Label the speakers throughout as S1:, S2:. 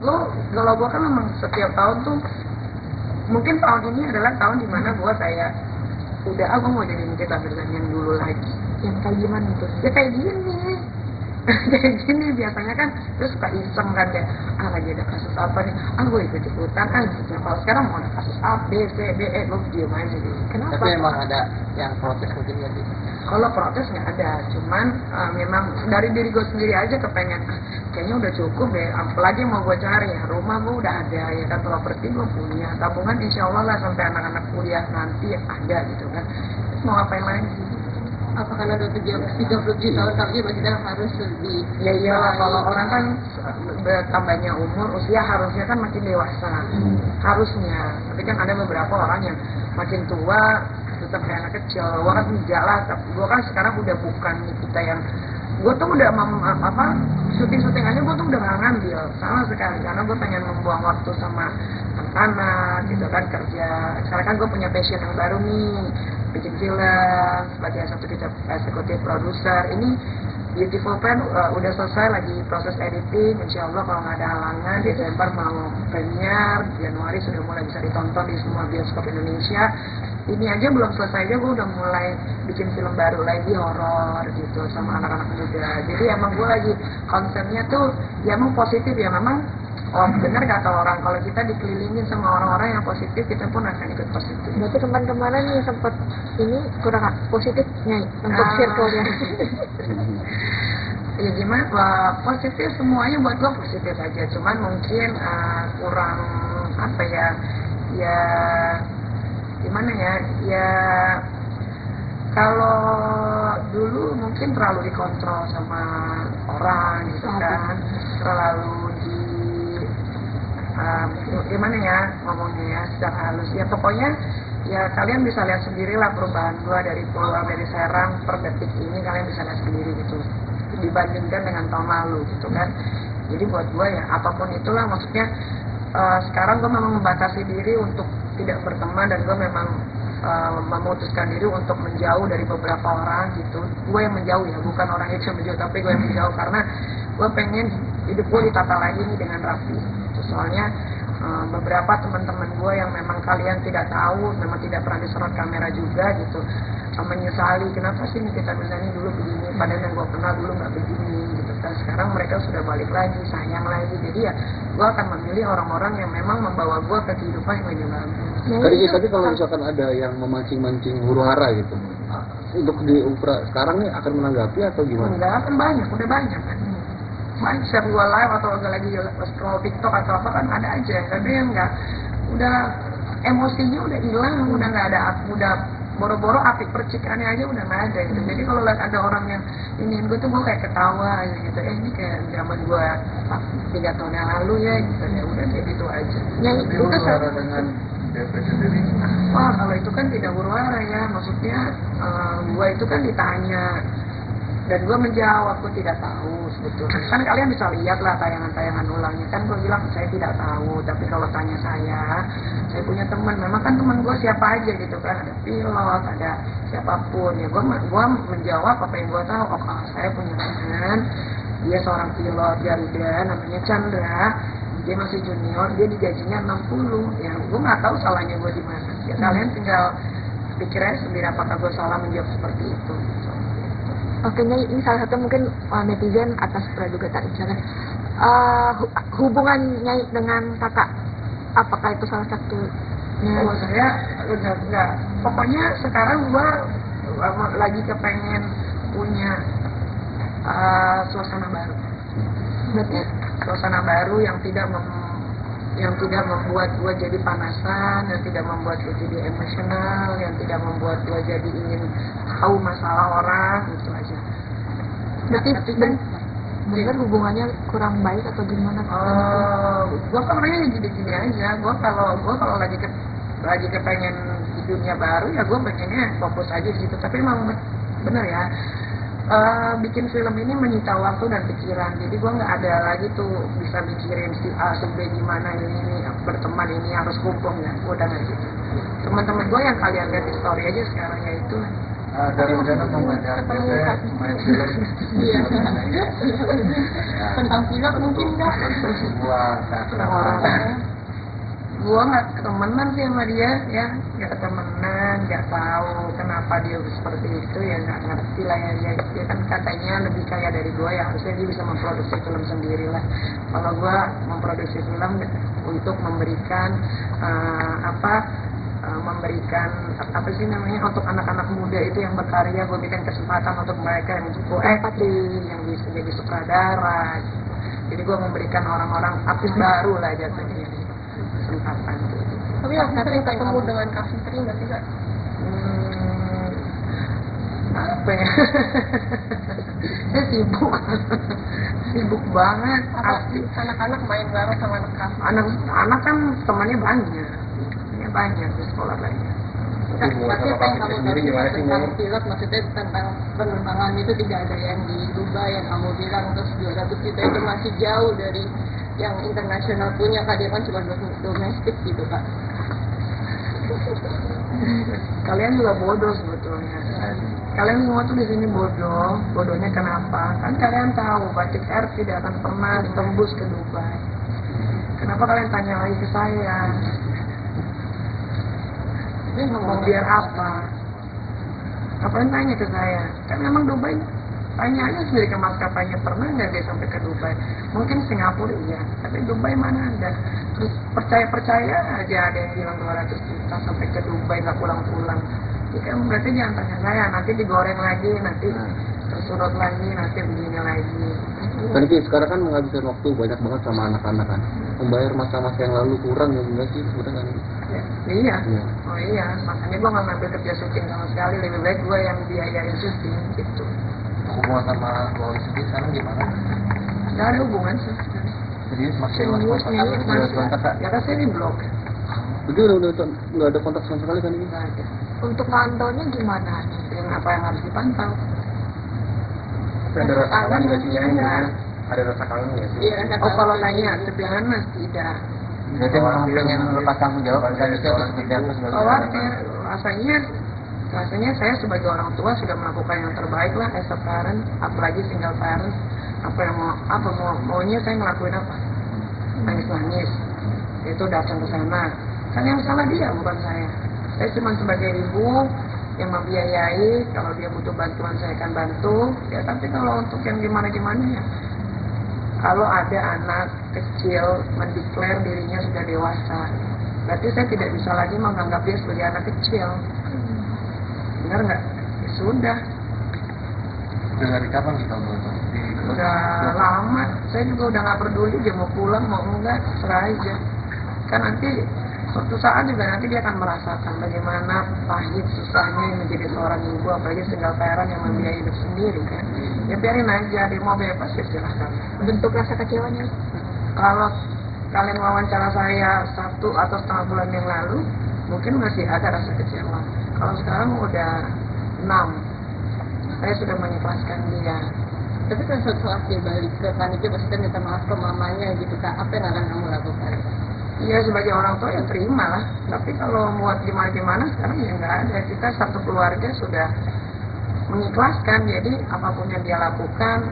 S1: Lo kalau gue kan memang setiap tahun tuh, mungkin tahun ini adalah tahun dimana gue kayak udah aku mau jadi Nikita Mirzani yang dulu lagi.
S2: Yang kayak gimana tuh?
S1: Ya kayak gini. Kayak gini biasanya kan terus suka iseng kan, kayak lagi ada kasus apa nih, gue ikut-ikutan gitu. Kalau sekarang mau ada kasus A, B, C, D, E, lo diem aja gitu. Kenapa?
S3: Tapi emang ada yang protes mungkin ya gitu.
S1: Kalau protes nggak ada, cuman memang dari diri gue sendiri aja kepengen kayaknya udah cukup deh, apalagi mau gue cari ya, rumah gue udah ada ya kan, properti gue punya, tabungan insya Allah lah sampai anak-anak kuliah nanti ada gitu kan. Terus mau ngapain lagi?
S2: Apa karena udah 37 tahun tapi berarti harus lebih?
S1: Ya iyalah, kalau orang kan bertambahnya umur, usia harusnya kan makin dewasa, harusnya. Tapi kan ada beberapa orang yang makin tua tetap kayak anak kecil. Gue kan enggak lah, gue kan sekarang udah bukan kita yang, gue tuh udah syuting aja gue tuh udah gak ngambil sama sekali, karena gue pengen membuang waktu sama anak gitu kan, kerja. Sekarang kan gue punya passion yang baru nih, bikin film sebagai eksekutif produser. Ini Beautiful Pen udah selesai, lagi proses editing, insya Allah kalau nggak ada halangan Desember mau premier, Januari sudah mulai bisa ditonton di semua bioskop Indonesia. Ini aja belum selesai aja gue udah mulai bikin film baru lagi, horor gitu sama anak-anak muda. Jadi emang gue lagi konsepnya tuh ya emang positif ya, memang benar kata orang, kalau kita dikelilingin sama orang-orang yang positif, kita pun akan ikut positif.
S2: Berarti kemarin yang sempat ini kurang positifnya untuk circle-nya.
S1: Ya gimana, positif semuanya buat gue positif aja, cuman mungkin kurang apa ya gimana ya kalau dulu mungkin terlalu dikontrol sama orang gitu kan, terlalu gimana ya ngomongnya ya secara halus ya, pokoknya ya kalian bisa lihat sendirilah perubahan gua dari pulang dari Serang per detik ini, kalian bisa lihat sendiri gitu dibandingkan dengan tahun lalu gitu kan. Jadi buat gua ya apapun itulah, maksudnya sekarang gua memang membatasi diri untuk tidak berteman, dan gua memang memutuskan diri untuk menjauh dari beberapa orang gitu. Gue yang menjauh ya, bukan orang itu yang menjauh, tapi gue yang menjauh karena gue pengen hidup gue ditata lagi nih dengan rapi. Soalnya beberapa teman-teman gue yang memang kalian tidak tahu, memang tidak pernah disorot kamera juga gitu, menyesali kenapa sih Nikita Mirzani dulu begini, padahal yang gue kenal dulu nggak begini gitu kan. Sekarang mereka sudah balik lagi, sayang lagi. Jadi ya gue akan memilih orang-orang yang memang membawa gue ke kehidupan yang lebih bagus.
S3: Tapi kalau misalkan ada yang memancing-mancing huru hara gitu, untuk di Upra sekarang nih akan menanggapi atau gimana?
S1: Enggak, kan udah banyak kan. Banyak share gue live atau lagi scroll TikTok atau apa kan ada aja, tapi yang enggak, udah emosinya udah hilang, udah nggak ada, udah boro-boro api percikannya aja udah nggak ada gitu. Jadi kalau lihat ada orang yang iniin gue tuh gue kayak ketawa aja gitu, ini kayak zaman gue 3 tahun yang lalu ya gitu, ya udah kayak gitu aja. Yang itu
S3: dengan DP sendiri.
S1: Wah kalau itu kan tidak huru-hara ya, maksudnya gue itu kan ditanya dan gue menjawab gue tidak tahu sebetulnya. Kan kalian bisa lihat lah tayangan-tayangan ulangnya, kan gue bilang saya tidak tahu, tapi kalau tanya saya punya teman, memang kan teman gue siapa aja gitu kan, ada pilot, ada siapapun ya, gue menjawab apa yang gue tahu. Saya punya teman, dia seorang pilot Garuda namanya Chandra, dia masih junior, dia digajinya 60 ya, gue nggak tahu salahnya gue di mana ya. Kalian tinggal pikir aja sendiri apakah gue salah menjawab seperti itu.
S2: Oke, ini salah satu mungkin netizen atas praduga tak misalnya hubungannya dengan kakak, apakah itu salah satunya?
S1: Oh saya enggak. Pokoknya sekarang gue lagi kepengen punya suasana baru. Berarti suasana baru yang tidak membuat gue jadi panasan, yang tidak membuat gue jadi emosional, yang tidak membuat gue jadi ingin tahu masalah orang, itu aja.
S2: Berarti benar hubungannya kurang baik atau gimana?
S1: Gue kan orangnya gini-gini aja. Gue kalau lagi kepengen di dunia baru ya gue pengennya fokus aja di situ. Tapi emang bener ya, bikin film ini menyita waktu dan pikiran. Jadi gue nggak ada lagi tuh bisa mikirin si A, si B gimana, ini berteman, ini harus kumpul ya. Gue udah nggak gitu. Teman-teman gue yang kalian lihat di story aja sekarang ya itu.
S4: Ada rencana mau ngajak main film.
S2: Iya.
S4: Ya,
S2: Tentang pilot mungkin nggak?
S4: sebuah teater.
S1: Gua nggak temenan sih sama dia ya, nggak temenan, nggak tahu kenapa dia seperti itu ya, nggak ngerti lah ya. Dia kan katanya lebih kaya dari gua ya, harusnya dia bisa memproduksi film sendiri lah. Kalau gua memproduksi film untuk memberikan memberikan apa sih namanya, untuk anak-anak muda itu yang berkarya, gue berikan kesempatan untuk mereka yang cukup acting, yang bisa jadi sutradara. Jadi gue memberikan orang-orang artis baru lah jatuhnya kesempatan.
S2: Tapi yang sering ketemu dengan Kak Fitri nggak sih Kak?
S1: Apa ya? Saya sibuk banget. Asli.
S2: Anak-anak main bareng sama anak Kak?
S1: Anak kan temannya banyak di sekolah banyak.
S4: Tapi buat sama Kak Fitri sendiri gimana sih
S2: tentang
S4: ngomong?
S2: pilot, maksudnya tentang penerbangan itu tidak ada yang di Dubai yang kamu bilang, terus 200 juta itu masih jauh dari yang internasional punya Kak, dia kan cuma domestik gitu Kak.
S1: Kalian juga bodoh sebetulnya. Kalian semua tuh di sini bodoh. Bodohnya kenapa? Kan kalian tahu Batik Air tidak akan pernah tembus ke Dubai. Kenapa kalian tanya lagi ke saya? Ini ngomong biar apa? Ngapain tanya ke saya? Kan memang Dubai, tanya aja sendiri ke maskapainya, pernah nggak dia sampai ke Dubai? Mungkin Singapura iya, tapi Dubai mana ada? Terus percaya aja ada yang bilang 200 juta sampai ke Dubai nggak pulang-pulang. Ya kan berarti jangan tanya saya, nanti digoreng lagi, nanti tersurut lagi, nanti begini lagi.
S3: Kan Ki, sekarang kan menghabiskan waktu banyak banget sama anak-anak kan. Membayar masa-masa yang lalu kurang ya enggak sih sebenarnya kan?
S1: Ya, iya.
S3: Iya.
S1: Oh iya, makanya gue nggak ngambil kerja syuting sama sekali, lebih baik gue yang biayain syuting gitu.
S4: Hubungan sama keluarga sendiri sekarang gimana?
S1: Nggak ada hubungan sih.
S4: Jadi masih
S1: Serius nih,
S4: kontak Kak?
S1: ya kan saya di blog.
S3: Jadi udah nggak ada kontak sama sekali kan ini?
S1: Nggak ada.
S2: Untuk pantaunya gimana nih?
S1: Yang apa yang harus dipantau?
S4: Ada rasa kangen nggak sih?
S1: Iya.
S4: Ada rasa kangen nggak sih?
S2: Iya, rasa
S1: Oh kalau
S2: kangen.
S1: nanya sebenarnya mas tidak.
S4: Jadi memang pengen lepas tanggung jawab dari seorang tidak
S1: Rasanya saya sebagai orang tua sudah melakukan yang terbaik lah as a parent, apalagi single parent. Maunya saya ngelakuin apa? Nangis, itu datang ke sana. Kan yang salah dia bukan saya. Saya cuma sebagai ibu yang membiayai, kalau dia butuh bantuan saya akan bantu. Ya tapi kalau untuk yang gimana ya, kalau ada anak kecil mendeklar dirinya sudah dewasa, berarti saya tidak bisa lagi menganggap dia sebagai anak kecil. Benar nggak? Ya sudah.
S4: Dari kapan kita ngobrol?
S1: Udah lama. Saya juga udah nggak peduli dia mau pulang mau enggak, serah aja. Kan nanti suatu saat juga nanti dia akan merasakan bagaimana pahit susahnya menjadi seorang ibu, apalagi single parent yang membiayai hidup sendiri kan. Ya biarin aja, dia mau bebas ya silahkan.
S2: Bentuk rasa kecewanya?
S1: Kalau kalian wawancara saya 1 atau setengah bulan yang lalu, mungkin masih ada rasa kecewa. Kalau sekarang udah 6, saya sudah mengikhlaskan dia.
S2: Tapi kan setelah dia balik ke panitia, maksudnya minta maaf ke mamanya gitu Kak, apa yang akan kamu lakukan?
S1: Ya sebagai orang tua ya terima lah. Tapi kalau buat gimana sekarang ya nggak ada. Kita satu keluarga sudah mengikhlaskan. Jadi apapun yang dia lakukan,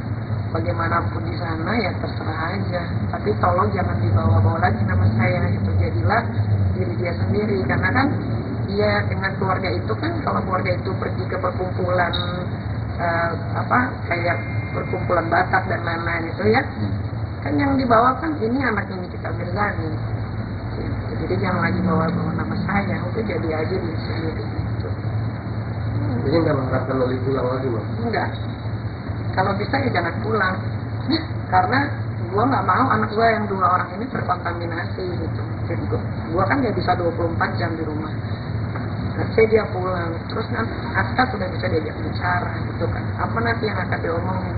S1: bagaimanapun di sana ya terserah aja. Tapi tolong jangan dibawa-bawa lagi nama saya. Itu jadilah diri dia sendiri. Karena kan dia dengan keluarga itu kan, kalau keluarga itu pergi ke perkumpulan kayak perkumpulan Batak dan lain-lain itu ya, kan yang dibawa kan ini anaknya Nikita Mirzani. Jadi jangan lagi bawa-bawa nama saya, udah jadi aja di sendiri gitu.
S4: Jadi nggak mengharapkan Loli pulang lagi, Bang?
S1: Enggak. Kalau bisa ya jangan pulang. Karena gua nggak mau anak gua yang 2 orang ini terkontaminasi gitu. Jadi gua kan nggak bisa 24 jam di rumah. Saya dia pulang, terus nanti Aska sudah bisa diajak bicara gitu kan. Apa nanti yang akan diomongin?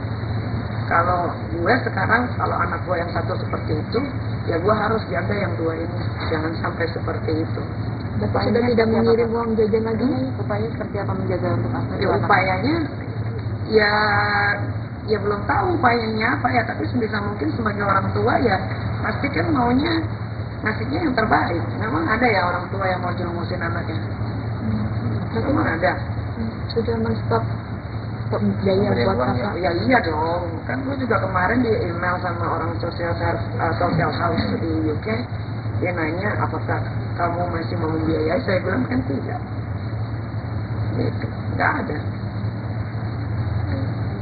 S1: Kalau gue sekarang, kalau anak gue yang 1 seperti itu, ya gue harus jaga yang 2 ini, jangan sampai seperti itu.
S2: Bapak sudah tidak mengirim uang jajan lagi, upaya seperti apa menjaga untuk apa?
S1: Ya upayanya, ya belum tahu upayanya apa ya, tapi sebisa mungkin sebagai orang tua ya pasti kan maunya ngasihnya yang terbaik. Memang ada ya orang tua yang mau jerumusin anaknya. Memang ada.
S2: Sudah menstop biaya buat kakak.
S1: Ya iya dong, kan gue juga kemarin di email sama orang social house di UK, dia nanya apakah kamu masih mau membiayai, saya bilang kan tidak, gitu, nggak ada.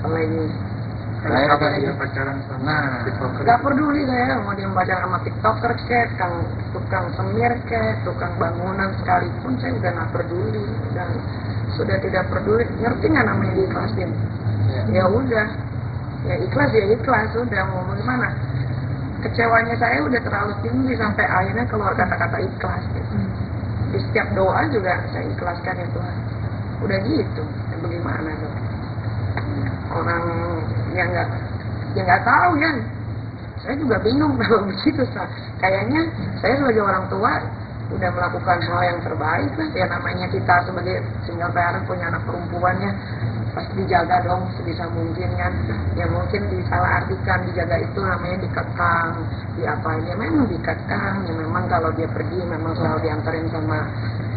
S1: Apalagi
S4: Saya dia pacaran sama TikToker.
S1: nggak peduli saya mau dia pacaran sama TikToker kek, tukang semir kek, tukang bangunan sekalipun saya udah nggak peduli, dan sudah tidak peduli. Ngerti nggak namanya diikhlasin? Ya udah, ya ikhlas udah mau gimana? Kecewanya saya udah terlalu tinggi sampai akhirnya keluar kata-kata ikhlas. Gitu. Di setiap doa juga saya ikhlaskan ya Tuhan. Udah gitu, ya bagaimana dong? Orang yang nggak tahu ya. Saya juga bingung kalau begitu. Kayaknya saya sebagai orang tua udah melakukan hal yang terbaik lah. Ya namanya kita sebagai single parent punya anak perempuannya, pasti dijaga dong sebisa mungkin kan. Ya mungkin disalah artikan dijaga itu namanya dikekang, diapain ya memang dikekang. Ya memang kalau dia pergi memang selalu diantarin sama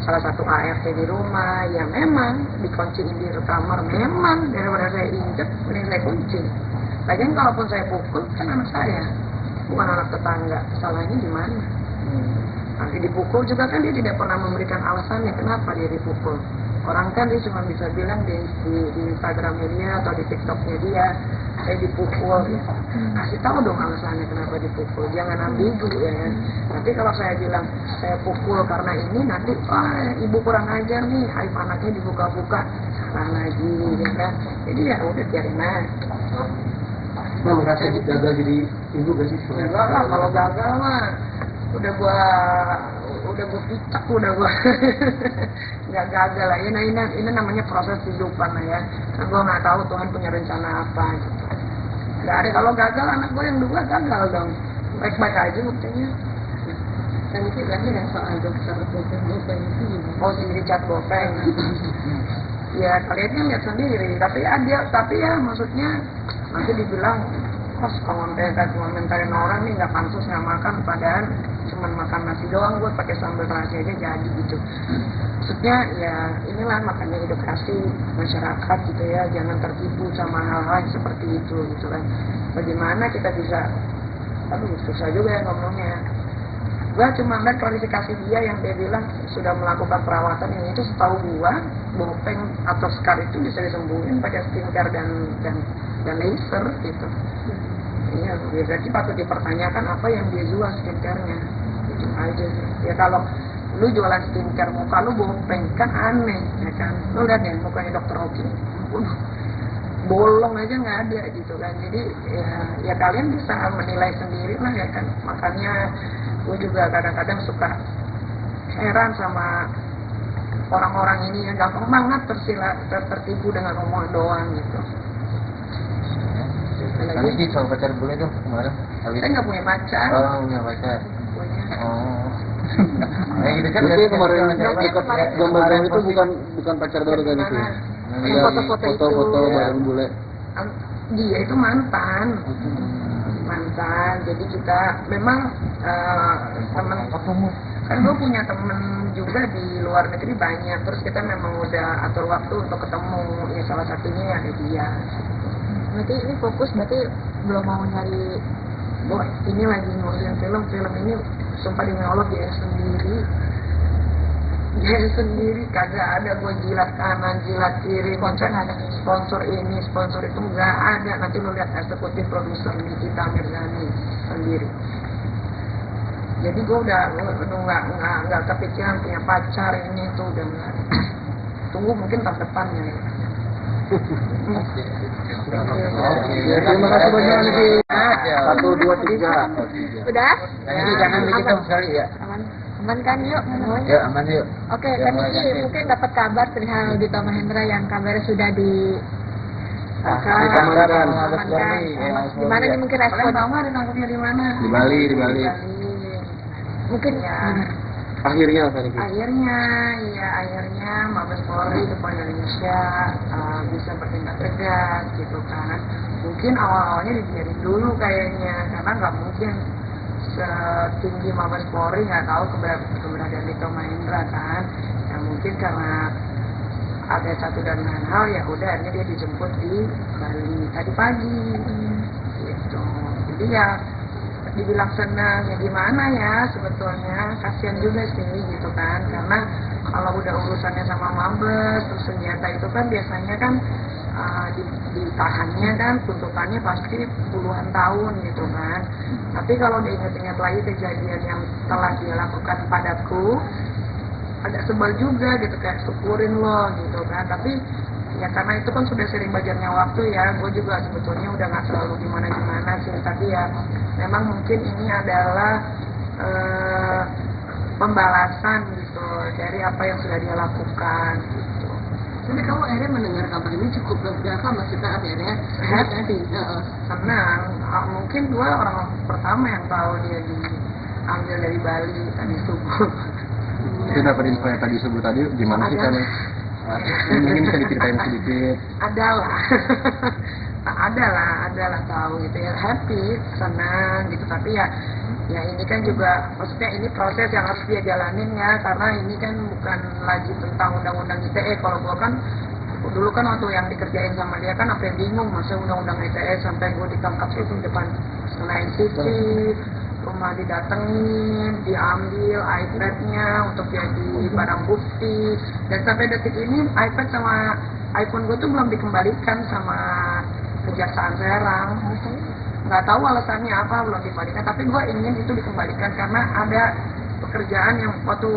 S1: salah satu ART di rumah, ya memang dikunciin di kamar, memang daripada saya injek mending saya kunci. Lagian kalaupun saya pukul kan anak saya, bukan anak tetangga. Salahnya di mana? Nanti dipukul juga kan dia tidak pernah memberikan alasannya kenapa dia dipukul. Orang kan dia cuma bisa bilang di Instagramnya dia atau di TikToknya dia, saya dipukul. Ya. Kasih tahu dong alasannya kenapa dipukul. Jangan ambigu ya kan. Tapi kalau saya bilang saya pukul karena ini, nanti ibu kurang ajar nih, aib anaknya dibuka-buka, salah lagi ya kan. Jadi ya udah biarin aja.
S3: Nah, merasa gagal jadi ibu gak sih?
S1: Enggak lah, kalau gagal mah udah gua picak, udah gua nggak gagal lah. Ini namanya proses kehidupan lah ya. Nah, gua nggak tahu Tuhan punya rencana apa gitu. Nggak ada, kalau gagal anak gua yang dua gagal dong. Baik-baik aja buktinya.
S2: Dan itu kan yang soal dokter Bopeng itu gimana?
S1: Oh, si Richard Bopeng. Ya kalian kan lihat sendiri. Tapi ya maksudnya nanti dibilang komentarin orang nih nggak pantas nggak makan, padahal cuma makan nasi doang buat pakai sambal terasi aja jadi gitu. Maksudnya ya inilah makanya edukasi masyarakat gitu ya, jangan tertipu sama hal-hal seperti itu gitu kan. Bagaimana kita bisa, susah juga ya ngomongnya. Gua cuma lihat klarifikasi dia yang dia bilang sudah melakukan perawatan yang itu, setahu gua Bopeng atau scar itu bisa disembuhin pakai skincare dan laser gitu. Iya, berarti patut dipertanyakan apa yang dia jual skincare-nya. Itu aja sih. Ya kalau lu jualan skincare muka lu Bopeng kan aneh ya kan. Lu lihat ya mukanya Dr. Oki. Bolong aja nggak ada gitu kan. Jadi ya kalian bisa menilai sendiri lah ya kan. Makanya gue juga kadang-kadang suka heran sama orang-orang ini yang gampang banget tertipu dengan omongan doang gitu.
S4: Nanti sih soal pacar bule tuh kemarin.
S1: Saya nggak punya pacar.
S4: Oh, punya pacar.
S1: Punya.
S4: Oh. Nah, gitu kan.
S3: Berarti kemarin
S1: Berarti
S3: ikut
S1: kemarin
S3: gambar itu bukan pacar baru kan itu?
S1: Gimana?
S2: Yang
S3: Ada
S2: foto-foto itu.
S3: foto-foto
S1: Ya.
S3: bareng bule.
S1: Dia itu mantan. Jadi kita memang teman kan gue punya temen juga di luar negeri banyak, terus kita memang udah atur waktu untuk ketemu, ya salah satunya ada dia.
S2: Berarti ini fokus, berarti belum mau nyari.
S1: Ini lagi ngurusin film ini sumpah demi Allah dia sendiri kagak ada. Gue jilat kanan jilat kiri, sponsor ini sponsor itu nggak ada. Nanti lu lihat eksekutif produser Nikita Mirzani sendiri. Jadi gue udah nggak kepikiran punya pacar ini tuh, udah nggak. Tunggu mungkin tahun depannya ya.
S3: Ya, terima kasih banyak lagi. 1, 2, 3.
S2: Udah?
S4: Jadi jangan begitu sekali ya.
S2: Aman kan yuk?
S4: Ya aman yuk.
S2: Oke, kan ini mungkin dapat kabar perihal Dito Mahendra yang kabarnya sudah di
S3: Ditamankan.
S2: Gimana nih mungkin
S1: Kalian
S2: respon?
S1: tahu nggak ditangkapnya di mana?
S3: Di Bali.
S2: Mungkin
S1: Ya.
S3: Akhirnya apa nih?
S1: Akhirnya Mabes Polri depan Indonesia bisa bertindak tegas gitu kan. Mungkin awal-awalnya dibiarin dulu kayaknya, karena nggak mungkin setinggi Mabes Polri nggak tahu keberadaan Dito Mahendra kan. Ya mungkin karena ada satu dan lain hal, ya udah akhirnya dia dijemput di Bali tadi pagi gitu. Jadi ya dibilang senang ya gimana ya, sebetulnya kasihan juga sih gitu kan, karena kalau udah urusannya sama mabes terus senjata itu kan biasanya kan ditahannya kan tuntutannya pasti puluhan tahun gitu kan. Tapi kalau diingat-ingat lagi kejadian yang telah dia lakukan padaku, agak sebel juga gitu, kayak syukurin loh gitu kan. Tapi ya karena itu kan sudah sering belajarnya waktu ya, gue juga sebetulnya udah gak selalu gimana-gimana sih. Tapi ya memang mungkin ini adalah pembalasan gitu dari apa yang sudah dia lakukan gitu.
S2: Tapi kamu akhirnya mendengar kabar ini cukup berapa, maksudnya akhirnya
S1: happy, senang. Mungkin gue orang pertama yang tahu dia diambil dari Bali tadi subuh.
S3: Itu dapat info yang tadi subuh tadi gimana sih kan? Mungkin bisa diceritain sedikit. Adalah tahu gitu ya, happy, senang gitu. Tapi ya ini kan juga, maksudnya ini proses yang harus dia jalanin ya, karena ini kan bukan lagi tentang undang-undang ITE. Kalau gua kan dulu kan waktu yang dikerjain sama dia kan sampai bingung masa undang-undang ITE, sampai gua ditangkap itu depan Senayan City, rumah didatengin, diambil iPad-nya untuk jadi barang bukti, dan sampai detik ini iPad sama iPhone gua tuh belum dikembalikan sama Kejaksaan Serang. Nggak tahu alasannya apa belum dikembalikan, tapi gue ingin itu dikembalikan karena ada pekerjaan yang waktu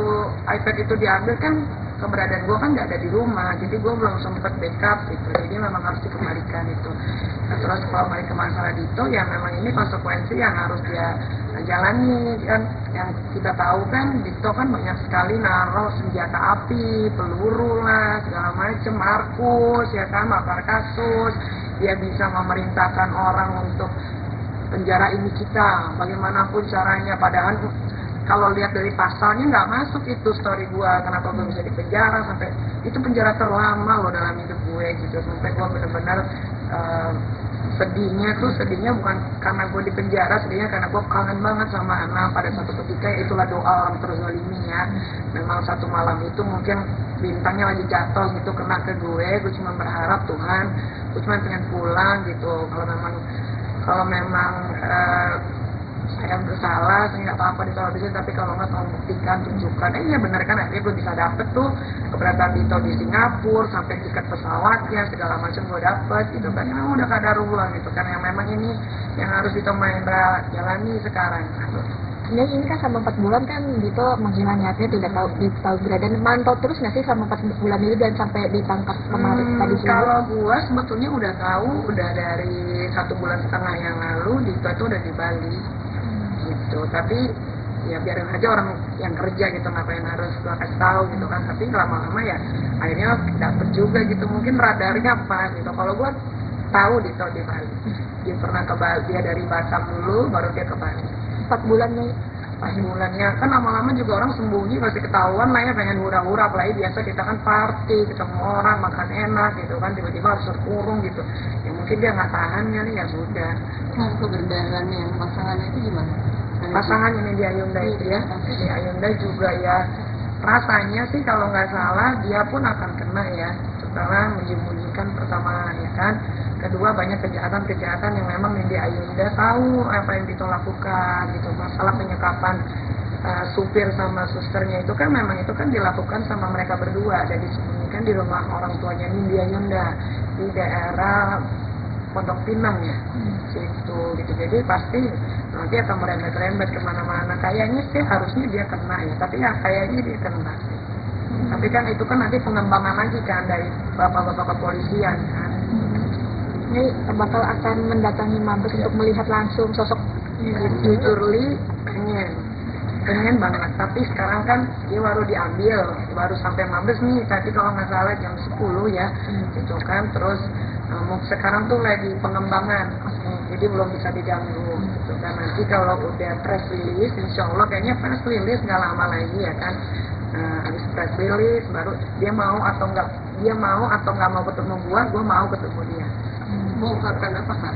S3: iPad itu diambil kan keberadaan gue kan nggak ada di rumah, jadi gue belum sempat backup gitu, jadi memang harus dikembalikan itu. Nah, terus kalau balik ke masalah Dito, ya memang ini konsekuensi yang harus dia jalani kan. Yang kita tahu kan Dito kan banyak sekali naruh senjata api, peluru lah, segala macem, Markus ya kan, makar kasus. Dia bisa memerintahkan orang untuk penjara ini kita, bagaimanapun caranya. Padahal kalau lihat dari pasalnya nggak masuk itu story gua, kenapa gua bisa dipenjara sampai itu penjara terlama loh dalam hidup gue gitu, sampai gua benar-benar sedihnya bukan karena gue di penjara, sedihnya karena gue kangen banget sama Ana pada satu ketika. Itulah doa orang terzalimi ya. Memang satu malam itu mungkin bintangnya lagi jatuh gitu kena ke gue cuma berharap Tuhan, gue cuma pengen pulang gitu. Kalau memang saya bersalah, saya nggak apa-apa ditolak, tapi kalau nggak tolong buktikan, tunjukkan. Iya benar kan, akhirnya gue bisa dapet tuh keberadaan Dito di Singapura, sampai tiket pesawatnya segala macam gue dapet gitu kan. Memang udah kadarullah gitu kan, yang memang ini yang harus Dito Mahendra jalani sekarang.
S5: Jadi ini kan selama 4 bulan kan Dito menghilang niatnya, tidak tahu keberadaan, mantau terus nggak sih selama 4 bulan ini dan sampai ditangkap kemarin tadi subuh?
S1: Kalau gua sebetulnya udah tahu, udah dari 1,5 bulan yang lalu Dito itu udah di Bali gitu. Tapi ya biarin aja orang yang kerja gitu, ngapain harus gua kasih tahu gitu kan. Tapi lama-lama ya akhirnya dapet juga gitu, mungkin radarnya apa gitu. Kalau gua tahu Dito di Bali, dia pernah ke Bali, dia dari Batam dulu baru dia ke Bali.
S5: 4 bulannya
S1: 4 bulannya kan lama-lama juga orang sembunyi, pasti ketahuan lah ya, pengen hura-hura. Apalagi biasa kita kan party, ketemu orang, makan enak gitu kan, tiba-tiba harus terkurung gitu ya, mungkin dia nggak tahan kali ya sudah.
S2: Nah, keberadaan yang pasangannya itu gimana?
S1: Pasangan ini di Ayunda itu ya, di Ayunda juga ya, rasanya sih kalau nggak salah dia pun akan kena ya, setelah menyembunyikan pertama ya kan. Kedua, banyak kejahatan-kejahatan yang memang Nindi Ayunda tahu apa yang Dito lakukan gitu. Masalah penyekapan supir sama susternya itu kan memang itu kan dilakukan sama mereka berdua, dan disembunyikan di rumah orang tuanya Nindi Ayunda di daerah Pondok Pinang ya, situ gitu. Jadi pasti nanti akan merembet-rembet kemana-mana. Kayaknya sih harusnya dia kena ya, tapi ya kayaknya dia kena. Tapi kan itu kan nanti pengembangan lagi kan dari bapak-bapak kepolisian kan.
S5: ini bakal akan mendatangi Mabes untuk melihat langsung sosok.
S1: Jujur Li pengen banget, tapi sekarang kan dia baru diambil, baru sampai Mabes nih tadi kalau nggak salah jam 10 ya gitu kan. Terus sekarang tuh lagi pengembangan, jadi belum bisa diganggu gitu kan. Nanti kalau udah press release, insya Allah kayaknya press release nggak lama lagi ya kan. Habis press release baru dia mau atau nggak mau ketemu gua mau ketemu dia.
S2: Mau kapan apa Kak?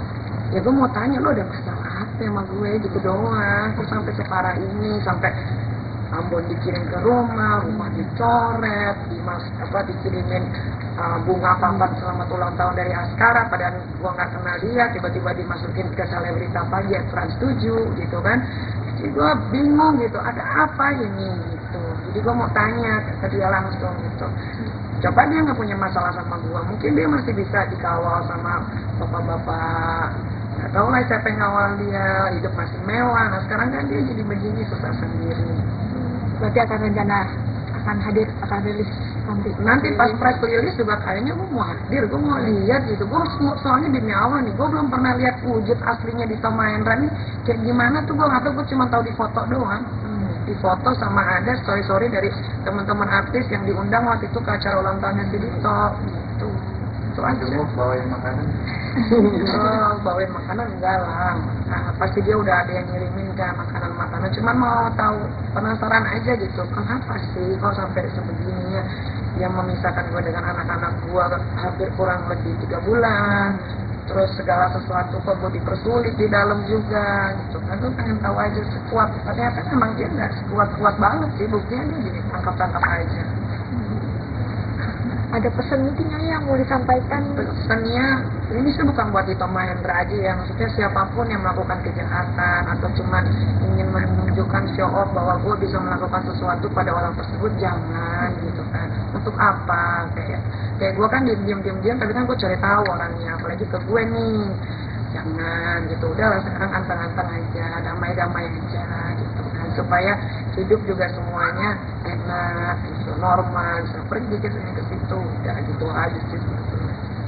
S1: Ya gue mau tanya, lo ada masalah apa sama gue gitu doang. Terus sampai separah ini, sampai Ambon dikirim ke rumah dicoret, dikirimin bunga papan selamat ulang tahun dari Askara, padahal gua nggak kenal dia, tiba-tiba dimasukin ke selebrita pagi Trans 7 gitu kan. Jadi gua bingung gitu, ada apa ini gitu. Jadi gua mau tanya ke dia langsung gitu. Coba dia nggak punya masalah sama gua, mungkin dia masih bisa dikawal sama bapak-bapak. Nggak tahu lah siapa yang ngawal dia, hidup masih mewah. Nah sekarang kan dia jadi begini, susah sendiri.
S5: Berarti akan rencana akan hadir, akan rilis
S1: Nanti pas press release juga kayaknya gue mau hadir, gue mau lihat gitu. Gue soalnya demi Allah nih, gue belum pernah lihat wujud aslinya di Tom Mahendra nih kayak gimana tuh gue nggak tahu, gue cuma tahu di foto doang. Di foto sama ada story dari teman-teman artis yang diundang waktu itu ke acara ulang tahunnya si Dito gitu. Itu aja.
S6: Bawain makanan.
S1: Oh, bawain makanan enggak lah. Nah, pasti dia udah ada yang ngirimin kan makanan-makanan. Cuman mau tahu, penasaran aja gitu. Kenapa sih kok sampai sebegininya yang memisahkan gue dengan anak-anak gue hampir kurang lebih 3 bulan. Terus segala sesuatu kok gue dipersulit di dalam juga gitu kan. Gue pengen tahu aja sekuat. Ternyata memang dia nggak sekuat-kuat banget sih. Buktinya dia jadi tangkap-tangkap aja.
S5: Ada pesan mungkin yang mau disampaikan?
S1: Pesannya ini sih bukan buat Dito Mahendra aja ya, maksudnya siapapun yang melakukan kejahatan atau cuma ingin menunjukkan show off bahwa gue bisa melakukan sesuatu pada orang tersebut, jangan gitu kan. Untuk apa? Kayak gue kan diam-diam tapi kan gue cari tahu orangnya, apalagi ke gue nih. Jangan gitu, udah sekarang anteng-anteng aja, damai-damai aja gitu kan, supaya hidup juga semuanya enak gitu, normal, bisa pergi ke sini ke situ, udah gitu aja sih.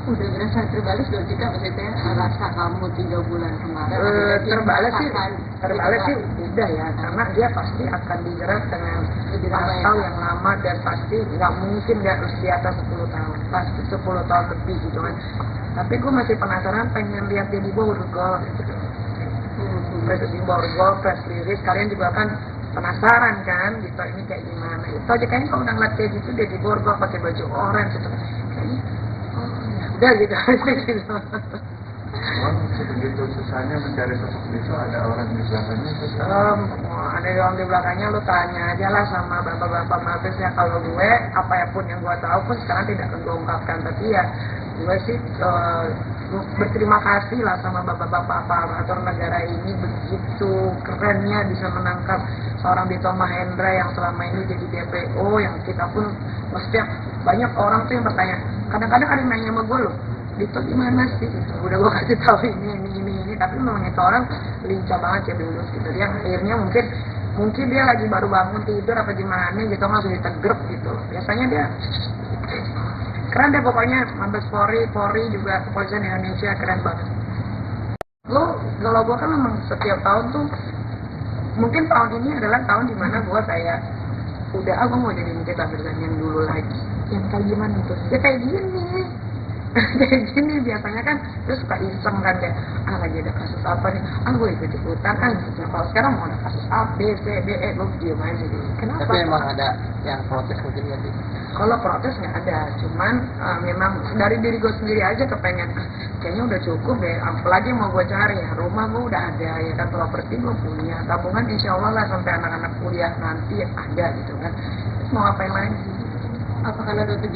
S2: Udah berasa terbalik dong jika maksudnya rasa kamu 3 bulan kemarin
S1: terbalik sih udah ya, karena dia pasti akan dijerat dengan pasal yang lama dan pasti nggak mungkin di atas 10 tahun, pasti 10 tahun lebih gitu kan. Tapi gue masih penasaran, pengen lihat dia di Borgol gitu. Di Borgol, press release, kalian juga kan penasaran kan gitu, ini kayak gimana. Itu aja kayaknya kalau udah ngeliat kayak gitu dia di Borgol pakai baju orange gitu, kayaknya udah gitu aja gitu.
S6: Sebegitu susahnya mencari sosok itu, ada orang di belakangnya
S1: Ada orang di belakangnya, lu tanya aja lah sama bapak-bapak mabes ya. Kalau gue, apapun yang gue tahu pun sekarang tidak akan gue ungkapkan, tapi ya gue sih berterima kasih lah sama bapak-bapak aparatur negara ini, begitu kerennya bisa menangkap seorang Dito Mahendra yang selama ini jadi DPO, yang kita pun maksudnya banyak orang tuh yang bertanya, kadang-kadang ada yang nanya sama gue loh, Dito gimana sih gitu. Udah gue kasih tahu ini, tapi memang itu orang lincah banget ya dulu gitu. Dia akhirnya mungkin dia lagi baru bangun tidur apa gimana gitu, langsung ditegrep gitu. Biasanya dia keren deh pokoknya. Mabes Polri juga kepolisian Indonesia keren banget. Kalau gue kan memang setiap tahun tuh, mungkin tahun ini adalah tahun dimana gue kayak udah gue mau jadi kita yang dulu lagi.
S5: Yang kayak gimana tuh?
S1: Ya kayak gini. Kayak gini biasanya kan terus suka iseng kan, kayak lagi ada kasus apa nih, gue ikut-ikutan gitu. Kalau sekarang mau ada kasus A, B, C, D, E, gue diem aja gitu. Kenapa?
S4: Tapi emang ada yang protes mungkin ya?
S1: Kalau protes nggak ada, cuman memang dari diri gue sendiri aja kepengen, kayaknya udah cukup deh, apalagi mau gue cari ya, rumah gue udah ada ya kan, properti gue punya, tabungan insya Allah lah sampai anak-anak kuliah nanti ada gitu kan. Terus mau ngapain lagi?
S2: Apakah ada 37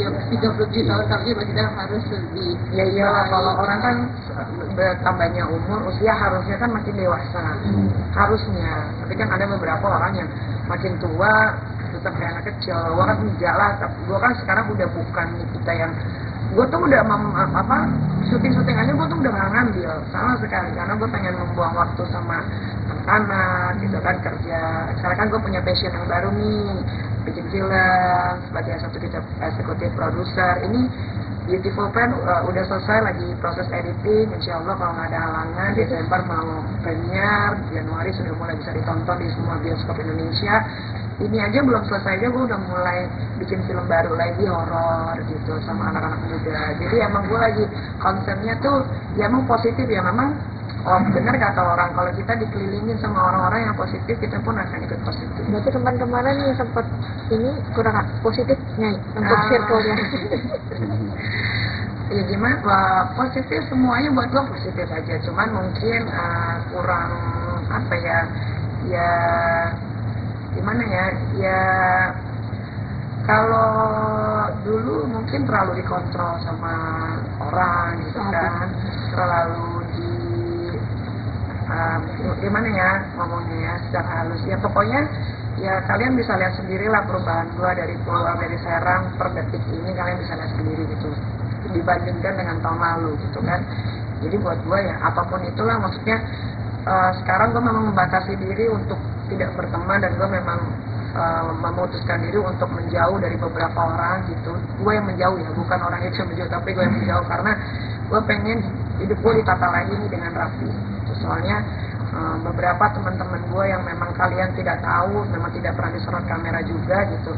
S2: tahun tapi kita harus lebih
S1: iya kalau orang kan bertambahnya umur, usia harusnya kan makin dewasa, harusnya. Tapi kan ada beberapa orang yang makin tua tetap kayak anak kecil. Gue kan enggak lah, gue kan sekarang udah bukan kita yang, gue tuh udah syuting aja gue tuh udah gak ngambil sama sekali, karena gue pengen membuang waktu sama anak gitu kan, kerja. Sekarang kan gue punya passion yang baru nih, bikin film sebagai eksekutif produser. Ini Beautiful Pen udah selesai, lagi proses editing. Insya Allah kalau nggak ada halangan Desember mau premier, Januari sudah mulai bisa ditonton di semua bioskop Indonesia. Ini aja belum selesai aja gue udah mulai bikin film baru lagi horor gitu sama anak-anak muda. Jadi emang gue lagi konsepnya tuh ya emang positif ya, memang benar kata orang, kalau kita dikelilingin sama orang-orang yang positif, kita pun akan ikut positif.
S5: Berarti kemarin yang sempat ini kurang positifnya untuk circle-nya.
S1: Ya gimana, positif semuanya buat gue positif aja, cuman mungkin kurang apa ya gimana ya Kalau dulu mungkin terlalu dikontrol sama orang gitu kan, terlalu gimana ya ngomongnya ya secara halus ya, pokoknya ya kalian bisa lihat sendirilah perubahan gua dari pulang dari Serang per detik ini, kalian bisa lihat sendiri gitu dibandingkan dengan tahun lalu gitu kan. Jadi buat gua ya apapun itulah, maksudnya sekarang gua memang membatasi diri untuk tidak berteman, dan gua memang memutuskan diri untuk menjauh dari beberapa orang gitu. Gue yang menjauh ya, bukan orang itu yang menjauh, tapi gue yang menjauh karena gue pengen hidup gue ditata lagi nih dengan rapi gitu. Soalnya beberapa teman-teman gue yang memang kalian tidak tahu, memang tidak pernah disorot kamera juga gitu,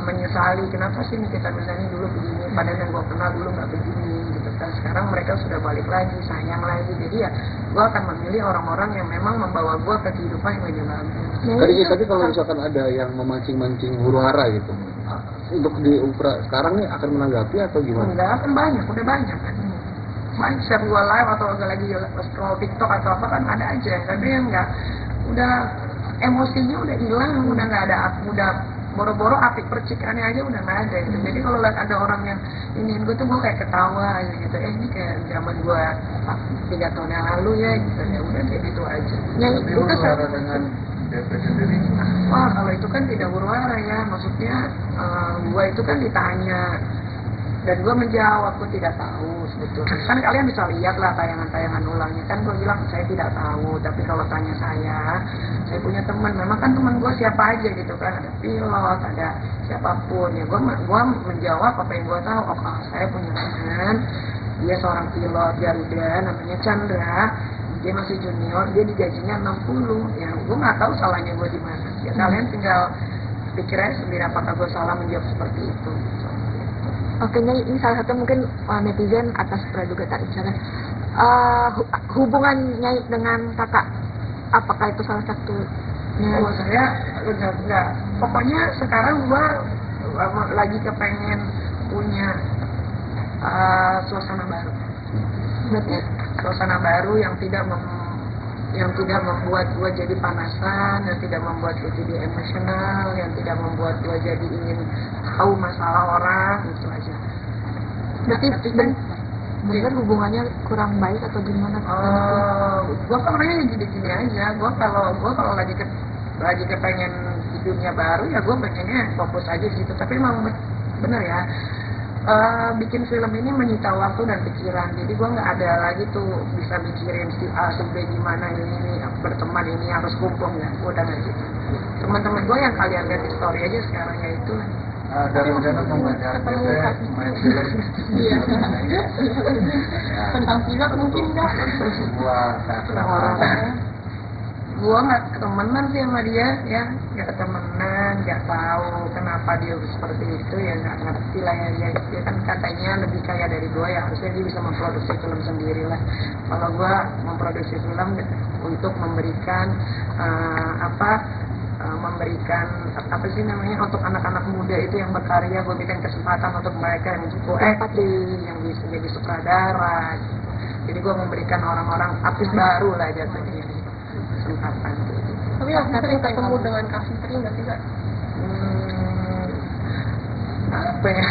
S1: menyesali kenapa sih kita misalnya dulu begini, padahal yang gue kenal dulu nggak begini gitu kan. Sekarang mereka sudah balik lagi, sayang lagi. Jadi ya gue akan memilih orang-orang yang memang membawa gue ke kehidupan yang lebih bagus.
S7: Tadi kalau misalkan ada yang memancing-mancing huru hara gitu, untuk di Upra sekarang nih akan menanggapi atau gimana?
S1: Enggak, kan banyak, udah banyak kan. Banyak share gua live atau lagi scroll TikTok atau apa kan ada aja, tapi yang enggak, udah emosinya udah hilang, udah nggak ada, udah boro-boro apik percikannya aja udah nggak ada gitu. Jadi kalau lihat ada orang yang iniin gue tuh gue kayak ketawa aja gitu, ini kayak zaman gue 3 tahun yang lalu ya gitu, ya udah kayak gitu aja.
S5: Yang
S6: Tapi
S5: itu
S6: huru-hara dengan DP sendiri.
S1: Wah kalau itu kan tidak huru-hara ya, maksudnya gue itu kan ditanya dan gue menjawab gue tidak tahu sebetulnya. Kan kalian bisa lihat lah tayangan-tayangan ulangnya, kan gue bilang saya tidak tahu, tapi kalau tanya saya punya teman, memang kan teman gue siapa aja gitu kan, ada pilot, ada siapapun ya, gue menjawab apa yang gue tahu. Oh, saya punya teman, dia seorang pilot Garuda namanya Chandra, dia masih junior, dia digajinya 60 ya, gue nggak tahu salahnya gue di mana ya. Kalian tinggal pikir aja sendiri apakah gue salah menjawab seperti itu gitu.
S5: Oke, ini salah satu mungkin netizen atas praduga tadi misalkan hubungannya dengan kakak, apakah itu salah satunya?
S1: Oh saya enggak. Pokoknya sekarang gua lagi kepengen punya suasana baru. Berarti suasana baru yang tidak membuat gua jadi panasan, yang tidak membuat gua jadi emosional, yang tidak membuat gua jadi ingin tahu masalah orang, itu aja.
S5: Berarti benar hubungannya kurang baik atau gimana?
S1: Gua kan orangnya gini-gini aja. Gua kalau lagi kepengen hidupnya baru ya gua pengennya fokus aja di situ. Tapi memang bener ya, bikin film ini menyita waktu dan pikiran. Jadi gua nggak ada lagi tuh bisa mikirin si A, si B gimana ini berteman ini harus kumpul ya. Gua udah nggak gitu. Teman-teman gua yang kalian lihat di story aja sekarang ya itu.
S6: Ada rencana mau ngajak DP main film.
S2: Tentang pilot mungkin nggak?
S6: Sebuah teater.
S1: Gua nggak ketemenan sih sama dia ya, nggak ketemenan, nggak tahu kenapa dia seperti itu ya, nggak ngerti lah ya. Dia kan katanya lebih kaya dari gua ya, harusnya dia bisa memproduksi film sendiri lah. Kalau gua memproduksi film untuk memberikan memberikan apa sih namanya, untuk anak-anak muda itu yang berkarya, gue bikin kesempatan untuk mereka yang cukup acting, yang bisa jadi sutradara. Jadi gue memberikan orang-orang artis baru lah jatuhnya kesempatan.
S2: Tapi aku sering ketemu dengan Kak Fitri nggak sih Kak?
S1: Apa ya?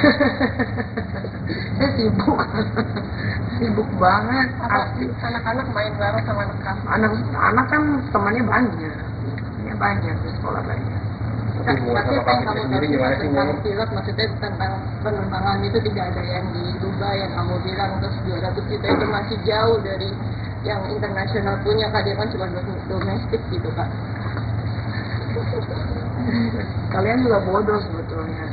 S1: Saya sibuk banget.
S2: Anak-anak main bareng sama anak Kak.
S1: Anak kan temannya banyak di sekolah banyak.
S2: Tapi apa yang kamu tahu tentang pilot, maksudnya tentang penerbangan itu tidak ada yang di Dubai yang kamu bilang, terus 200 juta itu masih jauh dari yang internasional punya Kak, dia kan cuma domestik gitu Kak.
S1: Kalian juga bodoh sebetulnya.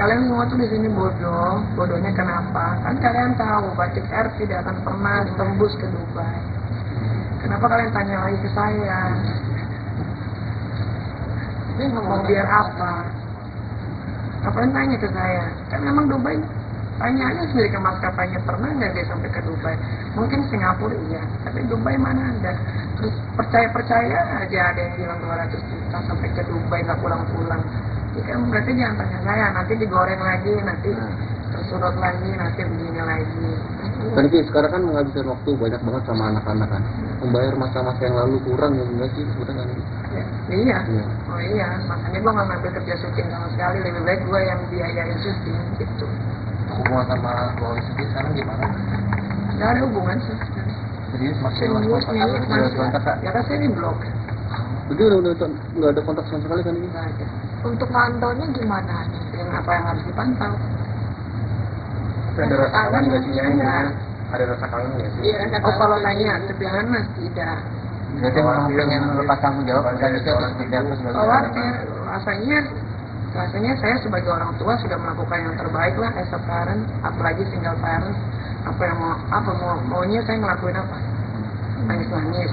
S1: Kalian semua tuh di sini bodoh. Bodohnya kenapa? Kan kalian tahu Batik Air tidak akan pernah tembus ke Dubai. Kenapa kalian tanya lagi ke saya? Ini ngomong biar apa? Ngapain tanya ke saya? Kan memang Dubai, tanya aja sendiri ke maskapainya, pernah nggak dia sampai ke Dubai? Mungkin Singapura iya, tapi Dubai mana ada? Terus percaya aja ada yang bilang 200 juta sampai ke Dubai nggak pulang-pulang. Ya kan berarti jangan tanya saya, nanti digoreng lagi, nanti terus surut lagi, nanti begini lagi.
S7: Kan Ki, sekarang kan menghabiskan waktu banyak banget sama anak-anak kan. Membayar masa-masa yang lalu kurang ya enggak sih sebenarnya kan?
S1: Ya, iya.
S7: Iya.
S1: Oh iya, makanya gue nggak ngambil kerja syuting sama sekali, lebih baik gue yang biayain syuting gitu.
S4: Hubungan sama keluarga sendiri sekarang gimana?
S1: Nggak ada hubungan sih.
S4: Jadi masih
S1: Serius,
S4: masih kontak Kak?
S1: ya kan saya di blog.
S7: Jadi udah nggak ada kontak sama sekali kan ini?
S1: Nggak ada.
S5: Untuk mantaunya gimana nih?
S1: Yang apa yang harus dipantau?
S6: Ada rasa kangen nggak sih?
S1: Iya.
S6: Ada rasa kangen nggak sih?
S2: Iya, rasa
S1: Oh kalau
S2: kangen.
S1: nanya sederhana tidak.
S4: Jadi memang pengen lepas tanggung jawab dan itu harus tidak sebagai
S1: Khawatir, rasanya saya sebagai orang tua sudah melakukan yang terbaik lah as a parent, apalagi single parent. Maunya saya ngelakuin apa? Nangis,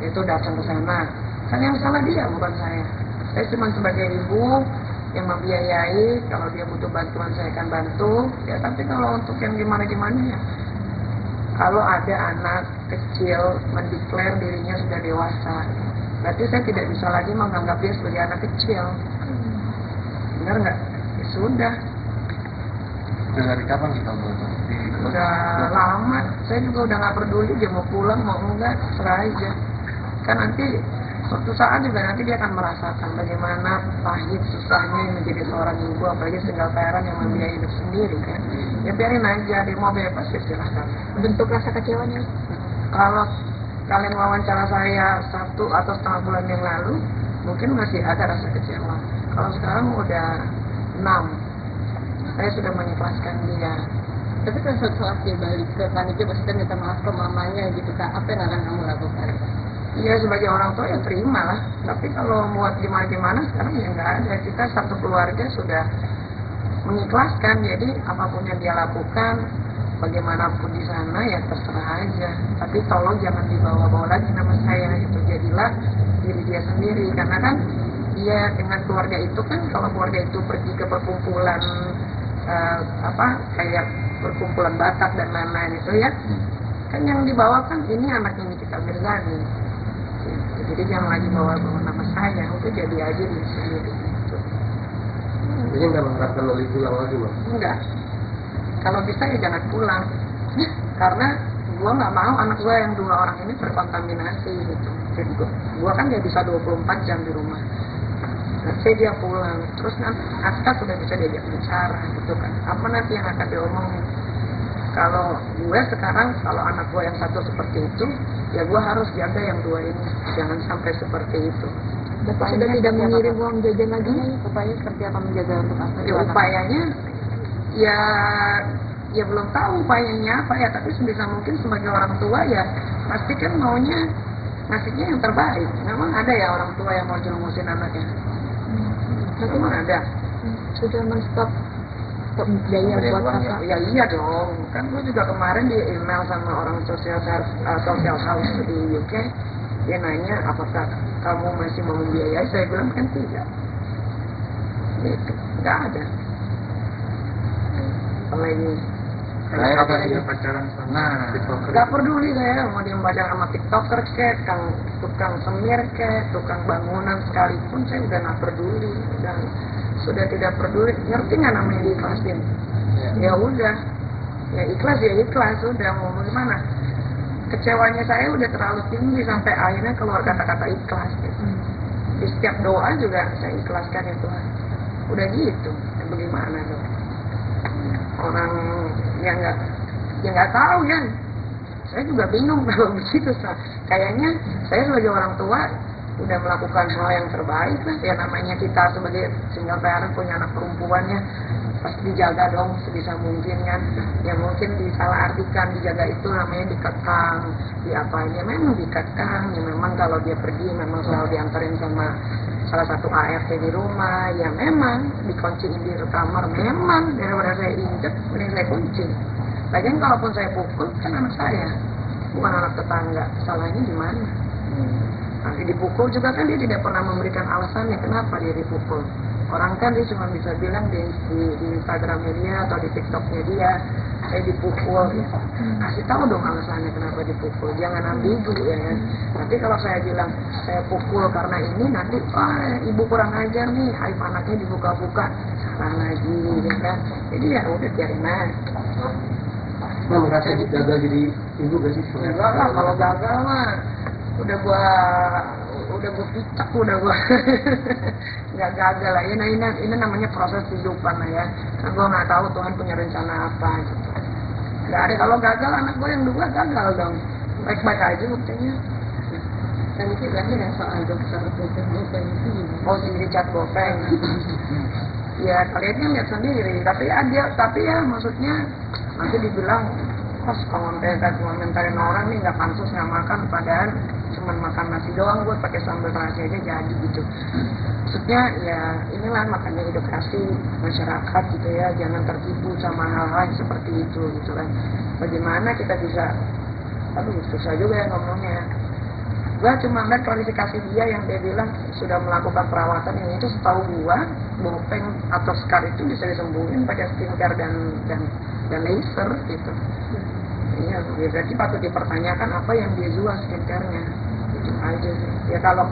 S1: itu datang ke sana. Kan yang salah dia bukan saya. Saya cuma sebagai ibu yang membiayai, kalau dia butuh bantuan saya akan bantu. Ya tapi kalau untuk yang gimana ya. Kalau ada anak kecil mendeklar dirinya sudah dewasa, berarti saya tidak bisa lagi menganggap dia sebagai anak kecil. Benar nggak? Ya sudah.
S4: dari kapan kita
S1: Udah lama. Saya juga udah nggak peduli dia mau pulang mau enggak, serah aja. Kan nanti suatu saat juga nanti dia akan merasakan bagaimana pahit susahnya menjadi seorang ibu, apalagi single parent yang membiayai hidup sendiri kan. Ya biarin aja, dia mau bebas ya silahkan.
S5: Bentuk rasa kecewanya?
S1: Kalau kalian wawancara saya 1 atau setengah bulan yang lalu, mungkin masih ada rasa kecewa. Kalau sekarang udah 6, saya sudah mengikhlaskan dia.
S2: Tapi kan suatu saat dia balik ke panitia pasti minta maaf ke mamanya gitu Kak, apa yang akan kamu lakukan?
S1: Iya sebagai orang tua ya terima lah. Tapi kalau buat gimana sekarang ya nggak ada. Kita satu keluarga sudah mengikhlaskan. Jadi apapun yang dia lakukan, bagaimanapun di sana ya terserah aja. Tapi tolong jangan dibawa-bawa lagi nama saya. Itu jadilah diri dia sendiri. Karena kan dia dengan keluarga itu kan, kalau keluarga itu pergi ke perkumpulan kayak perkumpulan Batak dan lain-lain itu ya, kan yang dibawa kan ini anaknya Nikita Mirzani. Jadi jangan lagi bawa nama saya, udah jadi aja di sendiri gitu.
S6: Jadi nggak mengharapkan Loli pulang lagi, Mas?
S1: Enggak. Kalau bisa ya jangan pulang. Karena gua nggak mau anak gua yang 2 orang ini terkontaminasi gitu. Jadi gua kan nggak bisa 24 jam di rumah. Nah, saya dia pulang, terus nanti Aska sudah bisa diajak bicara gitu kan. Apa nanti yang akan diomongin? Kalau gue sekarang, kalau anak gue yang 1 seperti itu, ya gue harus jaga yang 2 ini, jangan sampai seperti itu.
S5: Bapak sudah tidak mengirim uang jajan lagi?
S2: Upaya seperti apa menjaga untuk apa?
S1: Ya, upayanya, ya belum tahu upayanya apa ya, tapi sebisa mungkin sebagai orang tua ya pasti kan maunya ngasihnya yang terbaik. Memang ada ya orang tua yang mau jerumusin anaknya. Memang ada.
S5: Sudah men-stop biaya buat kakak?
S1: Ya iya dong, kan gue juga kemarin di email sama orang social house di UK, dia nanya apakah kamu masih mau membiayai, saya bilang kan tidak. Gitu, nggak ada. Apalagi
S6: Kayak apa sih pacaran sama TikToker?
S1: nggak peduli saya mau dia pacaran sama TikToker kek, tukang semir kek, tukang bangunan sekalipun saya udah nggak peduli, dan sudah tidak peduli. Ngerti nggak namanya diikhlasin? Ya udah, ya ikhlas udah mau gimana? Kecewanya saya udah terlalu tinggi sampai akhirnya keluar kata-kata ikhlas. Gitu. Di setiap doa juga saya ikhlaskan ya Tuhan. Udah gitu, ya bagaimana dong? Orang yang nggak tahu ya. Saya juga bingung kalau begitu. Kayaknya saya sebagai orang tua udah melakukan hal yang terbaik lah. Ya namanya kita sebagai single parent punya anak perempuannya, pasti dijaga dong sebisa mungkin kan. Ya mungkin disalahartikan dijaga itu namanya dikekang, diapain ya memang dikekang. Ya memang kalau dia pergi memang selalu diantarin sama salah satu ART di rumah, ya memang dikunciin di kamar, memang daripada saya injek, mending saya kunci. Lagian kalaupun saya pukul, kan anak saya, bukan anak tetangga. Salahnya di mana? Nanti dipukul juga kan dia tidak pernah memberikan alasannya kenapa dia dipukul. Orang kan dia cuma bisa bilang di Instagramnya dia atau di TikToknya dia, saya dipukul. Ya. Kasih tahu dong alasannya kenapa dipukul. Jangan ambigu ya kan. Nanti kalau saya bilang saya pukul karena ini, nanti ibu kurang ajar nih, aib anaknya dibuka-buka. kesalahan lagi ya kan, jadi ya udah biarin aja.
S7: Nah, merasa gagal jadi ibu gak sih?
S1: Enggak lah, kalau gagal mah udah gua picak, udah gua nggak gagal lah. Ini namanya proses kehidupan lah ya. Kan gua nggak tahu Tuhan punya rencana apa gitu. Nggak ada, kalau gagal anak gua yang dua gagal dong. Baik-baik aja buktinya.
S2: Dan itu terakhir yang soal dokter Bopeng itu gimana?
S1: Oh, si Richard Bopeng. Ya kalian kan lihat sendiri, tapi ya maksudnya nanti dibilang pas kalau mereka cuma mentarin orang nih nggak pansus nggak makan, padahal cuma makan nasi doang buat pakai sambal terasi aja jadi gitu. Maksudnya ya inilah makanya edukasi masyarakat gitu ya, jangan tertipu sama hal-hal seperti itu gitu kan. Bagaimana kita bisa, aduh susah juga ya ngomongnya. Gua cuma lihat klarifikasi dia yang dia bilang sudah melakukan perawatan yang itu, setahu gua Bopeng atau scar itu bisa disembuhin pakai skincare dan laser gitu. Iya, berarti patut dipertanyakan apa yang dia jual skincare-nya. Itu aja sih. Ya kalau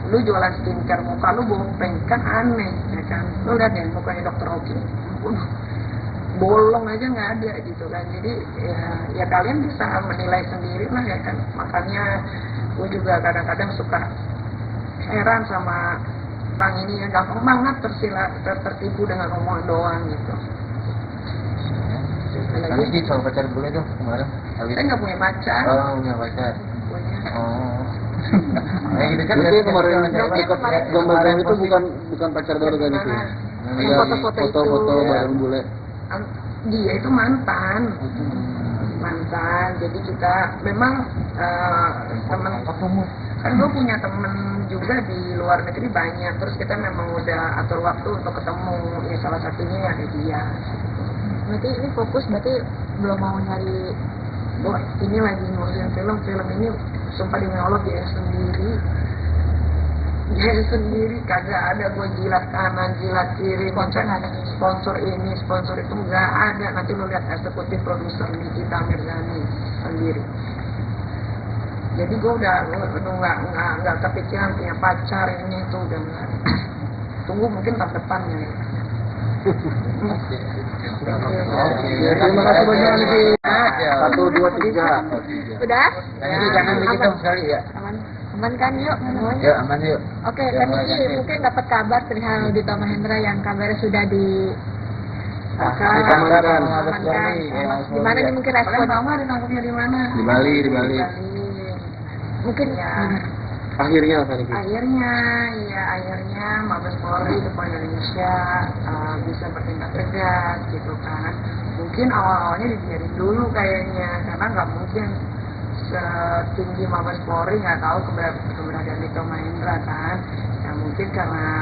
S1: lu jualan skincare muka lu Bopeng kan aneh ya kan. Lu lihat deh mukanya Dr. Oki. Bolong aja nggak ada gitu kan. Jadi ya kalian bisa menilai sendiri lah ya kan. Makanya gue juga kadang-kadang suka heran sama orang ini yang gampang banget tertipu dengan omongan doang gitu.
S4: Tadi sih soal pacar bule tuh kemarin.
S1: Saya nggak punya pacar.
S4: Oh, punya pacar.
S1: Punya.
S4: Oh. Nah, gitu kan.
S7: Berarti kemarin
S1: kemarin
S7: gambar itu bukan pacar baru kan itu?
S1: Yang foto-foto itu.
S7: Foto-foto bareng bule.
S1: Dia itu mantan. Jadi kita memang teman, kan gue punya temen juga di luar negeri banyak, terus kita memang udah atur waktu untuk ketemu, ya salah satunya ada dia.
S5: Berarti ini fokus, berarti belum mau nyari.
S1: Oh, ini lagi ngurusin film ini, sumpah demi Allah dia sendiri kagak ada gue jilat kanan jilat kiri, sponsor ini sponsor itu nggak ada. Nanti lo lihat eksekutif produser Nikita Mirzani sendiri. Jadi gue udah nggak kepikiran punya pacar ini itu, udah nggak. Tunggu mungkin tahun depannya.
S7: Terima kasih banyak lagi. 1, 2, 3.
S5: Udah?
S4: Jangan begitu sekali ya.
S5: Aman kan, yuk?
S4: Ya, aman yuk.
S5: Oke, kan ini mungkin dapat kabar perihal Dito Mahendra yang kabarnya sudah di
S7: Diamankan.
S5: Gimana nih mungkin respon?
S1: Kalian tahu nggak ditangkapnya di mana?
S7: Di Bali.
S5: Mungkin
S1: Ya.
S7: Akhirnya apa nih?
S1: Akhirnya Mabes Polri depan Indonesia bisa bertindak tegas gitu kan. Mungkin awal-awalnya dibiarin dulu kayaknya, karena nggak mungkin setinggi Mabes Polri nggak tahu keberadaan Dito Mahendra kan. Ya mungkin karena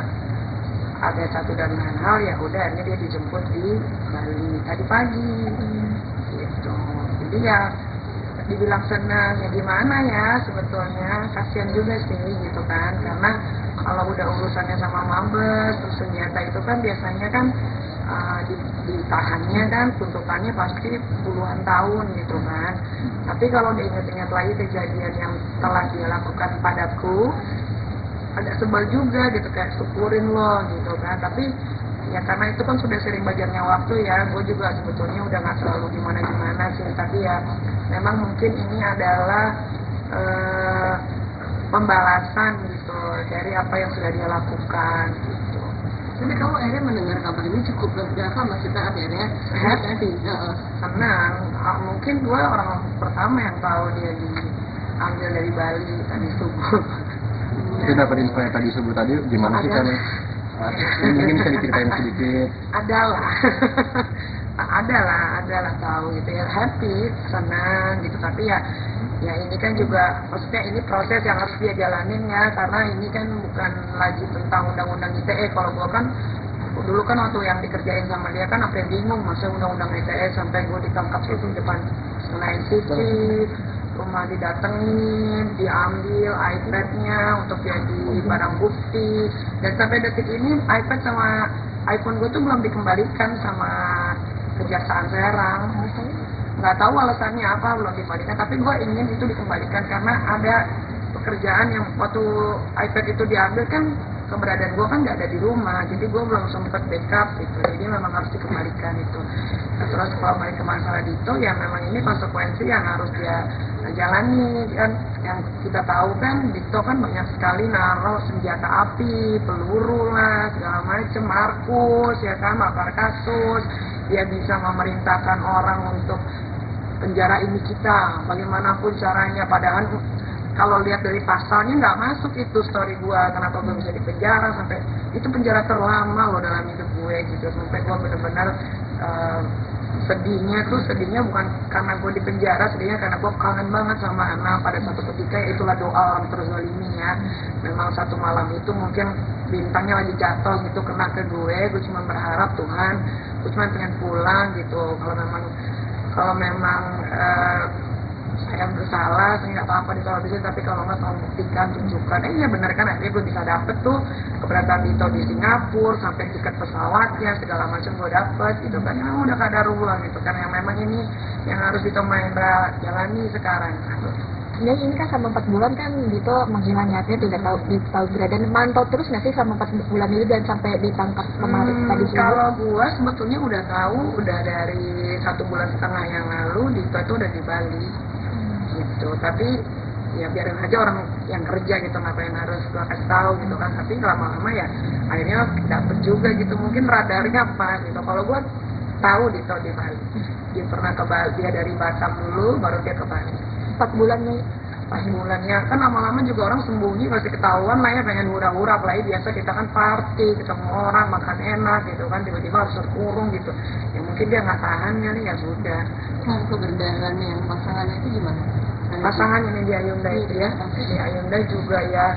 S1: ada satu dan lain hal, ya udah akhirnya dia dijemput di Bali tadi pagi gitu. Jadi ya dibilang senang ya gimana ya, sebetulnya kasihan juga sih gitu kan, karena kalau udah urusannya sama Mabes terus senjata itu kan biasanya kan ditahannya kan tuntutannya pasti puluhan tahun gitu kan. Tapi kalau diingat-ingat lagi kejadian yang telah dia lakukan padaku, agak sebel juga gitu, kayak syukurin loh gitu kan. Tapi ya karena itu kan sudah sering bajarnya waktu ya, gue juga sebetulnya udah gak selalu gimana-gimana sih. Tapi ya memang mungkin ini adalah pembalasan gitu dari apa yang sudah dia lakukan gitu.
S2: Tapi kamu akhirnya mendengar kabar ini cukup lega, maksudnya akhirnya
S1: Senang. Mungkin gue orang pertama yang tahu dia diambil dari Bali tadi subuh.
S7: Itu dapat info yang tadi subuh tadi gimana sih kan? Mungkin bisa diceritain sedikit.
S1: Adalah tahu gitu ya, happy, senang gitu. Tapi ya ini kan juga, maksudnya ini proses yang harus dia jalanin ya, karena ini kan bukan lagi tentang undang-undang ITE. Kalau gua kan dulu kan waktu yang dikerjain sama dia kan sampai bingung masa undang-undang ITE, sampai gua ditangkap itu depan Senayan City, rumah didatengin, diambil iPad-nya untuk jadi barang bukti, dan sampai detik ini iPad sama iPhone gue tuh belum dikembalikan sama Kejaksaan Serang. Nggak tahu alasannya apa belum dikembalikan, tapi gue ingin itu dikembalikan karena ada pekerjaan yang waktu iPad itu diambil kan keberadaan gue kan nggak ada di rumah, jadi gue belum sempet backup gitu, jadi memang harus dikembalikan itu. Nah, terus kalau balik ke masalah Dito, ya memang ini konsekuensi yang harus dia jalani kan. Yang kita tahu kan Dito kan banyak sekali naruh senjata api, peluru lah, segala macem, Markus ya kan, makar kasus, dia bisa memerintahkan orang untuk penjara ini kita, bagaimanapun caranya, padahal kalau lihat dari pasalnya nggak masuk itu story gua, kenapa gue bisa di penjara sampai itu penjara terlama loh dalam hidup gue gitu, sampai gue benar-benar sedihnya bukan karena gue di penjara, sedihnya karena gue kangen banget sama anak pada satu ketika, ya itulah doa orang terzalimi ya. Memang satu malam itu mungkin bintangnya lagi jatuh gitu kena ke gue cuma berharap Tuhan, gue cuma pengen pulang gitu. Kalau memang saya bersalah, saya nggak apa-apa ditolak, tapi kalau nggak tolong buktikan, tunjukkan. Ya benar kan, akhirnya gue bisa dapet tuh keberadaan Dito di Singapura, sampai tiket pesawatnya, segala macam gue dapet gitu kan. Yang udah kadarullah gitu kan, yang memang ini yang harus Dito Mahendra jalani sekarang.
S5: Dan ini kan selama 4 bulan kan Dito menghilang nyatanya, tidak tahu keberadaan, mantau terus nggak sih selama 4 bulan ini dan sampai ditangkap kemarin tadi sore?
S1: Kalau gua sebetulnya udah tahu, udah dari 1,5 bulan yang lalu Dito itu udah di Bali gitu, tapi ya biarin aja orang yang kerja gitu, ngapain harus gua kasih tahu gitu kan. Tapi lama-lama ya akhirnya dapet juga gitu, mungkin radarnya apa gitu. Kalau gua tahu Dito di Bali, dia pernah ke Bali, dia dari Batam dulu baru dia ke Bali.
S5: 4 bulannya
S1: 4 bulannya kan lama-lama juga orang sembunyi, pasti ketahuan lah ya, pengen hura-hura, apalagi biasa kita kan party, ketemu orang, makan enak gitu kan, tiba-tiba harus terkurung gitu, ya mungkin dia nggak tahan kali, ya sudah.
S2: Nah, keberadaan yang pasangannya itu gimana?
S1: Pasangan ini di Ayunda itu ya, di Ayunda juga ya,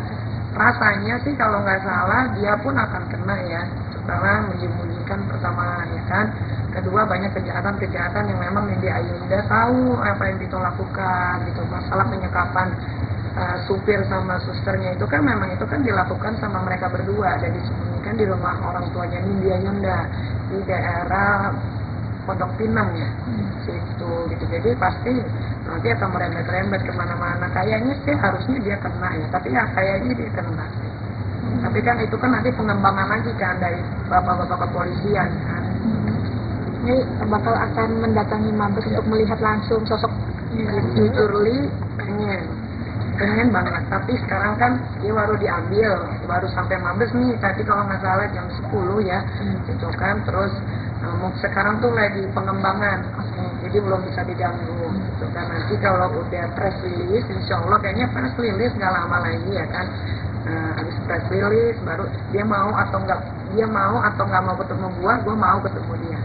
S1: rasanya sih kalau nggak salah dia pun akan kena ya, setelah menyembunyikan pertama ya kan. Kedua, banyak kejahatan-kejahatan yang memang di Ayunda tahu apa yang Dito lakukan gitu. Masalah penyekapan supir sama susternya itu kan memang itu kan dilakukan sama mereka berdua, dan disembunyikan di rumah orang tuanya Nindi Ayunda di daerah Pondok Pinang ya, situ gitu. Jadi pasti nanti akan merembet-rembet kemana-mana. Kayaknya sih harusnya dia kena ya, tapi ya kayaknya dia kena sih. Tapi kan itu kan nanti pengembangan lagi kan dari bapak-bapak kepolisian kan.
S5: ini bakal akan mendatangi Mabes untuk melihat langsung sosok
S1: Jujur Li pengen banget, tapi sekarang kan dia baru diambil, baru sampai Mabes nih tadi kalau nggak salah jam 10 ya gitu kan. Terus sekarang tuh lagi pengembangan, jadi belum bisa diganggu gitu kan. Nanti kalau udah press release, insya Allah kayaknya press release nggak lama lagi ya kan. Habis press release baru dia mau atau nggak mau ketemu gua mau ketemu dia.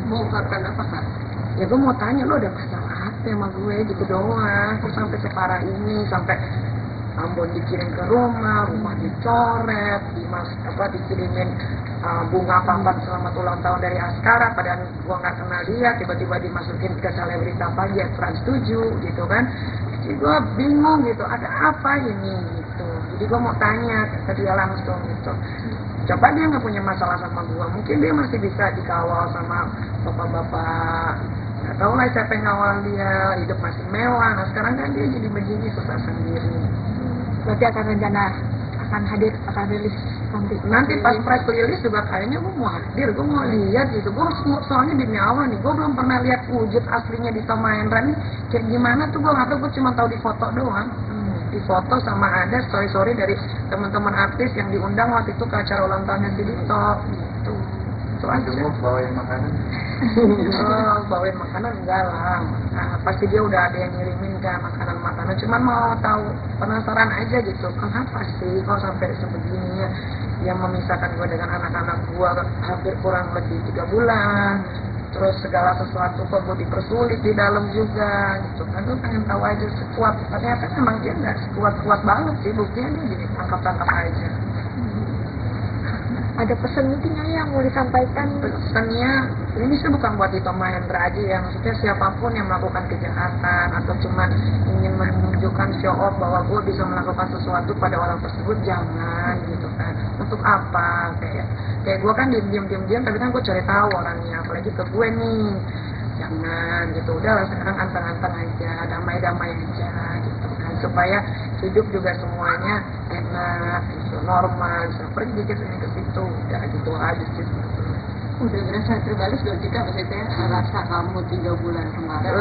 S2: Mau ungkapkan apa Kak?
S1: Ya gue mau tanya, lo ada masalah apa sama gue gitu doang, terus sampai separah ini, sampai Ambon dikirim ke rumah dicoret, dikirimin bunga papan selamat ulang tahun dari Askara, padahal gue nggak kenal dia, tiba-tiba dimasukin ke selebrita pagi Trans 7 gitu kan. Jadi gue bingung gitu, ada apa ini gitu. Jadi gue mau tanya ke dia langsung gitu. Coba dia nggak punya masalah sama gue, mungkin dia masih bisa dikawal sama bapak-bapak. Nggak tahu lah siapa yang ngawal dia, hidup masih mewah. Nah sekarang kan dia jadi begini susah sendiri.
S5: berarti akan hadir, akan rilis
S1: Nanti pas press release juga kayaknya gue mau hadir, gue mau lihat gitu. Gue soalnya demi Allah nih, gue belum pernah lihat wujud aslinya Dito Mahendra nih kayak gimana tuh, gue nggak tahu, gue cuma tahu di foto doang. Di foto sama ada story dari teman-teman artis yang diundang waktu itu ke acara ulang tahunnya si Dito gitu. Itu aja.
S6: Mau bawain makanan?
S1: Bawain makanan enggak lah. Nah, pasti dia udah ada yang ngirimin kan makanan-makanan. Cuman mau tahu, penasaran aja gitu. Kenapa sih kok sampai sebegininya yang memisahkan gue dengan anak-anak gue hampir kurang lebih 3 bulan. Terus segala sesuatu kok gue dipersulit di dalam juga gitu kan. Gue pengen tahu aja sekuat. Ternyata memang dia nggak sekuat-kuat banget sih. Buktinya dia jadi tangkap-tangkap aja.
S5: Ada pesan mungkin yang mau disampaikan?
S1: Pesannya ini sih bukan buat Dito Mahendra aja ya, maksudnya siapapun yang melakukan kejahatan atau cuma ingin menunjukkan show off bahwa gue bisa melakukan sesuatu pada orang tersebut, jangan gitu kan. Untuk apa? Kayak gue kan diam, tapi kan gue cari tahu orangnya, apalagi ke gue nih. Jangan gitu, udah lah sekarang anteng-anteng aja, damai-damai aja gitu kan. supaya hidup juga semuanya enak gitu, normal, bisa pergi ke situ, udah gitu aja sih.
S2: Udah berasa terbalik dong jika maksudnya rasa kamu 3 bulan kemarin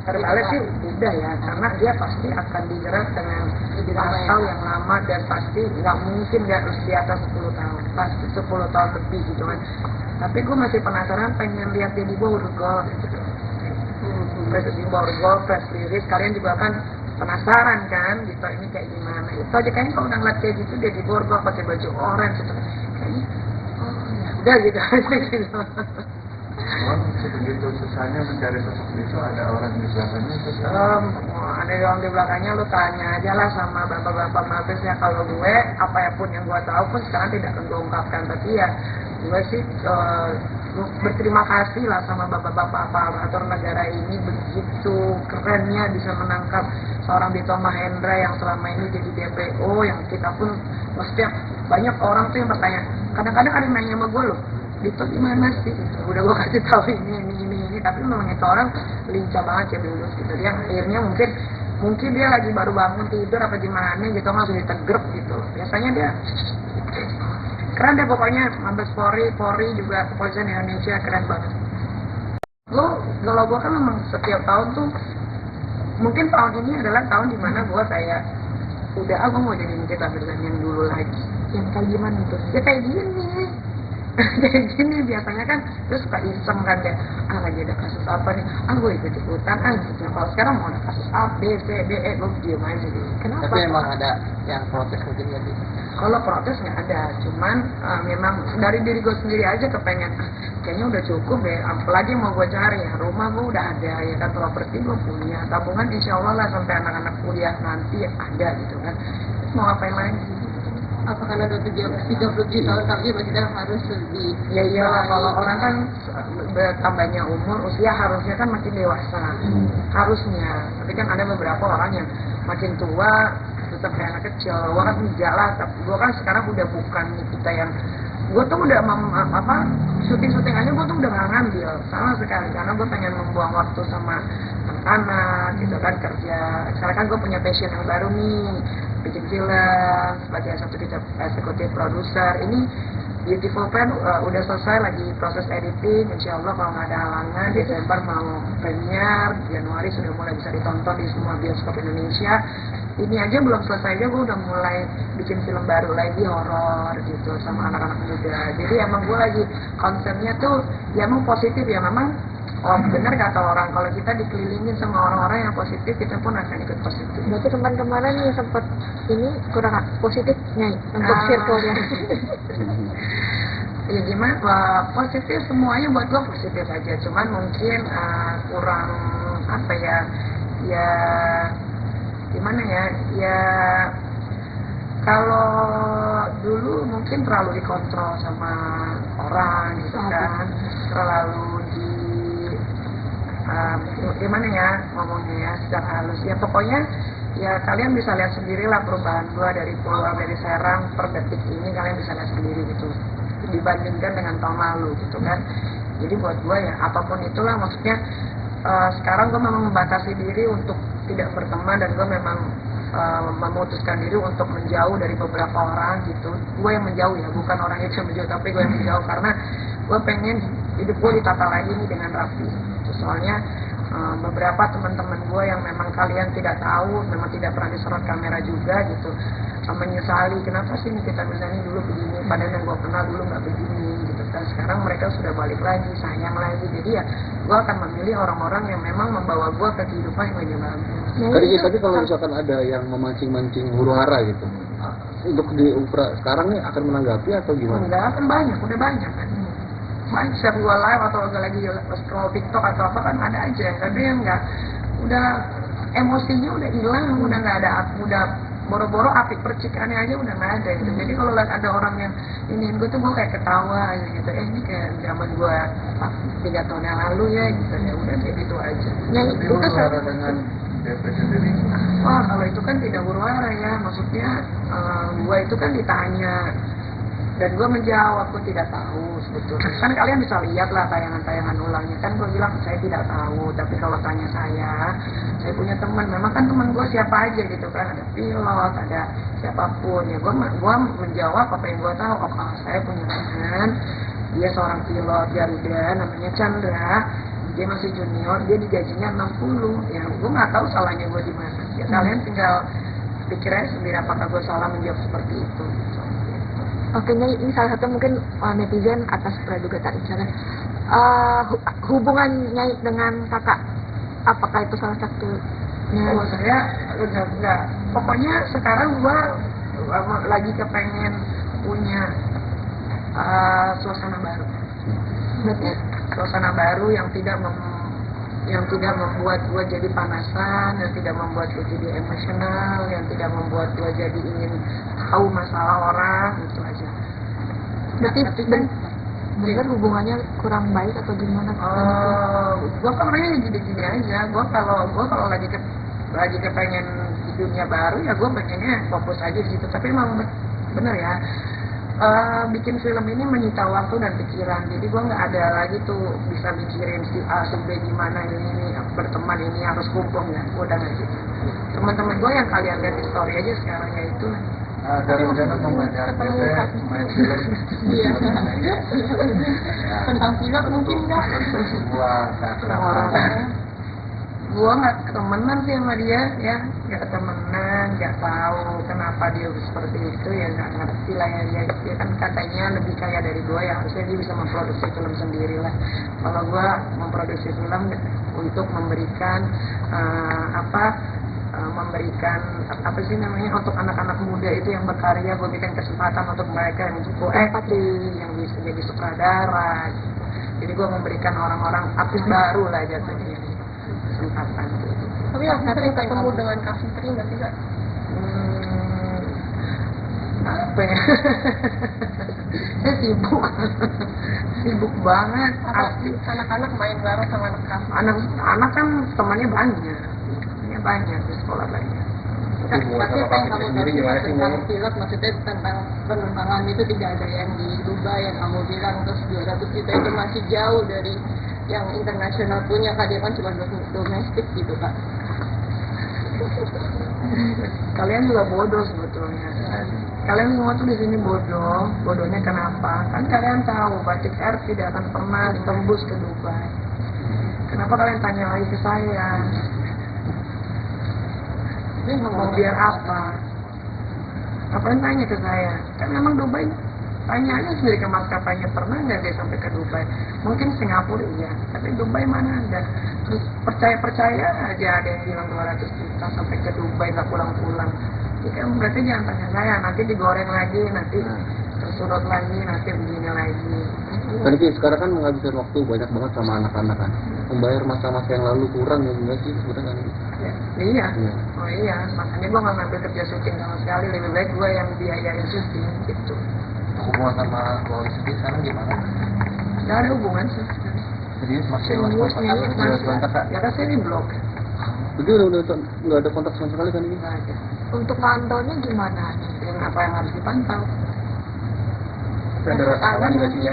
S1: Terbalik sih udah ya, karena dia pasti akan dijerat dengan pasal yang lama dan pasti nggak mungkin dia harus di atas 10 tahun, pasti 10 tahun lebih gitu kan. Tapi gue masih penasaran, pengen lihat dia di Borgol gitu. Di Borgol, press release, kalian juga kan penasaran kan gitu, ini kayak gimana. Itu aja kayaknya kalau udah ngeliat kayak gitu dia di Borgol pakai baju orange gitu, kayaknya udah gitu aja gitu.
S6: Sebegitu susahnya mencari sosok itu, ada orang di belakangnya terus
S1: Ada orang di belakangnya, lu tanya aja lah sama bapak-bapak mabesnya. Kalau gue, apapun yang gue tahu pun sekarang tidak akan gue ungkapkan, tapi ya gue sih berterima kasih lah sama bapak-bapak aparatur negara ini, begitu kerennya bisa menangkap seorang Dito Mahendra yang selama ini jadi DPO, yang kita pun maksudnya banyak orang tuh yang bertanya, kadang-kadang ada yang nanya sama gue loh, Dito gimana sih? Udah gue kasih tahu ini, tapi memang itu orang lincah banget ya dulu gitu. Dia akhirnya mungkin dia lagi baru bangun tidur apa gimana gitu, langsung ditegrep gitu. Biasanya dia keren deh pokoknya, Mabes Polri juga kepolisian Indonesia keren banget. Kalau gue kan memang setiap tahun tuh, mungkin tahun ini adalah tahun dimana gue kayak udah aku mau jadi kita berjalan yang dulu lagi.
S5: Yang kayak gimana tuh?
S1: Ya kayak gini. Kayak gini biasanya kan terus suka iseng kan kayak lagi ada kasus apa nih, gue ikut-ikutan gitu. Kalau sekarang mau ada kasus A, B, C, D, E, gue diem aja gitu. Kenapa?
S4: Tapi emang ada yang protes mungkin nggak sih?
S1: Kalau protes nggak ada, cuman memang dari diri gue sendiri aja kepengen kayaknya udah cukup deh, apalagi mau gue cari ya, rumah gue udah ada ya kan, properti gue punya, tabungan insya Allah lah sampai anak-anak kuliah nanti ada gitu kan. Terus mau ngapain lagi?
S2: Apa karena udah 37 tahun lagi kita harus lebih
S1: Ya kalau orang kan bertambahnya umur, usia harusnya kan makin dewasa, harusnya. Tapi kan ada beberapa orang yang makin tua tetap kayak anak kecil. Gue kan enggak lah, gue kan sekarang udah bukan kita yang, gue tuh udah syuting aja gue tuh udah gak ngambil sama sekali, karena gue pengen membuang waktu sama anak gitu kan, kerja. Sekarang kan gue punya passion yang baru nih, bikin film sebagai eksekutif produser. Ini Beautiful Pen udah selesai, lagi proses editing, insya Allah kalau nggak ada halangan Desember mau premier, Januari sudah mulai bisa ditonton di semua bioskop Indonesia. Ini aja belum selesai aja gue udah mulai bikin film baru lagi horor gitu sama anak-anak muda. Jadi emang gue lagi konsepnya tuh ya emang positif ya, memang benar kata orang, kalau kita dikelilingin sama orang-orang yang positif, kita pun akan ikut positif.
S5: Berarti kemarin yang sempat ini kurang positifnya untuk circle-nya.
S1: Ya gimana, positif semuanya buat gue positif aja, cuman mungkin kurang apa ya gimana ya kalau dulu mungkin terlalu dikontrol sama orang gitu kan, terlalu gimana ya ngomongnya ya secara halus ya, pokoknya ya kalian bisa lihat sendirilah perubahan gua dari Pulau, dari Serang per detik ini, kalian bisa lihat sendiri gitu dibandingkan dengan tahun lalu gitu kan. Jadi buat gua ya apapun itulah, maksudnya sekarang gua memang membatasi diri untuk tidak berteman, dan gua memang memutuskan diri untuk menjauh dari beberapa orang gitu. Gue yang menjauh ya, bukan orang itu yang menjauh, tapi gue yang menjauh karena gue pengen hidup gue ditata lagi nih dengan rapi. Soalnya beberapa teman-teman gue yang memang kalian tidak tahu, memang tidak pernah disorot kamera juga gitu, menyesali kenapa sih kita misalnya dulu begini, padahal yang gue kenal dulu nggak begini gitu kan. Sekarang mereka sudah balik lagi, sayang lagi. Jadi ya gue akan memilih orang-orang yang memang membawa gue ke kehidupan yang lebih bagus.
S7: Tadi kalau misalkan ada yang memancing-mancing huru hara gitu, untuk di Upra sekarang nih akan menanggapi atau gimana?
S1: Enggak, kan banyak, udah banyak kan. Setiap gue live atau lagi scroll TikTok atau apa kan ada aja, tapi yang enggak, udah emosinya udah hilang, udah nggak ada, udah boro-boro apik percikannya aja udah nggak ada gitu. Jadi kalau lihat ada orang yang ini gue tuh gue kayak ketawa aja gitu, ini kayak zaman gue 3 tahun yang lalu ya gitu, ya udah kayak gitu aja.
S5: Yang
S6: Tapi
S5: itu
S6: huru-hara dengan DP sendiri.
S1: Wah kalau itu kan tidak huru hara ya, maksudnya gue itu kan ditanya Dan gue menjawab, gue tidak tahu sebetulnya. Kan kalian bisa lihat lah tayangan-tayangan ulangnya. Kan gue bilang saya tidak tahu. Tapi kalau tanya saya punya teman. Memang kan teman gue siapa aja gitu kan. Ada pilot, ada siapapun. Ya gue menjawab apa yang gue tahu. Oh, saya punya teman. Dia seorang pilot Garuda, namanya Chandra. Dia masih junior, dia digajinya 60. Ya gue nggak tahu salahnya gue di mana. Ya kalian tinggal pikir aja sendiri apakah gue salah menjawab seperti itu.
S5: Oke, ini salah satu mungkin netizen atas praduga tadi misalnya hubungannya dengan kakak, apakah itu salah satunya?
S1: Oh, saya enggak. Pokoknya sekarang gua lagi kepengen punya suasana baru. Berarti suasana baru yang tidak membuat gua jadi panasan, yang tidak membuat gua jadi emosional, yang tidak membuat gua jadi ingin tahu masalah orang, itu aja.
S5: Berarti benar hubungannya kurang baik atau gimana?
S1: Gua kan orangnya gini-gini aja. Gua kalau lagi kepengen hidupnya baru ya gua pengennya fokus aja di situ. Tapi emang bener ya. Bikin film ini menyita waktu dan pikiran, jadi gue nggak ada lagi tuh bisa mikirin si A, si B gimana ini berteman ini harus kumpul ya, gue udah nggak gitu. Teman-teman gue yang kalian lihat di story aja sekarang ya itu.
S6: Dari rencana mau ngajak main film.
S2: Iya. Tentang pilot mungkin nggak?
S6: Sebuah
S1: Gue nggak temenan sih sama dia ya, nggak temenan, nggak tahu kenapa dia seperti itu ya, nggak ngerti lah ya. Dia kan katanya lebih kaya dari gue ya, harusnya dia bisa memproduksi film sendiri lah. Kalau gue memproduksi film untuk memberikan memberikan apa sih namanya untuk anak-anak muda itu yang berkarya, gue berikan kesempatan untuk mereka yang cukup acting, yang bisa jadi sutradara. Jadi gue memberikan orang-orang artis baru lah jatuhnya kesempatan.
S2: Tapi sering ketemu dengan Kak Fitri nggak sih Kak?
S1: Apa ya? Saya sibuk banget.
S2: Anak-anak main bareng sama anak Kak?
S1: Anak kan temannya banyak di sekolah banyak.
S2: Tapi apa yang kamu tahu tentang pilot, maksudnya tentang penerbangan itu tidak ada yang di Dubai yang kamu bilang, terus 200 juta itu masih jauh dari yang internasional punya Kak, dia kan cuma domestik gitu Kak.
S1: Kalian juga bodoh sebetulnya. Kalian semua tuh di sini bodoh. Bodohnya kenapa? Kan kalian tahu Batik Air tidak akan pernah tembus ke Dubai. Kenapa kalian tanya lagi ke saya? Ini mau biar apa? Ngapain tanya ke saya? Kan memang Dubai, tanya aja sendiri ke maskapainya, pernah nggak dia sampai ke Dubai? Mungkin Singapura iya, tapi Dubai mana ada? Terus percaya aja ada yang bilang 200 juta sampai ke Dubai nggak pulang-pulang. Ya kan berarti jangan tanya saya, nanti digoreng lagi, nanti tersurut lagi, nanti begini lagi.
S7: Tapi sekarang kan menghabiskan waktu banyak banget sama anak-anak kan. Membayar masa-masa yang lalu kurang ya enggak sih sebenarnya kan?
S1: Ya, iya. Oh iya, makanya gue nggak ngambil kerja syuting sama sekali, lebih baik gue yang biayain syuting gitu.
S4: Hubungan sama keluarga sendiri sekarang gimana?
S1: Gak ada hubungan sih.
S4: Serius masih
S1: kontak Kak? Ya kan saya di blog.
S7: Jadi udah nggak ada kontak sama sekali kan ini?
S1: Nggak ada.
S5: Untuk pantaunya gimana?
S1: Yang apa yang harus dipantau?
S6: Ada rasa kangen nggak sih ya?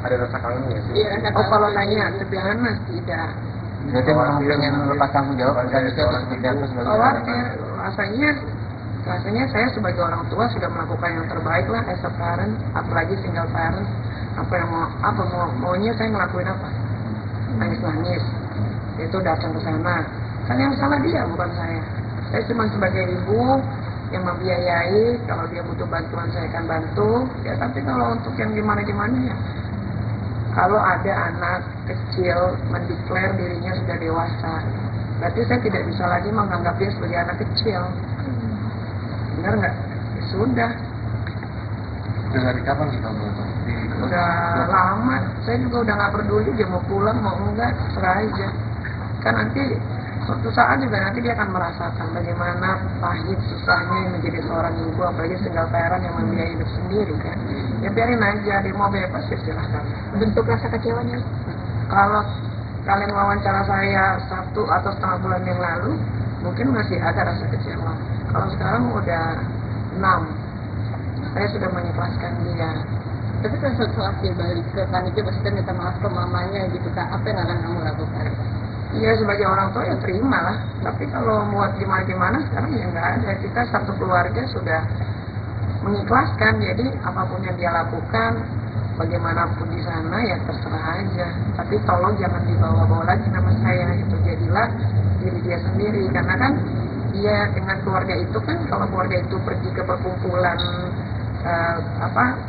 S6: Ada rasa kangen nggak sih?
S2: Iya, rasa
S1: Oh
S2: kangen.
S1: kalau tanya sebenarnya mas tidak.
S4: Berarti memang pengen lepas tanggung jawab dan itu seperti apa sebagai
S1: Oh rasanya saya sebagai orang tua sudah melakukan yang terbaik lah as a parent, apalagi single parent. Maunya saya ngelakuin apa? Nangis itu datang ke sana. Kan yang salah dia bukan saya. Saya cuma sebagai ibu yang membiayai, kalau dia butuh bantuan saya akan bantu ya. Tapi kalau untuk yang gimana ya, kalau ada anak kecil mendeklar dirinya sudah dewasa, berarti saya tidak bisa lagi menganggap dia sebagai anak kecil. Benar nggak? Ya sudah.
S6: Dari kapan sih kamu itu?
S1: Udah lama. Saya juga udah nggak peduli dia mau pulang mau enggak, serah aja. Kan nanti suatu saat juga nanti dia akan merasakan bagaimana pahit susahnya menjadi seorang ibu, apalagi single parent yang membiayai hidup sendiri kan. Ya biarin aja, dia mau bebas ya silahkan.
S5: Bentuk rasa kecewanya?
S1: Kalau kalian wawancara saya 1 atau setengah bulan yang lalu, mungkin masih ada rasa kecewa. Kalau sekarang udah 6. saya sudah mengikhlaskan dia.
S2: Tapi kan setelah dia balik ke panitia pasti kan minta maaf ke mamanya gitu Kak, apa yang akan kamu lakukan?
S1: Iya, sebagai orang tua ya terima lah. Tapi kalau muat gimana sekarang ya nggak ada. Kita satu keluarga sudah mengikhlaskan. Jadi apapun yang dia lakukan, bagaimanapun di sana ya terserah aja. Tapi tolong jangan dibawa-bawa lagi nama saya. Itu jadilah diri dia sendiri. Karena kan dia dengan keluarga itu kan, kalau keluarga itu pergi ke perkumpulan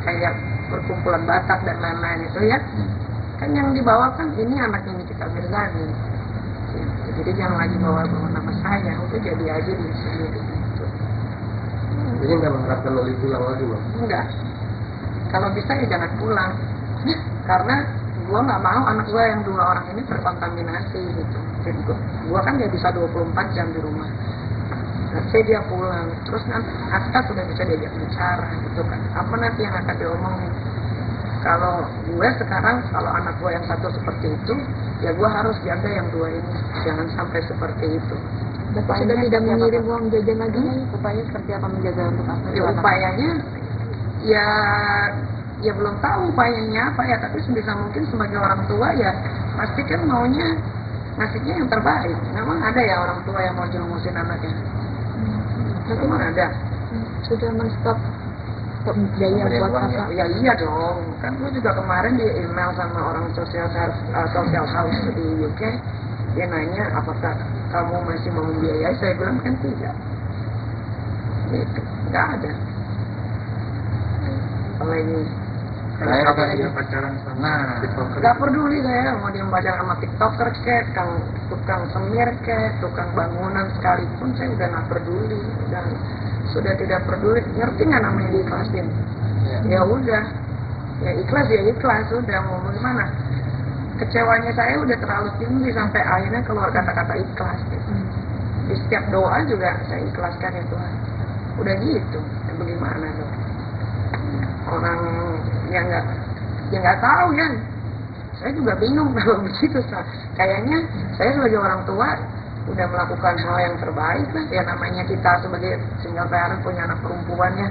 S1: kayak perkumpulan Batak dan lain-lain itu ya, kan yang dibawa kan ini anak ini kita Mirzani. Jadi jangan lagi bawa-bawa nama saya, udah jadi aja diri sendiri gitu.
S7: Jadi nggak mengharapkan Loli pulang lagi, Bang?
S1: Enggak. Kalau bisa ya jangan pulang. Karena gua nggak mau anak gua yang 2 orang ini terkontaminasi gitu. Jadi gua kan dia bisa 24 jam di rumah. Nanti dia pulang, terus nanti Aska sudah bisa diajak bicara gitu kan. Apa nanti yang akan diomongin? Kalau gue sekarang, kalau anak gue yang satu seperti itu, ya gue harus jaga yang 2 ini, jangan sampai seperti itu.
S5: Bapak sudah tidak mengirim uang jajan lagi, upaya seperti apa menjaga untuk apa?
S1: Ya, upayanya, ya belum tahu upayanya apa ya, tapi sebisa mungkin sebagai orang tua ya pasti kan maunya ngasihnya yang terbaik. Memang ada ya orang tua yang mau jerumusin anaknya. Memang ada.
S5: Sudah men-stop biaya buat apa?
S1: Ya iya dong, kan gue juga kemarin di email sama orang social house di UK, dia nanya apakah kamu masih mau membiayai, saya bilang kan tidak. Gitu, nggak ada. Kalau ini
S6: Kalau dia pacaran sama TikToker,
S1: nggak peduli saya mau dia pacaran sama TikToker kek, tukang semir kek, tukang bangunan sekalipun saya udah nggak peduli, sudah tidak peduli. Ngerti nggak namanya diikhlasin? Ya udah, ya ikhlas udah mau gimana? Kecewanya saya udah terlalu tinggi sampai akhirnya keluar kata-kata ikhlas. Gitu. Di setiap doa juga saya ikhlaskan ya Tuhan. Udah gitu, ya bagaimana dong? Orang yang nggak tahu ya. Saya juga bingung kalau begitu. Kayaknya saya sebagai orang tua udah melakukan hal yang terbaik lah. Ya namanya kita sebagai single parent punya anak perempuannya,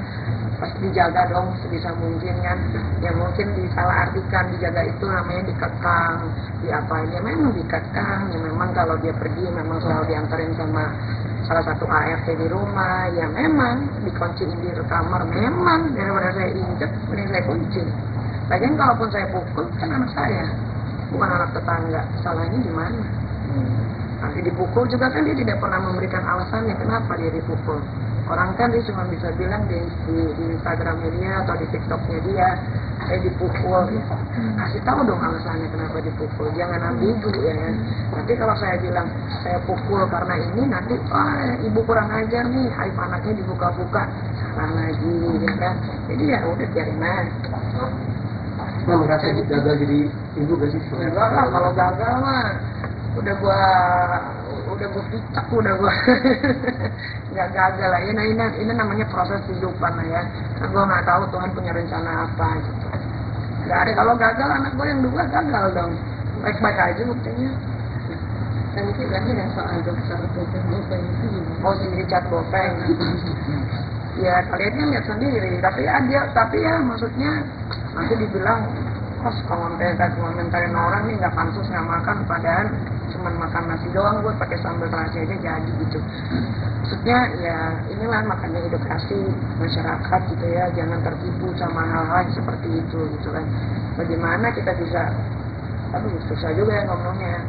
S1: pasti dijaga dong sebisa mungkin kan. Ya mungkin disalahartikan, dijaga itu namanya dikekang, diapain ya memang dikekang. Ya memang kalau dia pergi memang selalu diantarin sama salah satu ART di rumah. Ya memang dikunciin di kamar, memang daripada saya injek mending saya kunci. Lagian kalaupun saya pukul kan anak saya, bukan anak tetangga. Salahnya di mana? Nanti dipukul juga kan dia tidak pernah memberikan alasannya kenapa dia dipukul. Orang kan dia cuma bisa bilang di Instagramnya dia atau di TikToknya dia, saya dipukul. Ya. Kasih tahu dong alasannya kenapa dipukul. Jangan ambigu ya. Nanti kalau saya bilang saya pukul karena ini, nanti ibu kurang ajar nih, aib anaknya dibuka-buka, salah lagi ya kan. Jadi ya udah biarin aja.
S7: Nah, merasa gagal jadi ibu gak sih?
S1: Enggak lah, kalau gagal mah udah gua picak, udah gua nggak gagal lah. Ini namanya proses kehidupan lah ya. Nah, gua nggak tahu Tuhan punya rencana apa gitu. Nggak ada, kalau gagal anak gua yang 2 gagal dong. Baik-baik aja buktinya.
S2: Dan itu terakhir yang soal dokter Bopeng itu gimana?
S1: Oh, si Richard Bopeng. Ya kalian kan lihat sendiri. Tapi ya maksudnya nanti dibilang komentarin orang nih nggak pantas nggak makan, padahal cuman makan nasi doang buat pakai sambal terasi aja jadi gitu. Maksudnya ya inilah makanya edukasi masyarakat gitu ya, jangan tertipu sama hal-hal seperti itu gitu kan. Bagaimana kita bisa, susah juga ya ngomongnya.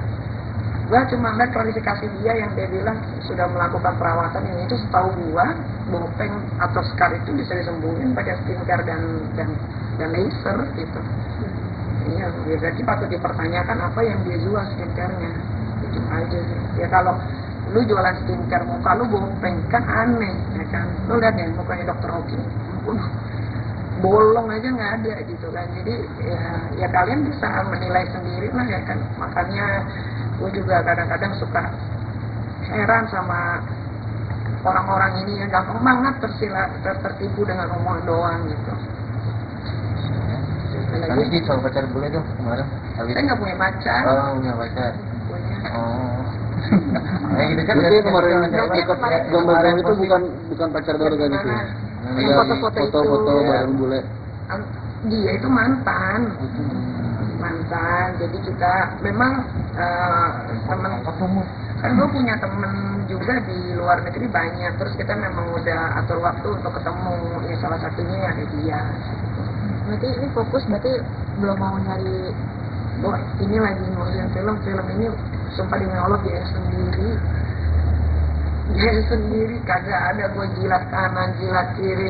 S1: Gua cuma lihat klarifikasi dia yang dia bilang sudah melakukan perawatan yang itu, setahu gua Bopeng atau scar itu bisa disembuhin pakai skincare dan laser gitu. Iya, berarti patut dipertanyakan apa yang dia jual skincare-nya. Itu aja sih. Ya kalau lu jualan skincare muka lu Bopeng kan aneh ya kan. Lu lihat ya mukanya Dr. Oki. Bolong aja nggak ada gitu kan. Jadi ya kalian bisa menilai sendiri lah ya kan. Makanya gue juga kadang-kadang suka heran sama orang-orang ini yang gampang banget tertipu dengan omongan doang gitu.
S4: Tapi di soal pacar bule tuh kemarin.
S1: Saya nggak punya pacar.
S4: Oh, punya pacar.
S1: Punya.
S4: Oh. Gitu kan.
S7: Jadi kemarin gambar itu bukan pacar baru kan itu.
S5: Yang foto-foto itu.
S7: Foto-foto bareng bule.
S1: Dia itu mantan, jadi kita memang teman kan gue punya temen juga di luar negeri banyak, terus kita memang udah atur waktu untuk ketemu, ya salah satunya ya ada dia.
S5: Berarti ini fokus, berarti belum mau nyari.
S1: Oh, ini lagi ngurusin film ini sumpah demi Allah dia sendiri kagak ada gue jilat kanan jilat kiri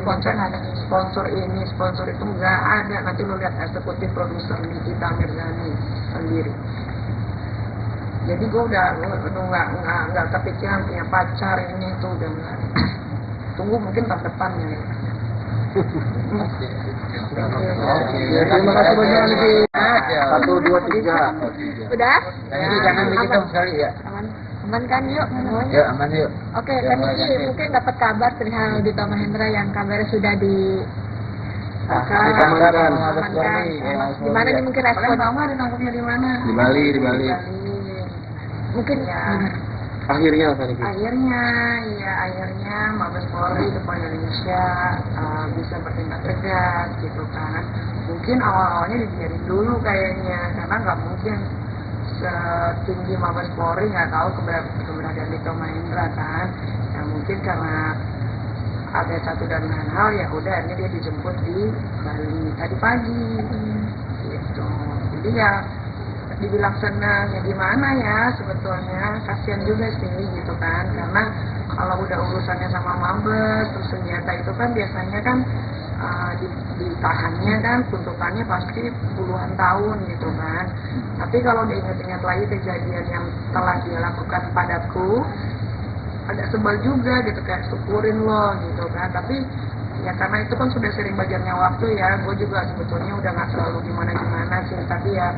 S1: sponsor ini sponsor itu nggak ada. Nanti lu lihat eksekutif produser Nikita Mirzani sendiri. Jadi gue udah nggak kepikiran punya pacar ini itu udah nggak. Tunggu mungkin tahun depannya ya.
S7: Terima kasih banyak Niki. 1, 2, 3.
S5: Udah?
S4: Jadi jangan begitu sekali ya.
S5: Aman kan, yuk?
S4: Ya aman yuk.
S5: Oke, kan ini mungkin dapat kabar perihal Dito Mahendra yang kabarnya sudah di
S7: Amankan.
S5: Gimana nih mungkin respon?
S1: Kalian tahu nggak ditangkapnya di mana?
S7: Di Bali.
S5: Mungkin
S1: Ya.
S7: Akhirnya apa Niki?
S1: Akhirnya Mabes Polri depan Indonesia bisa bertindak tegas gitu kan. Mungkin awal-awalnya dibiarin dulu kayaknya, karena nggak mungkin setinggi Mabes Polri nggak tahu keberadaan Dito Mahendra kan. Ya mungkin karena ada satu dan lain hal, ya udah ini dia dijemput di Bali tadi pagi gitu. Jadi ya dibilang senang ya gimana ya, sebetulnya kasihan juga sih gitu kan, karena kalau udah urusannya sama Mabes terus senjata itu kan biasanya kan ditahannya kan tuntutannya pasti puluhan tahun gitu kan. Tapi kalau diingat-ingat lagi kejadian yang telah dia lakukan padaku, agak sebel juga gitu, kayak syukurin loh gitu kan. Tapi ya karena itu kan sudah sering bajarnya waktu ya, gue juga sebetulnya udah gak selalu gimana-gimana sih. Tapi ya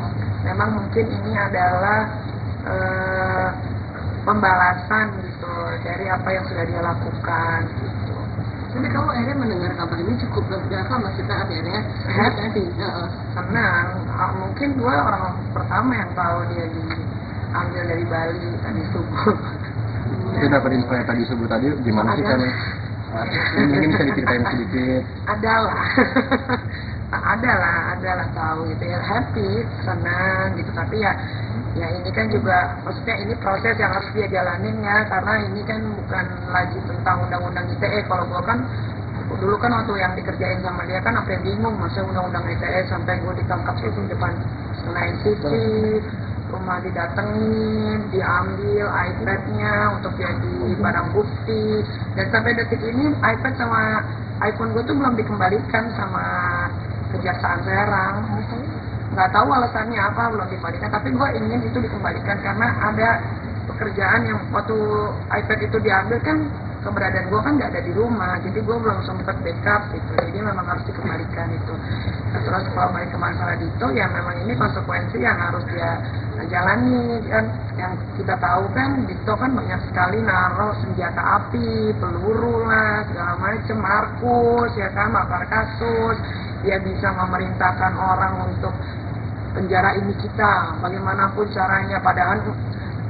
S1: memang mungkin ini adalah pembalasan gitu dari apa yang sudah dia lakukan gitu.
S2: Tapi kamu akhirnya mendengar kabar ini cukup berapa maksudnya akhirnya?
S1: Senang. Mungkin gue orang pertama yang tahu dia diambil dari Bali tadi subuh.
S7: Itu dapat info yang tadi subuh tadi gimana sih kan? Mungkin bisa diceritain sedikit. Adalah tahu gitu ya, happy, senang gitu. Tapi ya ini kan juga maksudnya ini proses yang harus dia jalanin ya, karena ini kan bukan lagi tentang undang-undang ITE. Kalau gua kan dulu kan waktu yang dikerjain sama dia kan sampai bingung masa undang-undang ITE, sampai gua ditangkap itu di depan Senayan City, rumah didatengin, diambil iPad-nya untuk jadi barang bukti, dan sampai detik ini iPad sama iPhone gue tuh belum dikembalikan sama Kejaksaan Serang. Nggak tahu alasannya apa belum dikembalikan, tapi gue ingin itu dikembalikan karena ada pekerjaan yang waktu iPad itu diambil kan keberadaan gue kan nggak ada di rumah, jadi gue belum sempat backup gitu, jadi memang harus dikembalikan itu. Nah, terus kalau balik ke masalah Dito, ya memang ini konsekuensi yang harus dia jalani kan. Yang kita tahu kan Dito kan banyak sekali naruh senjata api, peluru lah, segala macam, Markus ya kan, makar kasus. Dia bisa memerintahkan orang untuk penjara ini kita, bagaimanapun caranya. Padahal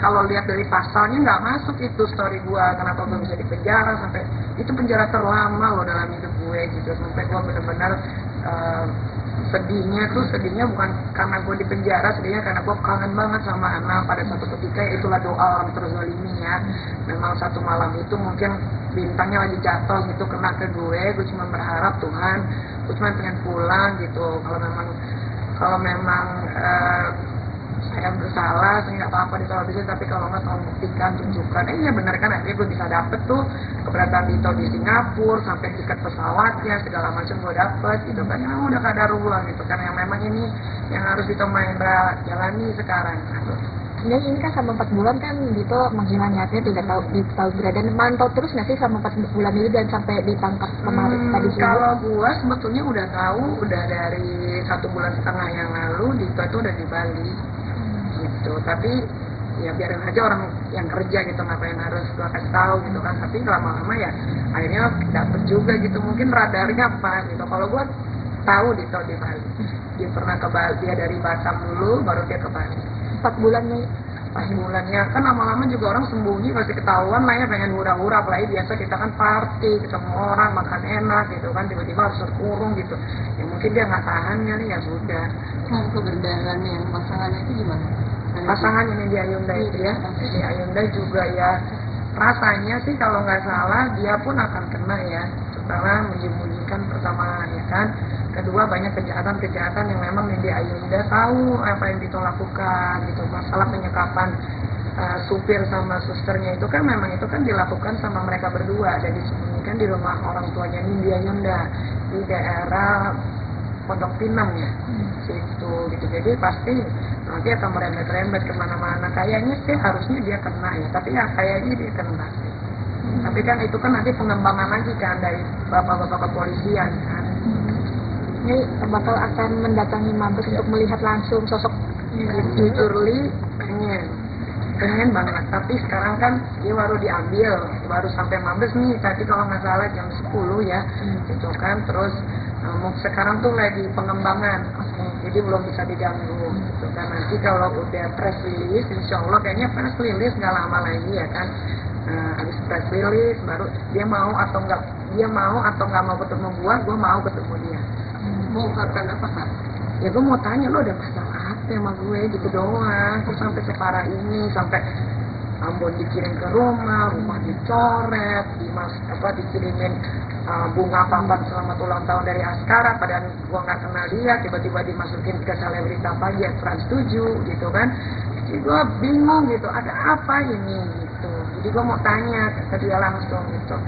S7: kalau lihat dari pasalnya nggak masuk itu story gua, kenapa gua bisa dipenjara sampai itu penjara terlama loh dalam hidup gue gitu, sampai gua benar-benar sedihnya bukan karena gue di penjara, sedihnya karena gue kangen banget sama anak pada satu ketika. Itulah doa orang terzalimi ya. Memang satu malam itu mungkin bintangnya lagi jatuh gitu kena ke gue cuma berharap Tuhan, gue cuma pengen pulang gitu. Kalau memang saya bersalah, saya nggak apa-apa ditolak bisa, tapi kalau nggak tolong buktikan, tunjukkan. Iya benar kan, akhirnya gue bisa dapet tuh keberadaan Dito di Singapura, sampai tiket pesawatnya segala macam gue dapet gitu kan. Yang udah kadarullah gitu kan, yang memang ini yang harus Dito Mahendra jalani sekarang.
S5: Dan ini kan selama 4 bulan kan Dito menghilang nyatanya, tidak tahu keberadaan. Mantau terus nggak sih selama 4 bulan ini dan sampai ditangkap kemarin tadi subuh?
S1: Kalau gue sebetulnya udah tahu, udah dari 1,5 bulan yang lalu Dito itu udah di Bali gitu. Tapi ya biarin aja orang yang kerja gitu, ngapain harus gue kasih tahu gitu kan. Tapi lama-lama ya akhirnya dapet juga gitu, mungkin radarnya apa gitu. Kalau gue tahu Dito di Bali, dia pernah ke Bali, dia dari Batam dulu baru dia ke Bali.
S5: 4 bulan nih.
S1: pas bulannya kan lama-lama juga orang sembunyi pasti ketahuan lah ya, pengen hura-hura, apalagi biasa kita kan party ketemu orang makan enak gitu kan, tiba-tiba harus terkurung gitu ya, mungkin dia nggak tahan kali ya sudah.
S2: Nah, kebenaran yang pasangannya itu gimana?
S1: Pasangan ini di Hyundai itu ya, di Hyundai juga ya rasanya sih kalau nggak salah dia pun akan kena ya, pertama menyembunyikan pertama ya kan, kedua banyak kejahatan-kejahatan yang memang Nindi Ayunda tahu apa yang Dito lakukan gitu. Masalah penyekapan supir sama susternya itu kan memang itu kan dilakukan sama mereka berdua dan disembunyikan di rumah orang tuanya Nindi Ayunda di daerah Pondok Pinang ya situ gitu. Jadi pasti nanti akan merembet-rembet kemana-mana, kayaknya sih harusnya dia kena ya, tapi ya kayaknya dia kena sih. Tapi kan itu kan nanti pengembangan lagi kan dari bapak-bapak kepolisian kan.
S5: Ini bakal akan mendatangi Mabes untuk melihat langsung sosok.
S1: Jujur Li pengen banget, tapi sekarang kan dia baru diambil, baru sampai Mabes nih tadi kalau nggak salah jam 10 ya gitu kan, terus sekarang tuh lagi pengembangan, jadi belum bisa diganggu gitu kan. Nanti kalau udah press release, insya Allah kayaknya press release nggak lama lagi ya kan. Habis press release baru dia mau atau nggak mau ketemu gua mau ketemu dia.
S2: Mau katakan apa kan?
S1: Ya gue mau tanya lo ada masalah apa sama gue gitu doang, kok sampai separah ini, sampai Ambon dikirim ke rumah dicoret, dikirimin bunga papan selamat ulang tahun dari Askara, padahal gue nggak kenal dia, tiba-tiba dimasukin ke selebritas aja Trans 7 gitu kan. Jadi gue bingung gitu, ada apa ini gitu. Jadi gue mau tanya ke dia langsung gitu.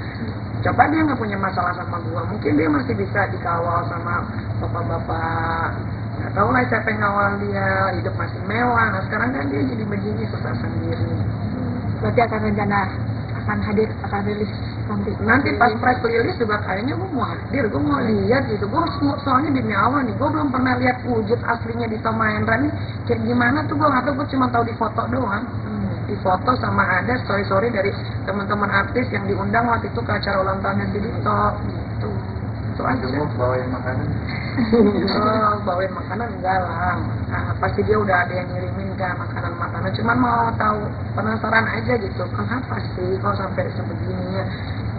S1: Coba dia nggak punya masalah sama gue, mungkin dia masih bisa dikawal sama bapak-bapak. Nggak tahu lah siapa yang ngawal dia, hidup masih mewah. Nah sekarang kan dia jadi begini susah sendiri.
S5: Berarti akan rencana akan rilis
S1: nanti pas press release juga kayaknya gue mau hadir, gue mau lihat gitu. Gue soalnya demi awal nih, gue belum pernah lihat wujud aslinya di Tom Mahendra nih kayak gimana tuh, gue nggak tahu, gue cuma tahu di foto doang. Di foto sama ada story dari teman-teman artis yang diundang waktu itu ke acara ulang tahunnya si Dito gitu. Itu aja.
S6: Bawain makanan?
S1: Bawain makanan enggak lah. Nah, pasti dia udah ada yang ngirimin kan makanan-makanan. Cuman mau tahu, penasaran aja gitu. Kenapa sih kok sampai sebegininya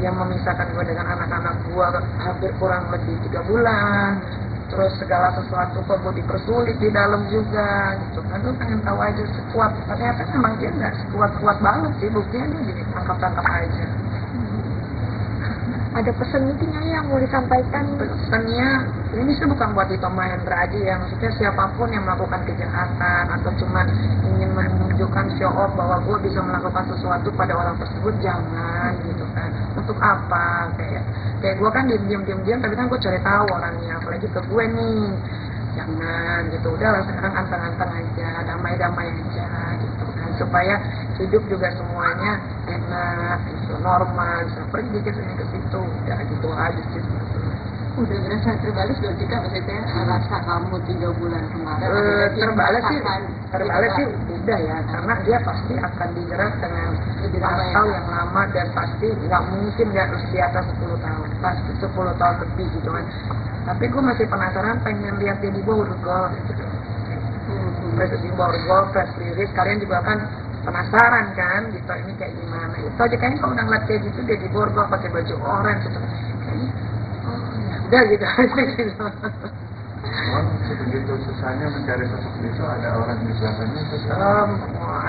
S1: yang memisahkan gue dengan anak-anak gue hampir kurang lebih 3 bulan. Terus segala sesuatu kok gue dipersulit di dalam juga gitu kan. Gue pengen tahu aja sekuat, ternyata memang dia nggak sekuat-kuat banget sih, buktinya dia jadi tangkap-tangkap aja.
S5: Ada pesan intinya yang mau disampaikan?
S1: Pesannya ini sih bukan buat Dito Mahendra aja ya, maksudnya siapapun yang melakukan kejahatan atau cuman ingin menunjukkan show off bahwa gue bisa melakukan sesuatu pada orang tersebut, jangan gitu kan. Untuk apa? Kayak gue kan diam-diam tapi kan gue cari tahu orangnya, apalagi ke gue nih. Jangan gitu, udahlah sekarang anteng-anteng aja, damai-damai aja gitu kan, supaya hidup juga semuanya enak gitu, normal, bisa pergi ke sini ke situ, udah gitu aja sih.
S2: Udah berasa terbalik berarti kan, maksudnya rasa kamu 3 bulan kemarin
S1: terbalik sih udah ya, karena dia pasti akan dijerat dengan pasal yang lama dan pasti nggak mungkin nggak di atas 10 tahun, pasti 10 tahun lebih gitu kan. Tapi gue masih penasaran, pengen lihat dia di Borgol gitu. Di Borgol press release, kalian juga kan penasaran kan gitu, ini kayak gimana itu aja. Kayaknya kalau udah ngeliat kayak gitu dia di Borgol pakai baju orange gitu, kayaknya udah gitu aja gitu.
S6: Memang sebegitu susahnya mencari sosok Dito, ada orang di belakangnya susah.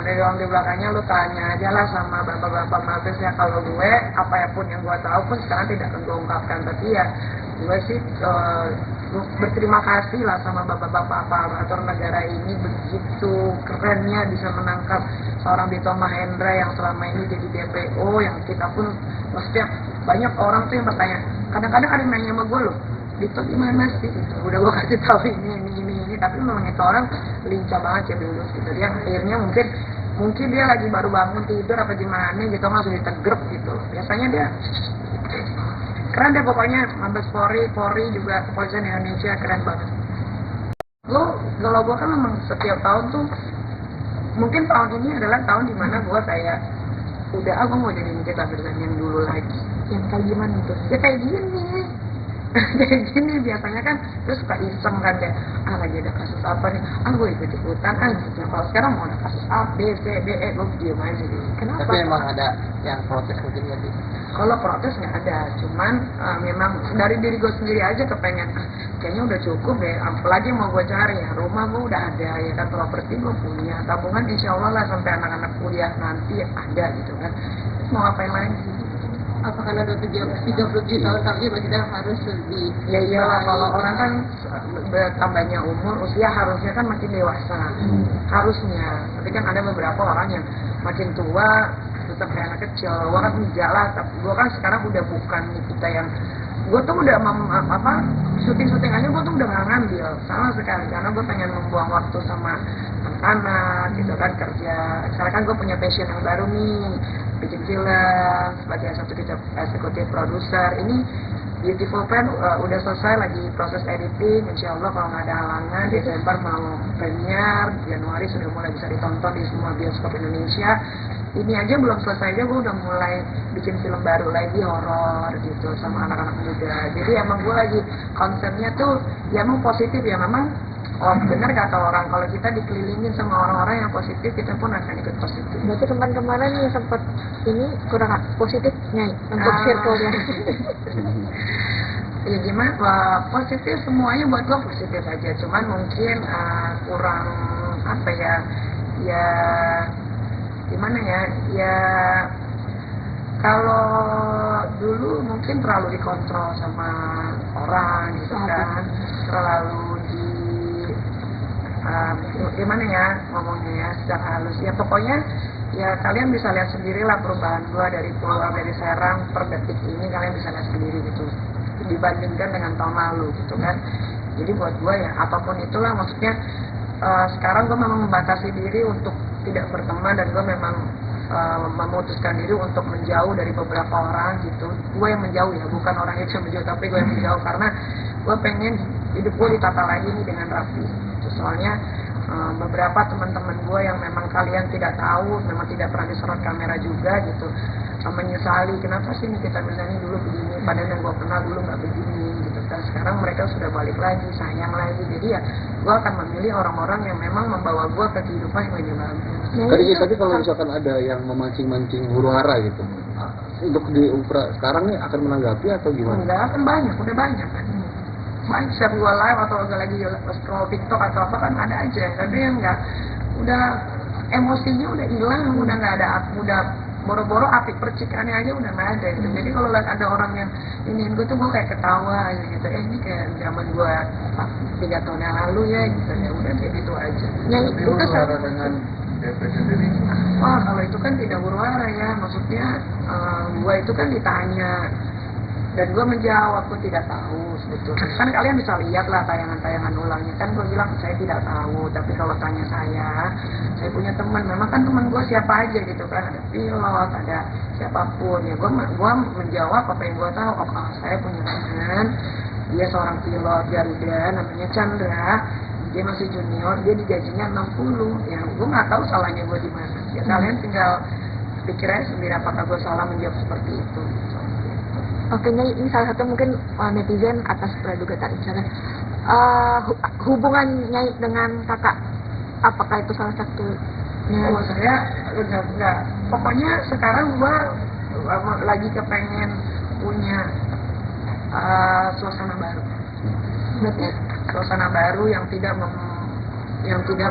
S1: Ada orang di belakangnya, lu tanya aja lah sama bapak-bapak Mabesnya. Kalau gue, apapun yang gue tahu pun sekarang tidak akan gue ungkapkan, tapi ya gue sih berterima kasih lah sama bapak-bapak aparatur negara ini, begitu kerennya bisa menangkap seorang Dito Mahendra yang selama ini jadi DPO, yang kita pun maksudnya banyak orang tuh yang bertanya, kadang-kadang ada yang nanya sama gue loh, Dito gimana sih? Udah gue kasih tahu ini, tapi memang itu orang lincah banget ya dulu gitu. Dia akhirnya mungkin dia lagi baru bangun tidur apa gimana gitu, langsung ditegrep gitu. Biasanya dia keren deh pokoknya, Mabes Polri juga kepolisian Indonesia keren banget. Kalau gue kan memang setiap tahun tuh, mungkin tahun ini adalah tahun dimana gue kayak udah aku mau jadi Nikita Mirzani yang dulu lagi.
S5: Yang kayak gimana tuh?
S1: Ya kayak gini. kayak gini biasanya kan terus suka iseng kan kayak lagi ada kasus apa nih, gue ikut ikutan gitu. Kalau sekarang mau ada kasus A B C D E gue diem aja gitu. Kenapa?
S4: Tapi emang ada yang protes mungkin nggak sih?
S1: Kalau protes nggak ada, cuman memang dari diri gue sendiri aja kepengen kayaknya udah cukup deh, apalagi mau gue cari ya, rumah gue udah ada ya kan, properti gue punya, tabungan insya Allah lah sampai anak-anak kuliah nanti ada gitu kan. Terus mau ngapain lagi?
S2: Apa karena udah 37 tahun tapi kita harus lebih
S1: ya iyalah, kalau orang kan bertambahnya umur, usia harusnya kan makin dewasa harusnya, tapi kan ada beberapa orang yang makin tua tetap kayak anak kecil. Gue kan enggak lah, tapi gue kan sekarang udah bukan kita yang gue tuh udah syuting aja gue tuh udah nggak ngambil sama sekali, karena gue pengen membuang waktu sama anak gitu kan, kerja. Sekarang kan gue punya passion yang baru nih, bikin film sebagai satu eksekutif produser. Ini Beautiful Pen udah selesai, lagi proses editing, insya Allah kalau nggak ada halangan Desember mau premiere, Januari sudah mulai bisa ditonton di semua bioskop Indonesia. Ini aja belum selesai aja gue udah mulai bikin film baru lagi, horor gitu sama anak-anak muda. Jadi emang gue lagi konsepnya tuh ya emang positif ya, memang benar kata orang, kalau kita dikelilingin sama orang-orang yang positif, kita pun akan ikut positif.
S5: Berarti kemarin yang sempat ini kurang positifnya untuk circle-nya.
S1: Ya gimana, positif semuanya buat gue positif aja, cuman mungkin kurang apa ya gimana ya kalau dulu mungkin terlalu dikontrol sama orang gitu kan, terlalu gimana ya ngomongnya ya, secara halus ya, pokoknya ya kalian bisa lihat sendiri lah perubahan gua dari pulang dari Serang per detik ini, kalian bisa lihat sendiri gitu dibandingkan dengan tahun lalu gitu kan. Jadi buat gua ya apapun itulah, maksudnya sekarang gua memang membatasi diri untuk tidak berteman, dan gua memang memutuskan diri untuk menjauh dari beberapa orang gitu. Gue yang menjauh ya, bukan orang itu yang menjauh, tapi gue yang menjauh karena gue pengen hidup gue ditata lagi nih dengan rapi. Soalnya beberapa teman-teman gue yang memang kalian tidak tahu, memang tidak pernah disorot kamera juga gitu, menyesali kenapa sih kita misalnya dulu begini, padahal yang gue kenal dulu nggak begini gitu kan. Sekarang mereka sudah balik lagi, sayang lagi. Jadi ya gue akan memilih orang-orang yang memang membawa gue ke kehidupan yang lebih bagus.
S8: Tapi kalau misalkan ada yang memancing-mancing huru hara gitu, untuk di sekarang nih akan menanggapi atau gimana?
S1: Enggak, kan banyak, udah banyak kan. Banyak, setiap gue live atau lagi scroll TikTok atau apa kan ada aja. Tapi yang enggak, udah emosinya udah hilang, udah nggak ada, udah boro-boro api percikannya aja udah nggak ada gitu. Jadi kalau lihat ada orang yang ini gue tuh gue kayak ketawa aja gitu, ini kayak zaman gue 3 tahun yang lalu ya gitu, ya udah kayak gitu aja. Yang itu
S6: dengan DP sendiri.
S1: Wah kalau itu kan tidak huru-hara ya, maksudnya gue itu kan ditanya dan gue menjawab gue tidak tahu sebetulnya. Kan kalian bisa lihat lah tayangan-tayangan ulangnya, kan gue bilang saya tidak tahu, tapi kalau tanya saya punya teman, memang kan teman gue siapa aja gitu kan, ada pilot, ada siapapun ya, gue menjawab apa yang gue tahu. Saya punya teman, dia seorang pilot Garuda namanya Chandra, dia masih junior, dia digajinya 60 ya, gue nggak tahu salahnya gue di mana ya. Kalian tinggal pikir aja sendiri apakah gue salah menjawab seperti itu.
S5: Oke, ini salah satu mungkin netizen atas praduga tadi misalnya hubungannya dengan kakak, apakah itu salah satunya?
S1: Oh saya enggak. Pokoknya sekarang gua lagi kepengen punya suasana baru. Berarti suasana baru yang tidak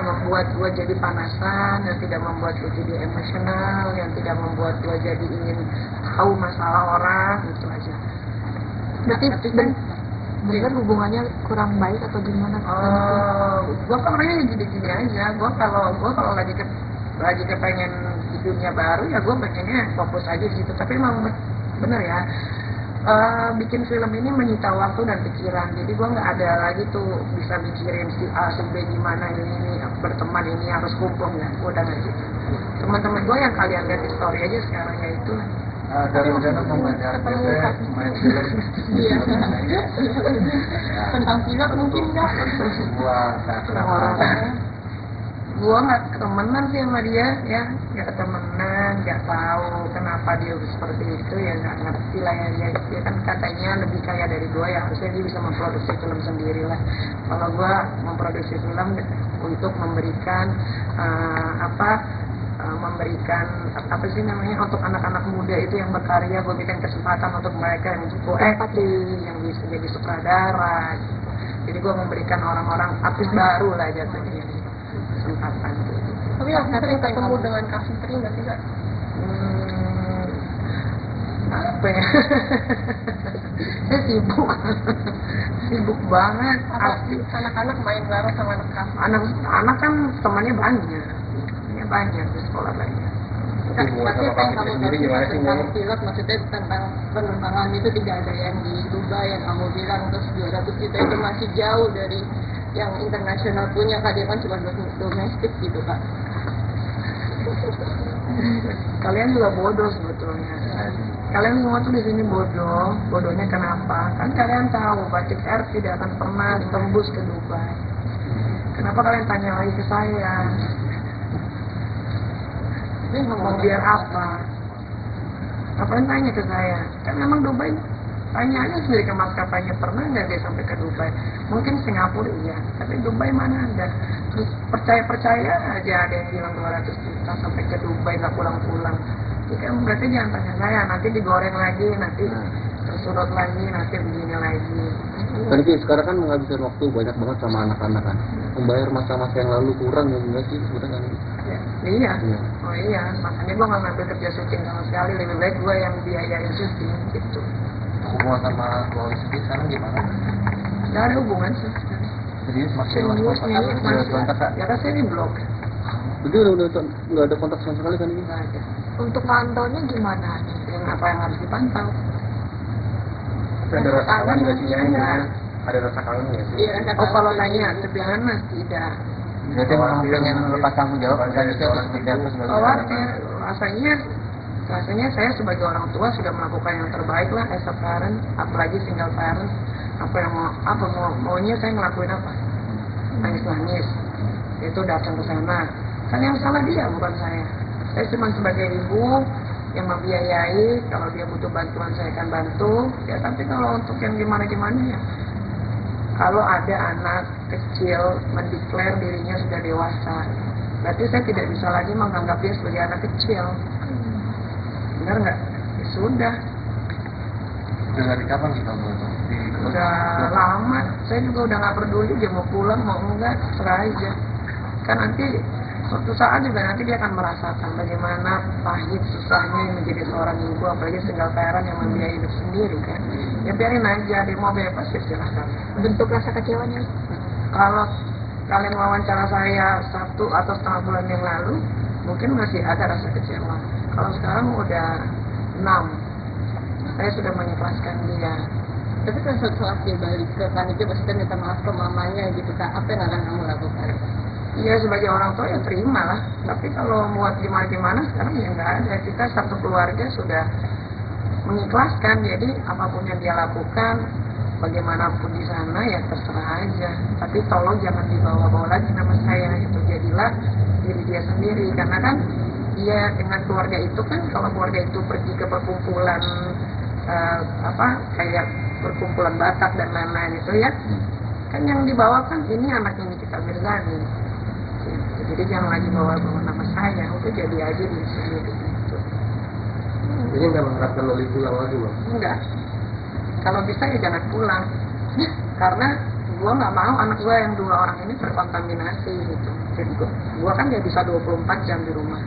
S1: membuat gua jadi panasan, yang tidak membuat gua jadi emosional, yang tidak membuat gua jadi ingin tahu masalah orang, itu aja.
S5: Berarti benar hubungannya kurang baik atau gimana?
S1: Gua kan orangnya gini-gini aja. Gua kalau lagi kepengen di dunia baru ya gua pengennya fokus aja di situ. Tapi memang bener ya. Bikin film ini menyita waktu dan pikiran, jadi gue nggak ada lagi tuh bisa mikirin si A, si B gimana ini berteman ini harus kumpul, ya gue udah nggak gitu. Teman-teman gue yang kalian lihat di story aja sekarang ya itu.
S6: Dari rencana membaca main film.
S2: Iya. Tentang pilot mungkin nggak?
S6: Sebuah teater.
S1: Gua nggak ketemenan sih sama dia, ya nggak ketemenan, nggak tahu kenapa dia seperti itu, ya nggak ngerti lah ya. Dia kan katanya lebih kaya dari gua, ya harusnya dia bisa memproduksi film sendiri lah. Kalau gua memproduksi film untuk memberikan memberikan apa sih namanya, untuk anak-anak muda itu yang berkarya, gue berikan kesempatan untuk mereka yang cukup acting, yang bisa jadi sutradara gitu. Jadi gue memberikan orang-orang artis baru lah jatuhnya kesempatan.
S2: Tapi yang sering ketemu dengan Kak Fitri nggak sih Kak?
S1: Apa ya? Saya sibuk banget.
S2: Asli anak-anak main bareng sama anak Kak.
S1: Anak kan temannya banyak di sekolah banyak.
S2: Tapi apa yang kamu tahu tentang pilot, maksudnya tentang penerbangan itu tidak ada yang di Dubai yang kamu bilang, terus 200 juta itu masih jauh dari yang internasional punya, Kak, dia kan cuma domestik gitu Kak.
S1: Kalian juga bodoh sebetulnya. Kalian semua tuh di sini bodoh. Bodohnya kenapa? Kan kalian tahu Batik Air tidak akan pernah tembus ke Dubai. Kenapa kalian tanya lagi ke saya? Ini ngomong biar apa? Ngapain tanya ke saya? Kan memang Dubai, tanya aja sendiri ke maskapainya, pernah nggak dia sampai ke Dubai? Mungkin Singapura iya, tapi Dubai mana ada? Terus percaya aja ada yang bilang 200 juta sampai ke Dubai nggak pulang-pulang. Ya kan berarti jangan tanya saya, nanti digoreng lagi, nanti tersurut lagi, nanti begini lagi.
S8: Kan sekarang kan menghabiskan waktu banyak banget sama anak-anak kan. Membayar masa-masa yang lalu kurang ya enggak sih sebenarnya kan?
S1: Iya. Oh iya, makanya gue nggak ngambil kerja syuting sama sekali, lebih baik gue yang biayain syuting gitu.
S4: Hubungan sama keluarga sendiri sekarang gimana?
S1: Gak ada hubungan sih.
S4: Jadi masih
S1: Serius nih,
S4: kontak Kak?
S1: ya kan saya di blog.
S8: Jadi udah nggak ada kontak sama sekali kan ini?
S1: Nggak ada.
S5: Untuk pantaunya gimana nih?
S1: Yang apa yang harus dipantau?
S6: Ada rasa kangen nggak sih? Ada rasa kangen nggak sih?
S2: Iya, rasa
S1: Oh kalau
S2: kangen.
S1: nanya sebenarnya mas tidak.
S4: Berarti memang pengen lepas tanggung jawab dan itu harus tidak sebagai
S1: Khawatir, rasanya saya sebagai orang tua sudah melakukan yang terbaik lah as a parent, apalagi single parent. Maunya saya ngelakuin apa? Nangis, itu datang ke sana. Kan yang salah dia bukan saya. Saya cuma sebagai ibu yang membiayai, kalau dia butuh bantuan saya akan bantu. Ya tapi kalau untuk yang gimana-gimana ya, kalau ada anak kecil mendeklar dirinya sudah dewasa, berarti saya tidak bisa lagi menganggap dia sebagai anak kecil. Benar nggak? Ya sudah.
S4: Udah dari kapan sih kamu itu?
S1: Udah lama. Saya juga udah nggak peduli dia mau pulang mau enggak, serah aja. Kan nanti suatu saat juga nanti dia akan merasakan bagaimana pahit susahnya menjadi seorang ibu, apalagi single parent yang membiayai hidup sendiri kan. Ya biarin aja, dia mau bebas ya silahkan.
S5: Bentuk rasa kecewanya?
S1: Kalau kalian wawancara saya 1 atau setengah bulan yang lalu, mungkin masih ada rasa kecewa. Kalau sekarang udah 6, saya sudah mengikhlaskan dia.
S2: Tapi kan suatu saat dia balik ke panitia pasti minta maaf ke mamanya gitu Kak, apa yang akan kamu lakukan?
S1: Iya sebagai orang tua ya terima lah. Tapi kalau buat gimana-gimana sekarang ya nggak ada. Kita satu keluarga sudah mengikhlaskan. Jadi apapun yang dia lakukan, bagaimanapun di sana ya terserah aja. Tapi tolong jangan dibawa-bawa lagi nama saya. Itu jadilah diri dia sendiri. Karena kan dia dengan keluarga itu kan, kalau keluarga itu pergi ke perkumpulan kayak perkumpulan Batak dan lain-lain itu ya, kan yang dibawa kan ini anaknya Nikita Mirzani. Jadi jangan lagi bawa-bawa nama saya, udah jadi aja di sini gitu.
S6: Jadi nggak mengharapkan Loli pulang lagi loh?
S1: Enggak. Kalau bisa ya jangan pulang. Karena gua nggak mau anak gua yang 2 orang ini terkontaminasi gitu. Jadi gua kan nggak bisa 24 jam di rumah.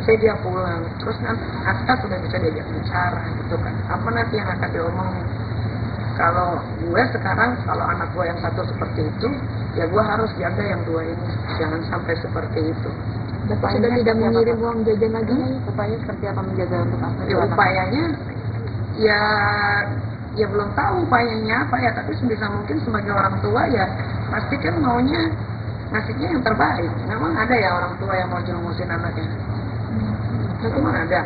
S1: Saya dia pulang, terus nanti Aska sudah bisa diajak bicara gitu kan. Apa nanti yang akan diomongin? Kalau gue sekarang, kalau anak gue yang satu seperti itu, ya gue harus jaga yang 2 ini, jangan sampai seperti itu.
S5: Bapak sudah tidak mengirim uang jajan lagi nih?
S2: Upaya seperti apa menjaga untuk apa?
S1: Ya upayanya, ya belum tahu upayanya apa ya, tapi sebisa mungkin sebagai orang tua ya pasti kan maunya ngasihnya yang terbaik. Memang ada ya orang tua yang mau jerumusin anaknya. Memang ada.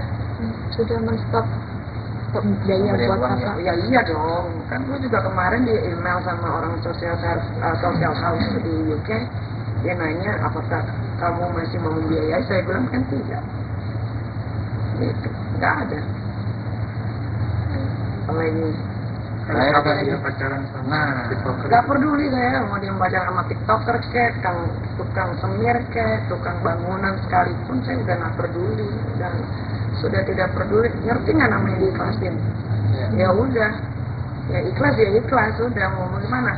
S5: Sudah men-stop biaya buat kakak.
S1: Ya iya dong, kan gue juga kemarin di email sama orang social house di UK, dia nanya apakah kamu masih mau membiayai, saya bilang kan tidak. Gitu, nggak ada. Kalau ini
S6: Saya lagi pacaran sama TikToker.
S1: nggak peduli saya mau dia pacaran sama TikToker kek, tukang semir kek, tukang bangunan sekalipun saya udah nggak peduli, dan sudah tidak peduli. Ngerti nggak namanya diikhlasin? Ya udah, ya ikhlas udah mau gimana?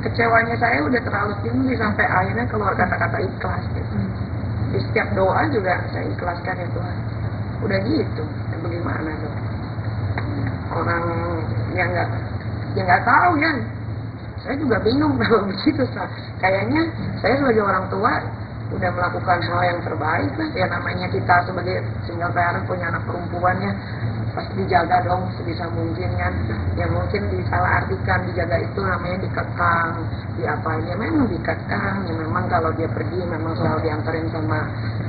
S1: Kecewanya saya udah terlalu tinggi sampai akhirnya keluar kata-kata ikhlas gitu. Di setiap doa juga saya ikhlaskan ya Tuhan. Udah gitu, ya bagaimana dong? Orang yang nggak tahu ya. Saya juga bingung kalau begitu. Kayaknya saya sebagai orang tua udah melakukan hal yang terbaik lah. Ya namanya kita sebagai single parent punya anak perempuannya, pasti dijaga dong sebisa mungkin kan. Ya mungkin disalahartikan dijaga itu namanya dikekang, diapain ya memang dikekang. Ya memang kalau dia pergi memang selalu diantarin sama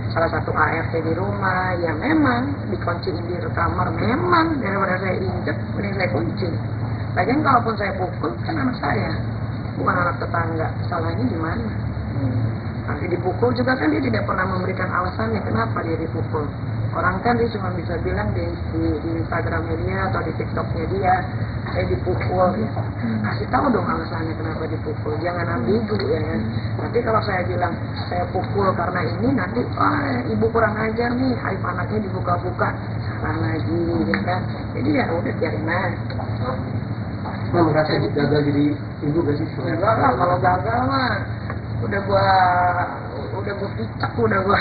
S1: salah satu ART di rumah, ya memang dikunciin di kamar, memang daripada saya injek mending saya kunci. Lagian kalaupun saya pukul kan anak saya, bukan anak tetangga. Salahnya di mana? Nanti dipukul juga kan dia tidak pernah memberikan alasannya kenapa dia dipukul. Orang kan dia cuma bisa bilang di Instagramnya dia atau di TikToknya dia, saya dipukul. Ya. Kasih tahu dong alasannya kenapa dipukul. Jangan ambigu ya. Nanti kalau saya bilang saya pukul karena ini, nanti ibu kurang ajar nih, aib anaknya dibuka-buka, salah lagi ya kan. Jadi ya udah biarin aja.
S8: Nah, merasa gagal jadi ibu gak sih?
S1: Enggak lah, kalau gagal mah udah gua picak, udah gua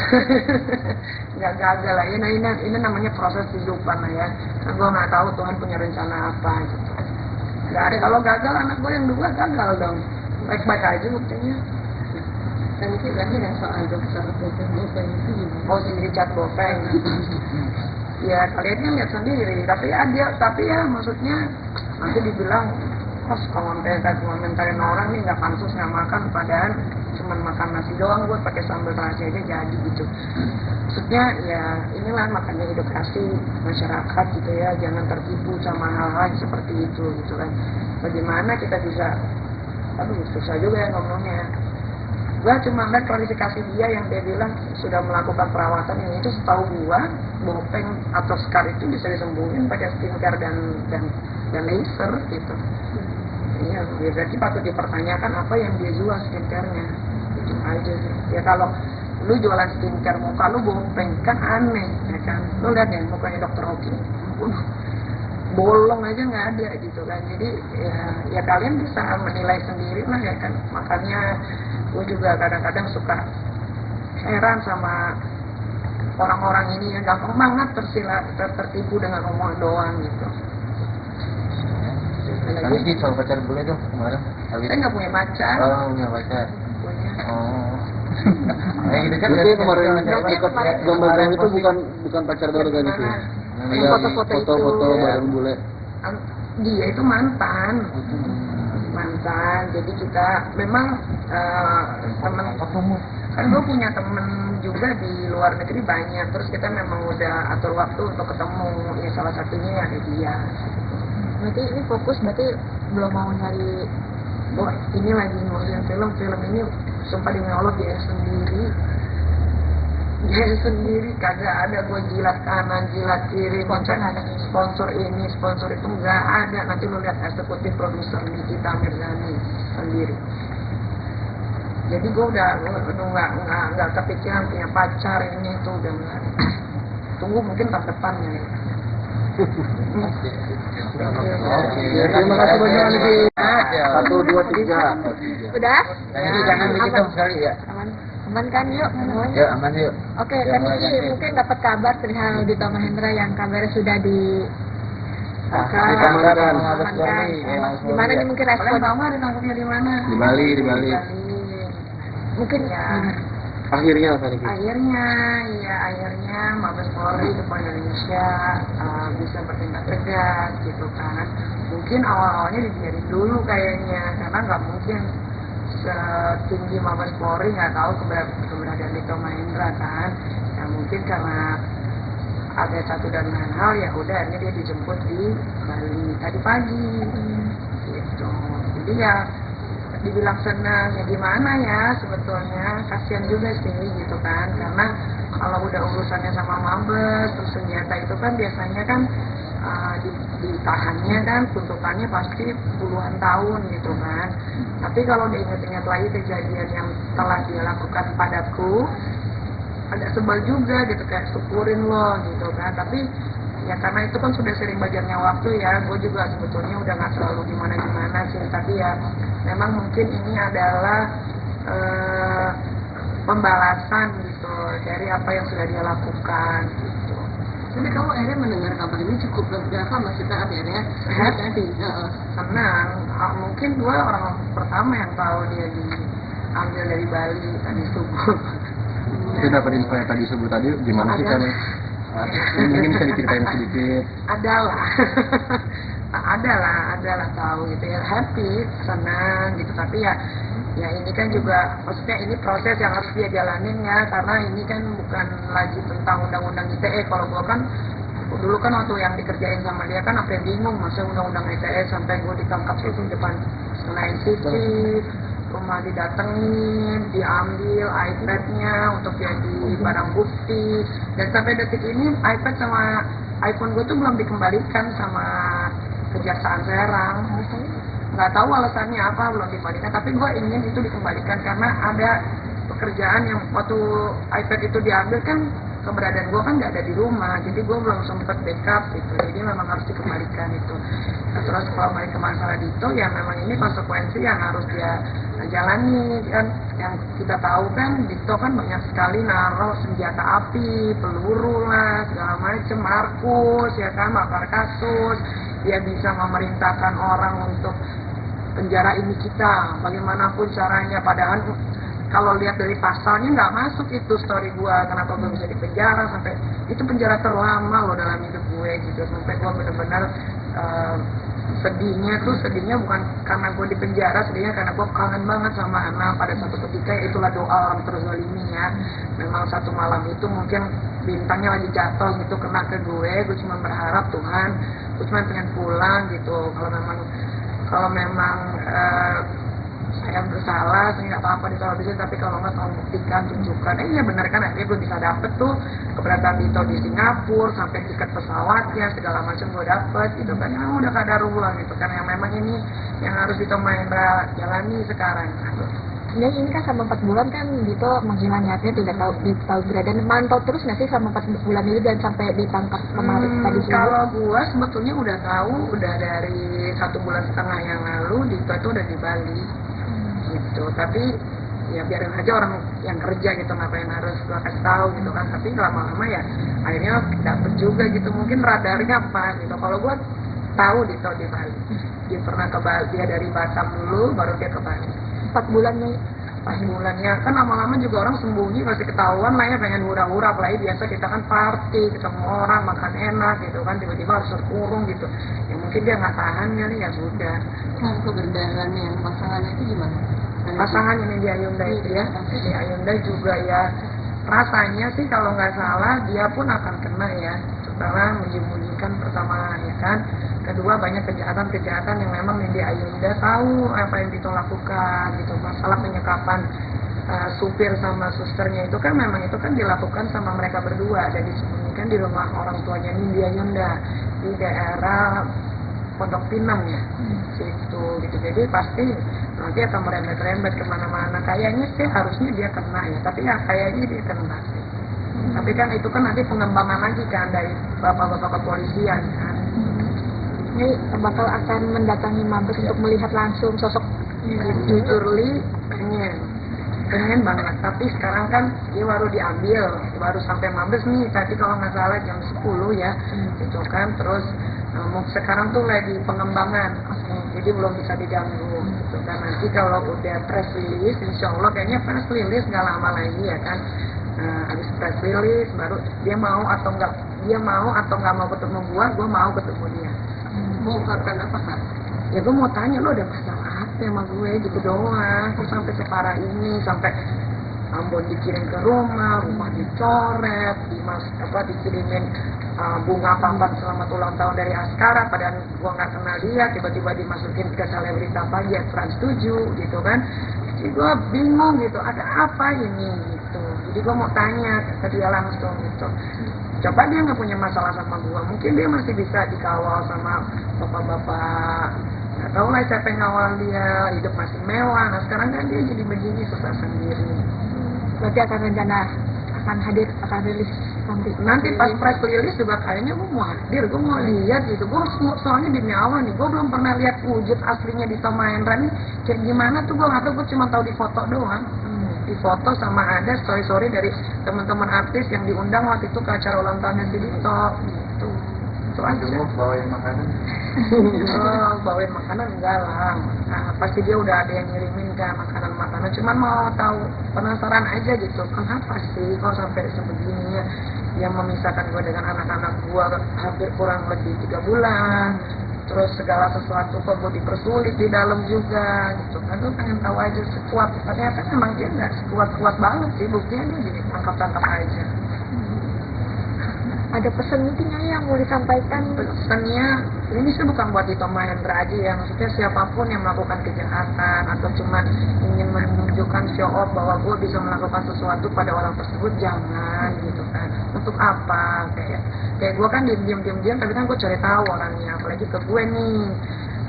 S1: nggak gagal lah. Ini namanya proses kehidupan lah ya. Kan gua nggak tahu Tuhan punya rencana apa gitu. Nggak ada, kalau gagal anak gua yang dua gagal dong. Baik-baik aja buktinya.
S2: Dan itu berarti yang soal dokter bopeng itu gimana?
S1: Oh, si Richard Bopeng. Ya kalian kan lihat sendiri. Tapi ya maksudnya nanti dibilang kos komentarin orang nih nggak pansus nggak makan, padahal cuman makan nasi doang buat pakai sambal terasi aja jadi gitu. Maksudnya ya inilah makanya edukasi masyarakat gitu ya, jangan tertipu sama hal-hal seperti itu gitu kan. Bagaimana kita bisa, susah juga ya ngomongnya. Gua cuma lihat klarifikasi dia yang dia bilang sudah melakukan perawatan yang itu, setahu gua bopeng atau scar itu bisa disembuhin pakai skincare dan laser gitu. Iya, ya berarti patut dipertanyakan apa yang dia jual skincare-nya. Itu aja sih. Ya kalau lu jualan skincare muka lu bopeng kan aneh ya kan. Lu lihat deh mukanya Dr. Oki. Bolong aja nggak ada gitu kan. Jadi ya kalian bisa menilai sendiri lah ya kan. Makanya gue juga kadang-kadang suka heran sama orang-orang ini yang gampang banget tertipu dengan omong doang gitu.
S4: Tadi sih soal pacar bule tuh kemarin.
S1: Saya nggak punya pacar.
S4: Oh, punya pacar.
S1: Punya.
S4: Oh. Gitu kan.
S8: Jadi kemarin gambar itu bukan pacar baru kan itu.
S5: Yang foto-foto itu.
S8: Foto-foto bareng bule.
S1: Dia itu mantan. Jadi kita memang teman. Kan gue punya temen juga di luar negeri banyak. Terus kita memang udah atur waktu untuk ketemu. Ya salah satunya ada dia.
S5: Berarti ini fokus, berarti belum mau nyari.
S1: Wah, ini lagi ngurusin film ini sumpah demi Allah dia sendiri kagak ada gue jilat kanan jilat kiri sponsor ini sponsor itu nggak ada. Nanti lo lihat eksekutif produser Nikita Mirzani sendiri. Jadi gue udah nggak kepikiran punya pacar ini itu udah nggak. Tunggu mungkin tahun depan ya.
S8: Terima kasih banyak Niki. 1, 2, 3.
S5: Udah?
S4: Jadi jangan begitu sekali ya.
S5: Aman kan yuk?
S4: Ya aman yuk.
S5: Oke, kan Niki mungkin dapat kabar perihal Dito Mahendra yang kabarnya sudah di
S8: Amankan.
S5: Di mana nih mungkin respon?
S1: Kalian tahu nggak ditangkapnya di mana?
S8: Di Bali.
S5: Mungkin ya.
S8: Akhirnya apa Niki?
S1: Akhirnya Mabes Polri depan Indonesia bisa bertindak tegas gitu kan. Mungkin awal-awalnya dibiarin dulu kayaknya, karena nggak mungkin setinggi Mabes Polri nggak tahu keberadaan Dito Mahendra kan. Ya mungkin karena ada satu dan lain hal ya udah akhirnya dia dijemput di Bali tadi pagi gitu. Jadi ya dibilang senang ya gimana ya sebetulnya, kasihan juga sih gitu kan, karena kalau udah urusannya sama mabes terus senjata itu kan biasanya kan ditahannya kan tuntutannya pasti puluhan tahun gitu kan. Tapi kalau diingat-ingat lagi kejadian yang telah dia lakukan padaku, agak sebel juga gitu, kayak syukurin lo gitu kan. Tapi ya karena itu kan sudah sering bagiannya waktu ya, gue juga sebetulnya udah gak selalu gimana-gimana sih, tapi ya memang mungkin ini adalah pembalasan gitu dari apa yang sudah dia lakukan gitu.
S2: Tapi kamu akhirnya mendengar kabar ini cukup berapa maksudnya akhirnya?
S1: Happy, senang. Mungkin gue orang pertama yang tahu dia diambil dari Bali tadi subuh.
S8: Itu dapat info yang tadi subuh tadi gimana sih kan? Mungkin bisa diceritain sedikit. Adalah tahu gitu ya, happy, senang gitu. Tapi ya ini kan juga maksudnya ini proses yang harus dia jalanin ya, karena ini kan bukan lagi tentang undang-undang ITE. Kalau gua kan dulu kan waktu yang dikerjain sama dia kan apa yang bingung masa undang-undang ITE, sampai gua ditangkap itu di depan Senayan City, rumah didatengin, diambil iPad-nya untuk jadi barang bukti, dan sampai detik ini iPad sama iPhone gue tuh belum dikembalikan sama Kejaksaan Serang. Nggak tahu alasannya apa belum dikembalikan, tapi gue ingin itu dikembalikan karena ada pekerjaan yang waktu iPad itu diambil kan keberadaan gue kan nggak ada di rumah, jadi gue belum sempet backup gitu, jadi memang harus dikembalikan itu. Nah, terus kalau balik ke masalah Dito ya memang ini konsekuensi yang harus dia jalani kan. Yang kita tahu kan Dito kan banyak sekali naruh senjata api, peluru lah, segala macem, Markus ya kan, makar kasus, dia bisa memerintahkan orang untuk penjara ini kita bagaimanapun caranya, padahal kalau lihat dari pasalnya nggak masuk itu story gua, kenapa gua bisa dipenjara sampai itu penjara terlama loh dalam hidup gue gitu, sampai gua benar-benar sedihnya bukan karena gue di penjara, sedihnya karena gue kangen banget sama anak pada satu ketika, ya itulah doa orang terzalimi ya. Memang satu malam itu mungkin bintangnya lagi jatuh gitu kena ke gue cuma berharap Tuhan, gue cuma pengen pulang gitu. Kalau memang saya bersalah, saya nggak apa-apa ditolak, tapi kalau nggak tolong buktikan, tunjukkan. Iya benar kan, akhirnya gue bisa dapet tuh keberadaan Dito di Singapura, sampai tiket pesawatnya segala macam gue dapet gitu kan. Yang udah kadarullah gitu kan, yang memang ini yang harus Dito Mahendra jalani sekarang.
S5: Dan ini kan selama 4 bulan kan Dito menghilang nyatanya, tidak tahu keberadaan, mantau terus nggak sih selama 4 bulan ini dan sampai ditangkap kemarin tadi subuh?
S1: Kalau gua sebetulnya udah tahu, udah dari 1,5 bulan yang lalu Dito itu udah di Bali gitu. Tapi ya biarin aja orang yang kerja gitu, ngapain harus gua kasih tahu gitu kan. Tapi lama-lama ya akhirnya dapet juga gitu, mungkin radarnya apa gitu. Kalau gua tahu Dito di Bali, dia pernah ke Bali, dia dari Batam dulu baru dia ke Bali.
S5: 4 bulannya
S1: 4 bulannya kan lama-lama juga orang sembunyi, masih ketahuan lah ya, pengen hura-hura. Apalagi biasa kita kan party, ketemu orang, makan enak gitu kan, tiba-tiba harus terkurung gitu ya, mungkin dia nggak tahan kali ya sudah.
S2: Nah, keberadaan yang pasangannya itu gimana?
S1: Pasangan ini di Ayunda itu ya, di Ayunda juga ya, rasanya sih kalau nggak salah dia pun akan kena ya, setelah menyembunyikan pertama ya kan. Kedua, banyak kejahatan-kejahatan yang memang di Ayunda tahu apa yang Dito lakukan gitu. Masalah penyekapan supir sama susternya itu kan memang itu kan dilakukan sama mereka berdua, dan disembunyikan di rumah orang tuanya di Ayunda di daerah Pondok Pinang ya, situ gitu. Jadi pasti nanti akan merembet-rembet kemana-mana. Kayaknya sih harusnya dia kena ya, tapi ya kayaknya dia kena sih. Tapi kan itu kan nanti pengembangan lagi kan dari bapak-bapak kepolisian kan.
S5: ini bakal akan mendatangi Mabes untuk melihat langsung sosok
S1: Jujur Li pengen banget, tapi sekarang kan dia baru diambil, baru sampai Mabes nih tadi kalau nggak salah jam 10 ya gitu kan. Terus sekarang tuh lagi pengembangan, jadi belum bisa diganggu gitu kan. Nanti kalau udah press release, insya Allah kayaknya press release nggak lama lagi ya kan. Habis press release baru dia mau atau nggak mau ketemu gua mau ketemu dia.
S2: Mau kapan apa Kak?
S1: Ya gue mau tanya, lo ada masalah apa sama gue gitu doang, terus sampai separah ini, sampai Ambon dikirim ke rumah dicoret, dikirimin bunga papan selamat ulang tahun dari Askara, padahal gua nggak kenal dia, tiba-tiba dimasukin ke selebrita pagi Trans 7 gitu kan. Jadi gua bingung gitu, ada apa ini gitu. Jadi gua mau tanya ke dia langsung gitu. Coba dia nggak punya masalah sama gua, mungkin dia masih bisa dikawal sama bapak-bapak. Nggak tahu lah siapa yang ngawal dia, hidup masih mewah. Nah sekarang kan dia jadi begini, susah sendiri.
S5: Berarti akan rencana akan rilis
S1: nanti pas press release juga kayaknya gue mau hadir, gue mau lihat gitu. Gue soalnya demi awal nih, gue belum pernah lihat wujud aslinya di Tom Mahendra nih kayak gimana tuh. Gue nggak tahu, gue cuma tahu di foto doang. Di foto sama ada story dari teman-teman artis yang diundang waktu itu ke acara ulang tahunnya si Dito gitu. Itu aja.
S6: Mau bawain makanan?
S1: Bawain makanan enggak lah. Nah, pasti dia udah ada yang ngirimin kan makanan. Cuman mau tahu, penasaran aja gitu. Kenapa sih kok sampai sebegini ya? Yang memisahkan gue dengan anak-anak gue hampir kurang lebih 3 bulan. Terus segala sesuatu kok gue dipersulit di dalam juga gitu kan. Gue pengen tahu aja sekuat. Ternyata memang dia nggak sekuat banget sih. Buktinya dia jadi tangkap aja.
S5: Ada pesan mungkin yang mau disampaikan?
S1: Pesannya ini sih bukan buat Tom Mahendra aja ya, maksudnya siapapun yang melakukan kejahatan atau cuma ingin menunjukkan show off bahwa gue bisa melakukan sesuatu pada orang tersebut, jangan gitu kan. Untuk apa? Kayak gue kan diam, tapi kan gue cari tahu orangnya, apalagi ke gue nih.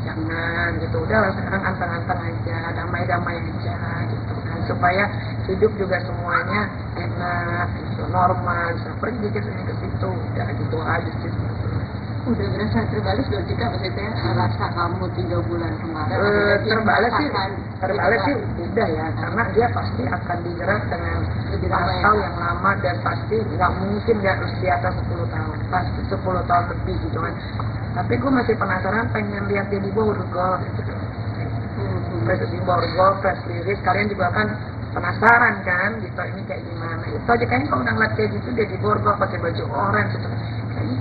S1: Jangan gitu, udah lah sekarang anteng-anteng aja, damai-damai aja gitu kan, supaya hidup juga semuanya enak gitu, normal, bisa pergi ke sini ke situ, udah gitu aja sih.
S2: Udah berasa terbalik berarti kan maksudnya rasa kamu 3 bulan kemarin
S1: terbalik sih udah ya, karena dia pasti akan dijerat dengan pasal yang lama dan pasti nggak mungkin dia harus di atas 10 tahun, pasti 10 tahun lebih gitu kan. Tapi gue masih penasaran, pengen lihat dia di Borgol gitu. Di Borgol, press release, kalian juga kan penasaran kan gitu, ini kayak gimana. Itu aja kayaknya kalau udah ngeliat kayak gitu dia di Borgol pakai baju orange gitu, kayaknya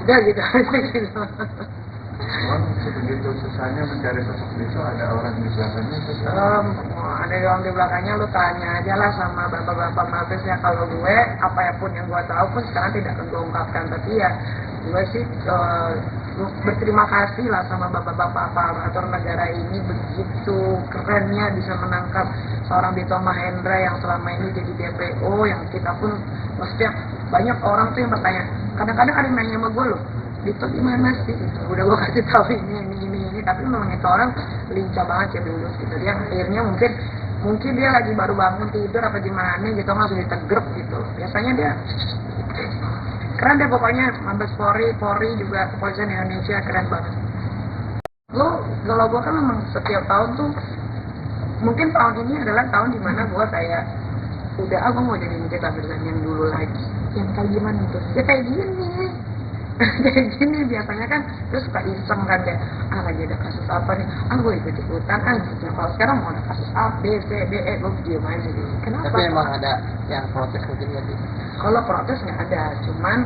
S1: udah gitu aja gitu.
S6: Memang sebegitu susahnya mencari sosok Dito, ada orang di belakangnya susah.
S1: Ada orang di belakangnya, lu tanya aja lah sama bapak-bapak mabesnya. Kalau gue, apapun yang gue tahu pun sekarang tidak akan gue ungkapkan. Tapi ya gue sih berterima kasih lah sama bapak-bapak aparatur negara ini, begitu kerennya bisa menangkap seorang Dito Mahendra yang selama ini jadi DPO, yang kita pun maksudnya banyak orang tuh yang bertanya, kadang-kadang ada yang nanya sama gue loh, Dito gimana sih? Udah gue kasih tahu ini, tapi memang itu orang lincah banget ya dulu gitu. Dia akhirnya mungkin dia lagi baru bangun tidur apa gimana gitu, langsung ditegrep gitu. Biasanya dia keren deh pokoknya. Mabes Polri juga, kepolisian Indonesia keren banget. Kalau gue kan memang setiap tahun tuh, mungkin tahun ini adalah tahun dimana gue kayak udah aku mau jadi Nikita Mirzani yang dulu lagi.
S5: Yang kayak gimana tuh?
S1: Ya kayak gini. Kayak gini biasanya kan, terus suka iseng kan kayak, lagi ada kasus apa nih, gue ikut-ikutan gitu. Kalau sekarang mau ada kasus A, B, C, D, E, gue diem aja gitu. Kenapa?
S4: Tapi emang ada yang protes mungkin ya?
S1: Kalau protes nggak ada, cuman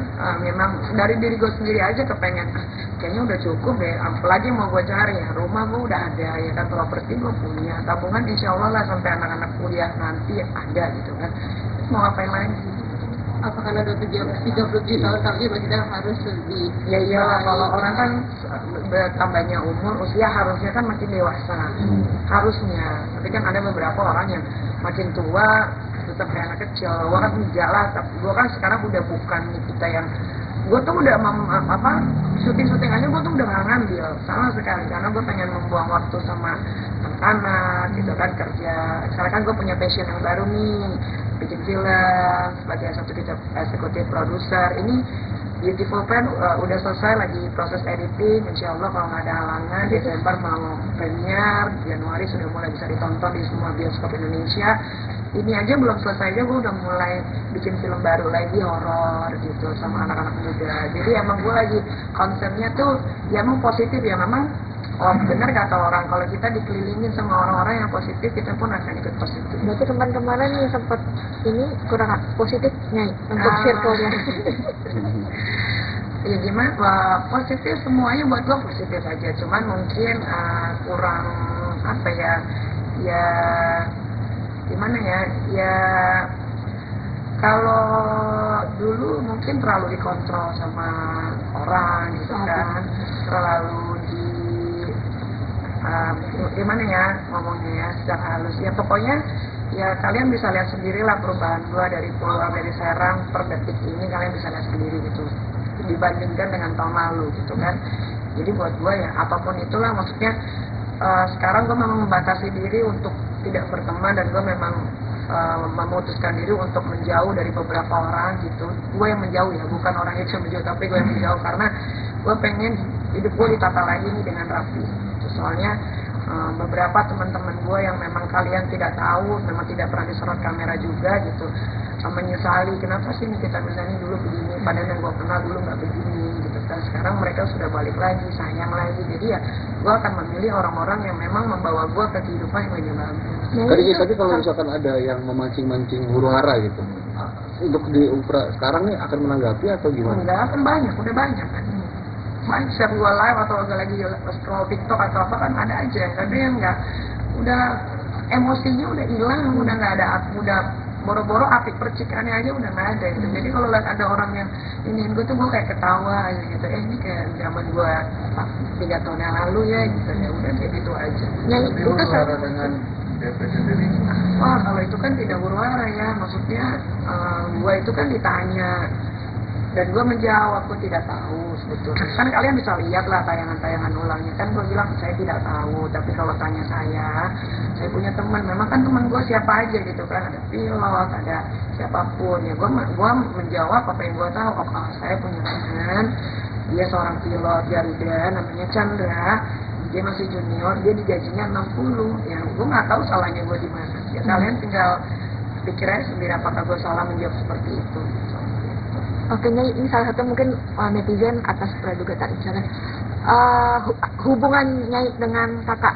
S1: memang dari diri gue sendiri aja kepengen, kayaknya udah cukup deh, apalagi mau gue cari ya, rumah gue udah ada ya kan, properti gue punya, tabungan insya Allah lah sampai anak-anak kuliah nanti ada gitu kan. Terus mau ngapain lagi?
S2: Apakah ada 37 tahun lagi kita harus lebih?
S1: Ya iyalah, kalau orang kan bertambahnya umur, usia harusnya kan makin dewasa, harusnya. Tapi kan ada beberapa orang yang makin tua tetap kayak anak kecil. Gue kan enggak lah, tapi gue kan sekarang udah bukan kita yang, gue tuh udah syuting aja gue tuh udah nggak ngambil sama sekali, karena gue pengen membuang waktu sama anak gitu kan, kerja. Sekarang kan gue punya passion yang baru nih, bikin film sebagai eksekutif produser. Ini Beautiful Friend udah selesai, lagi proses editing. Insya Allah kalau nggak ada halangan Desember mau premier, Januari sudah mulai bisa ditonton di semua bioskop Indonesia. Ini aja belum selesai aja gue udah mulai bikin film baru lagi, horor gitu sama anak-anak muda. Jadi emang gue lagi konsepnya tuh ya emang positif ya, memang benar kata orang, kalau kita dikelilingin sama orang-orang yang positif, kita pun akan ikut positif.
S5: Berarti kemarin yang sempat ini kurang positif Nyai untuk circle-nya.
S1: Ya gimana, positif semuanya buat gue positif aja, cuman mungkin kurang apa ya gimana ya kalau dulu mungkin terlalu dikontrol sama orang gitu kan, terlalu gimana ya ngomongnya ya secara halus ya, pokoknya ya kalian bisa lihat sendirilah perubahan gua dari pulau dari Serang per detik ini, kalian bisa lihat sendiri gitu dibandingkan dengan tahun lalu gitu kan. Jadi buat gua ya apapun itulah, maksudnya sekarang gua memang membatasi diri untuk tidak berteman, dan gua memang memutuskan diri untuk menjauh dari beberapa orang gitu. Gue yang menjauh ya, bukan orang itu yang menjauh, tapi gue yang menjauh karena gue pengen hidup gue ditata lagi nih dengan rapi. Soalnya beberapa teman-teman gue yang memang kalian tidak tahu, memang tidak pernah disorot kamera juga gitu, menyesali kenapa sih kita misalnya dulu begini, padahal yang gue kenal dulu nggak begini gitu kan. Sekarang mereka sudah balik lagi, sayang lagi. Jadi ya gue akan memilih orang-orang yang memang membawa gue ke kehidupan yang lebih bagus.
S9: Tapi kalau misalkan ada yang memancing-mancing huru hara gitu, untuk di Upra sekarang nih akan menanggapi atau gimana?
S1: Enggak, kan banyak, udah banyak kan. Banyak setiap gua live atau lagi scroll TikTok atau apa kan ada aja, tapi yang enggak, udah emosinya udah hilang, udah nggak ada, udah boro-boro api percikannya aja udah nggak ada gitu. Jadi kalau lihat ada orang yang iniin gue tuh gue kayak ketawa aja gitu, ini kayak zaman gue 3 tahun yang lalu ya gitu, ya udah kayak gitu aja.
S6: Yang itu dengan DP sendiri.
S1: Wah kalau itu kan tidak huru-hara ya, maksudnya gue itu kan ditanya dan gue menjawab gue tidak tahu sebetulnya. Kan kalian bisa lihat lah tayangan-tayangan ulangnya, kan gue bilang saya tidak tahu, tapi kalau tanya saya punya teman, memang kan teman gue siapa aja gitu kan, ada pilot, ada siapapun ya, gue menjawab apa yang gue tahu. Oh saya punya teman, dia seorang pilot Garuda namanya Chandra, dia masih junior, dia digajinya 60 ya, gue nggak tahu salahnya gue di mana ya. Kalian tinggal pikir aja sendiri apakah gue salah menjawab seperti itu.
S5: Oke, ini salah satu mungkin netizen atas praduga tak bicara. Hubungannya dengan kakak,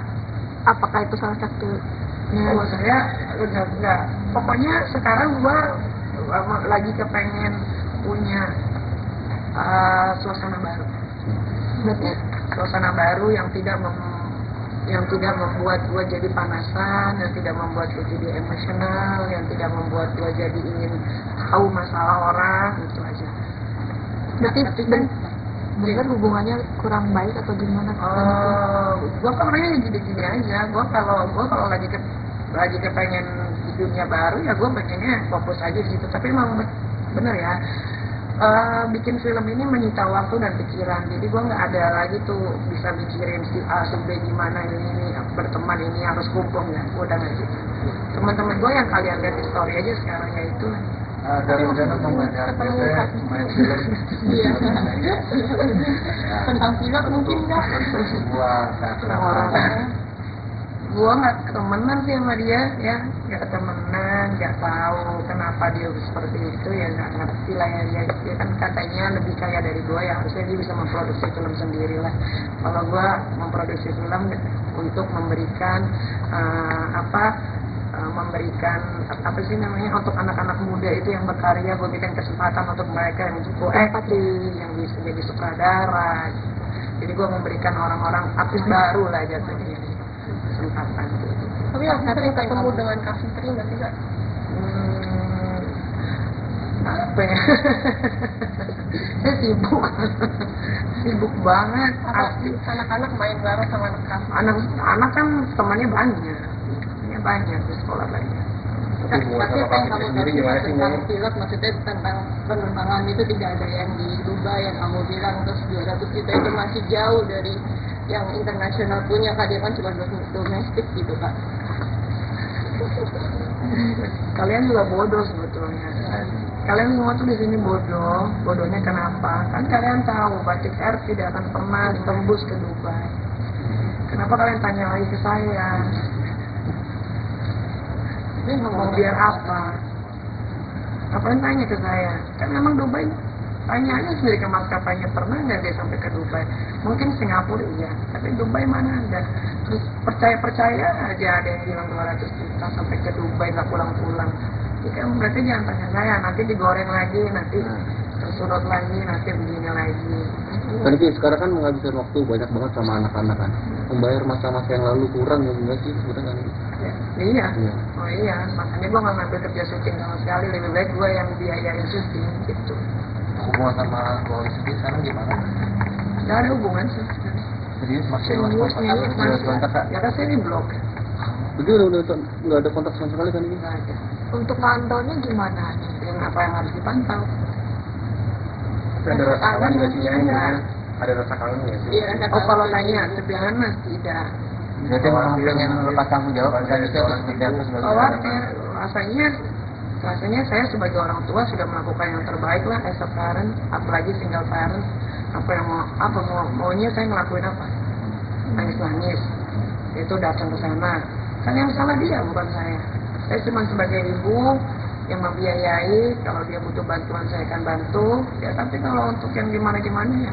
S5: apakah itu salah satunya?
S1: Oh saya enggak. Pokoknya sekarang gua lagi kepengen punya suasana baru. Berarti suasana baru yang tidak membuat gua jadi panasan, yang tidak membuat gua jadi emosional, yang tidak membuat gua jadi ingin tahu masalah orang, itu aja.
S5: Berarti benar hubungannya kurang baik atau gimana?
S1: Gua kan orangnya gini-gini aja. Gua kalau lagi kepengen di dunia baru ya gua pengennya fokus aja di situ. Tapi emang bener ya. Bikin film ini menyita waktu dan pikiran, jadi gue nggak ada lagi tuh bisa mikirin si A, si B gimana ini berteman ini harus kumpul ya, gue udah nggak gitu. Teman-teman gue yang kalian lihat di story aja sekarang ya itu.
S6: Ada rencana mau ngajak main film?
S2: Iya. Tentang pilot mungkin nggak?
S6: Sebuah teater.
S1: Gue nggak temenan sih sama dia ya, nggak temenan, nggak tahu kenapa dia seperti itu ya, nggak ngerti lah ya. Dia kan katanya lebih kaya dari gue ya, harusnya dia bisa memproduksi film sendiri lah. Kalau gue memproduksi film untuk memberikan memberikan apa sih namanya, untuk anak-anak muda itu yang berkarya, gue berikan kesempatan untuk mereka yang cukup yang bisa jadi sutradara gitu. Jadi gue memberikan orang-orang artis baru lah jatuhnya kesempatan gitu.
S2: Tapi yang sering ketemu dengan Kak Fitri nggak sih Kak?
S1: Apa ya? Saya sibuk banget.
S2: Anak-anak main bareng sama
S1: anak kan temannya banyak di sekolah banyak.
S2: Tapi apa yang kamu tahu tentang pilot, maksudnya tentang penerbangan itu tidak ada yang di Dubai yang kamu bilang, terus 200 juta itu masih jauh dari yang internasional punya, Kak, dia kan cuma domestik gitu Kak.
S1: Kalian juga bodoh sebetulnya. Kalian semua tuh di sini bodoh. Bodohnya kenapa? Kan kalian tahu Batik Air tidak akan pernah tembus ke Dubai. Kenapa kalian tanya lagi ke saya? Ini mau biar apa? Ngapain tanya ke saya? Kan memang Dubai, tanya aja sendiri ke maskapainya, pernah nggak dia sampai ke Dubai? Mungkin Singapura iya, tapi Dubai mana ada? Terus percaya aja ada yang bilang 200 juta sampai ke Dubai nggak pulang-pulang. Ya kan berarti jangan tanya saya, nanti digoreng lagi, nanti tersurut lagi, nanti begini lagi.
S9: Kan sekarang kan menghabiskan waktu banyak banget sama anak-anak kan. Membayar masa-masa yang lalu kurang ya enggak sih sebenarnya kan?
S3: ya? Iya.
S9: Iya.
S3: Oh iya, makanya gue nggak ngambil kerja syuting sama sekali, lebih baik gue yang biayain syuting gitu.
S4: Hubungan sama keluarga sendiri sekarang gimana?
S3: Gak ada hubungan sih.
S4: Serius masih
S5: Serius,
S4: kontak kak?
S3: Ya kan saya di blog.
S9: Jadi udah nggak ada kontak sama sekali kan ini?
S3: Nggak ada.
S5: Untuk pantaunya gimana nih?
S3: Yang apa yang harus dipantau?
S9: Ada rasa kangen nggak sih?
S3: Iya.
S9: Ada rasa kangen nggak sih?
S2: Iya, rasa
S3: Oh kalau
S2: kangen.
S3: nanya sederhana tidak.
S4: Berarti memang pengen lepas tanggung jawab dan itu harus tidak terus
S3: Khawatir, rasanya saya sebagai orang tua sudah melakukan yang terbaik lah as a parent, apalagi single parent. Maunya saya ngelakuin apa? Nangis, itu datang ke sana. Kan yang salah dia bukan saya. Saya cuma sebagai ibu yang membiayai, kalau dia butuh bantuan saya akan bantu. Ya tapi kalau untuk yang gimana ya,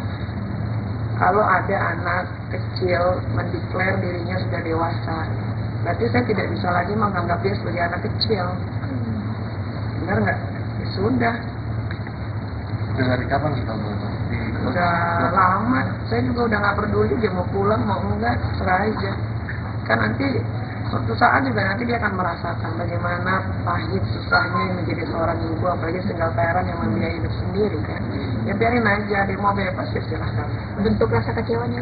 S3: kalau ada anak kecil mendeklar dirinya sudah dewasa, berarti saya tidak bisa lagi menganggap dia sebagai anak kecil. Benar nggak? Ya sudah.
S4: dari kapan kita
S3: Udah lama. Saya juga udah nggak peduli dia mau pulang mau enggak, serah aja. Kan nanti suatu saat juga nanti dia akan merasakan bagaimana pahit susahnya menjadi seorang ibu, apalagi single parent yang membiayai hidup sendiri kan. Ya biarin aja, dia mau bebas ya silahkan.
S5: Bentuk rasa kecewanya?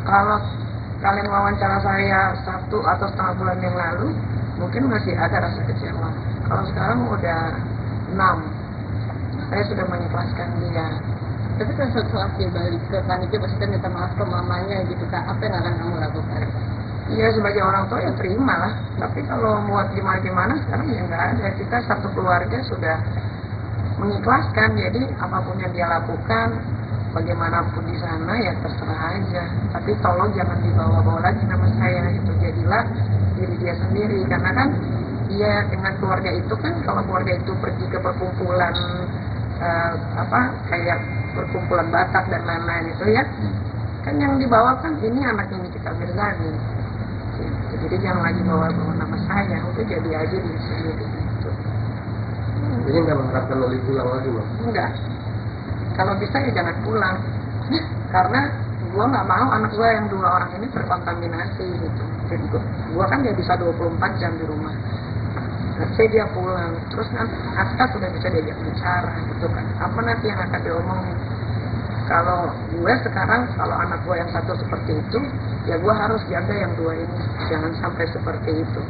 S3: Kalau kalian wawancara saya 1 atau setengah bulan yang lalu, mungkin masih ada rasa kecewa. Kalau sekarang udah 6, saya sudah mengikhlaskan dia.
S2: Tapi kan setelah dia balik ke panitia pasti kan minta maaf ke mamanya gitu kak, apa yang akan kamu lakukan?
S3: Iya sebagai orang tua ya terima lah. Tapi kalau buat gimana sekarang ya nggak ada. Kita satu keluarga sudah mengikhlaskan. Jadi apapun yang dia lakukan, bagaimanapun di sana ya terserah aja. Tapi tolong jangan dibawa-bawa lagi nama saya. Itu jadilah diri dia sendiri. Karena kan dia dengan keluarga itu kan, kalau keluarga itu pergi ke perkumpulan kayak perkumpulan Batak dan lain-lain itu ya, kan yang dibawa kan ini anak ini kita Mirzani. Jadi jangan lagi bawa nama saya, udah jadi aja diri sendiri gitu.
S9: Jadi nggak mengharapkan Loli pulang lagi, Bang?
S3: Enggak. Kalau bisa ya jangan pulang. Karena gua nggak mau anak gua yang 2 orang ini terkontaminasi gitu. Jadi gua kan nggak bisa 24 jam di rumah. Saya dia pulang, terus nanti Aska sudah bisa diajak bicara gitu kan. Apa nanti yang akan diomongin? Kalau gue sekarang, kalau anak gue yang 1 seperti itu, ya gue harus jaga yang 2 ini, jangan sampai seperti itu.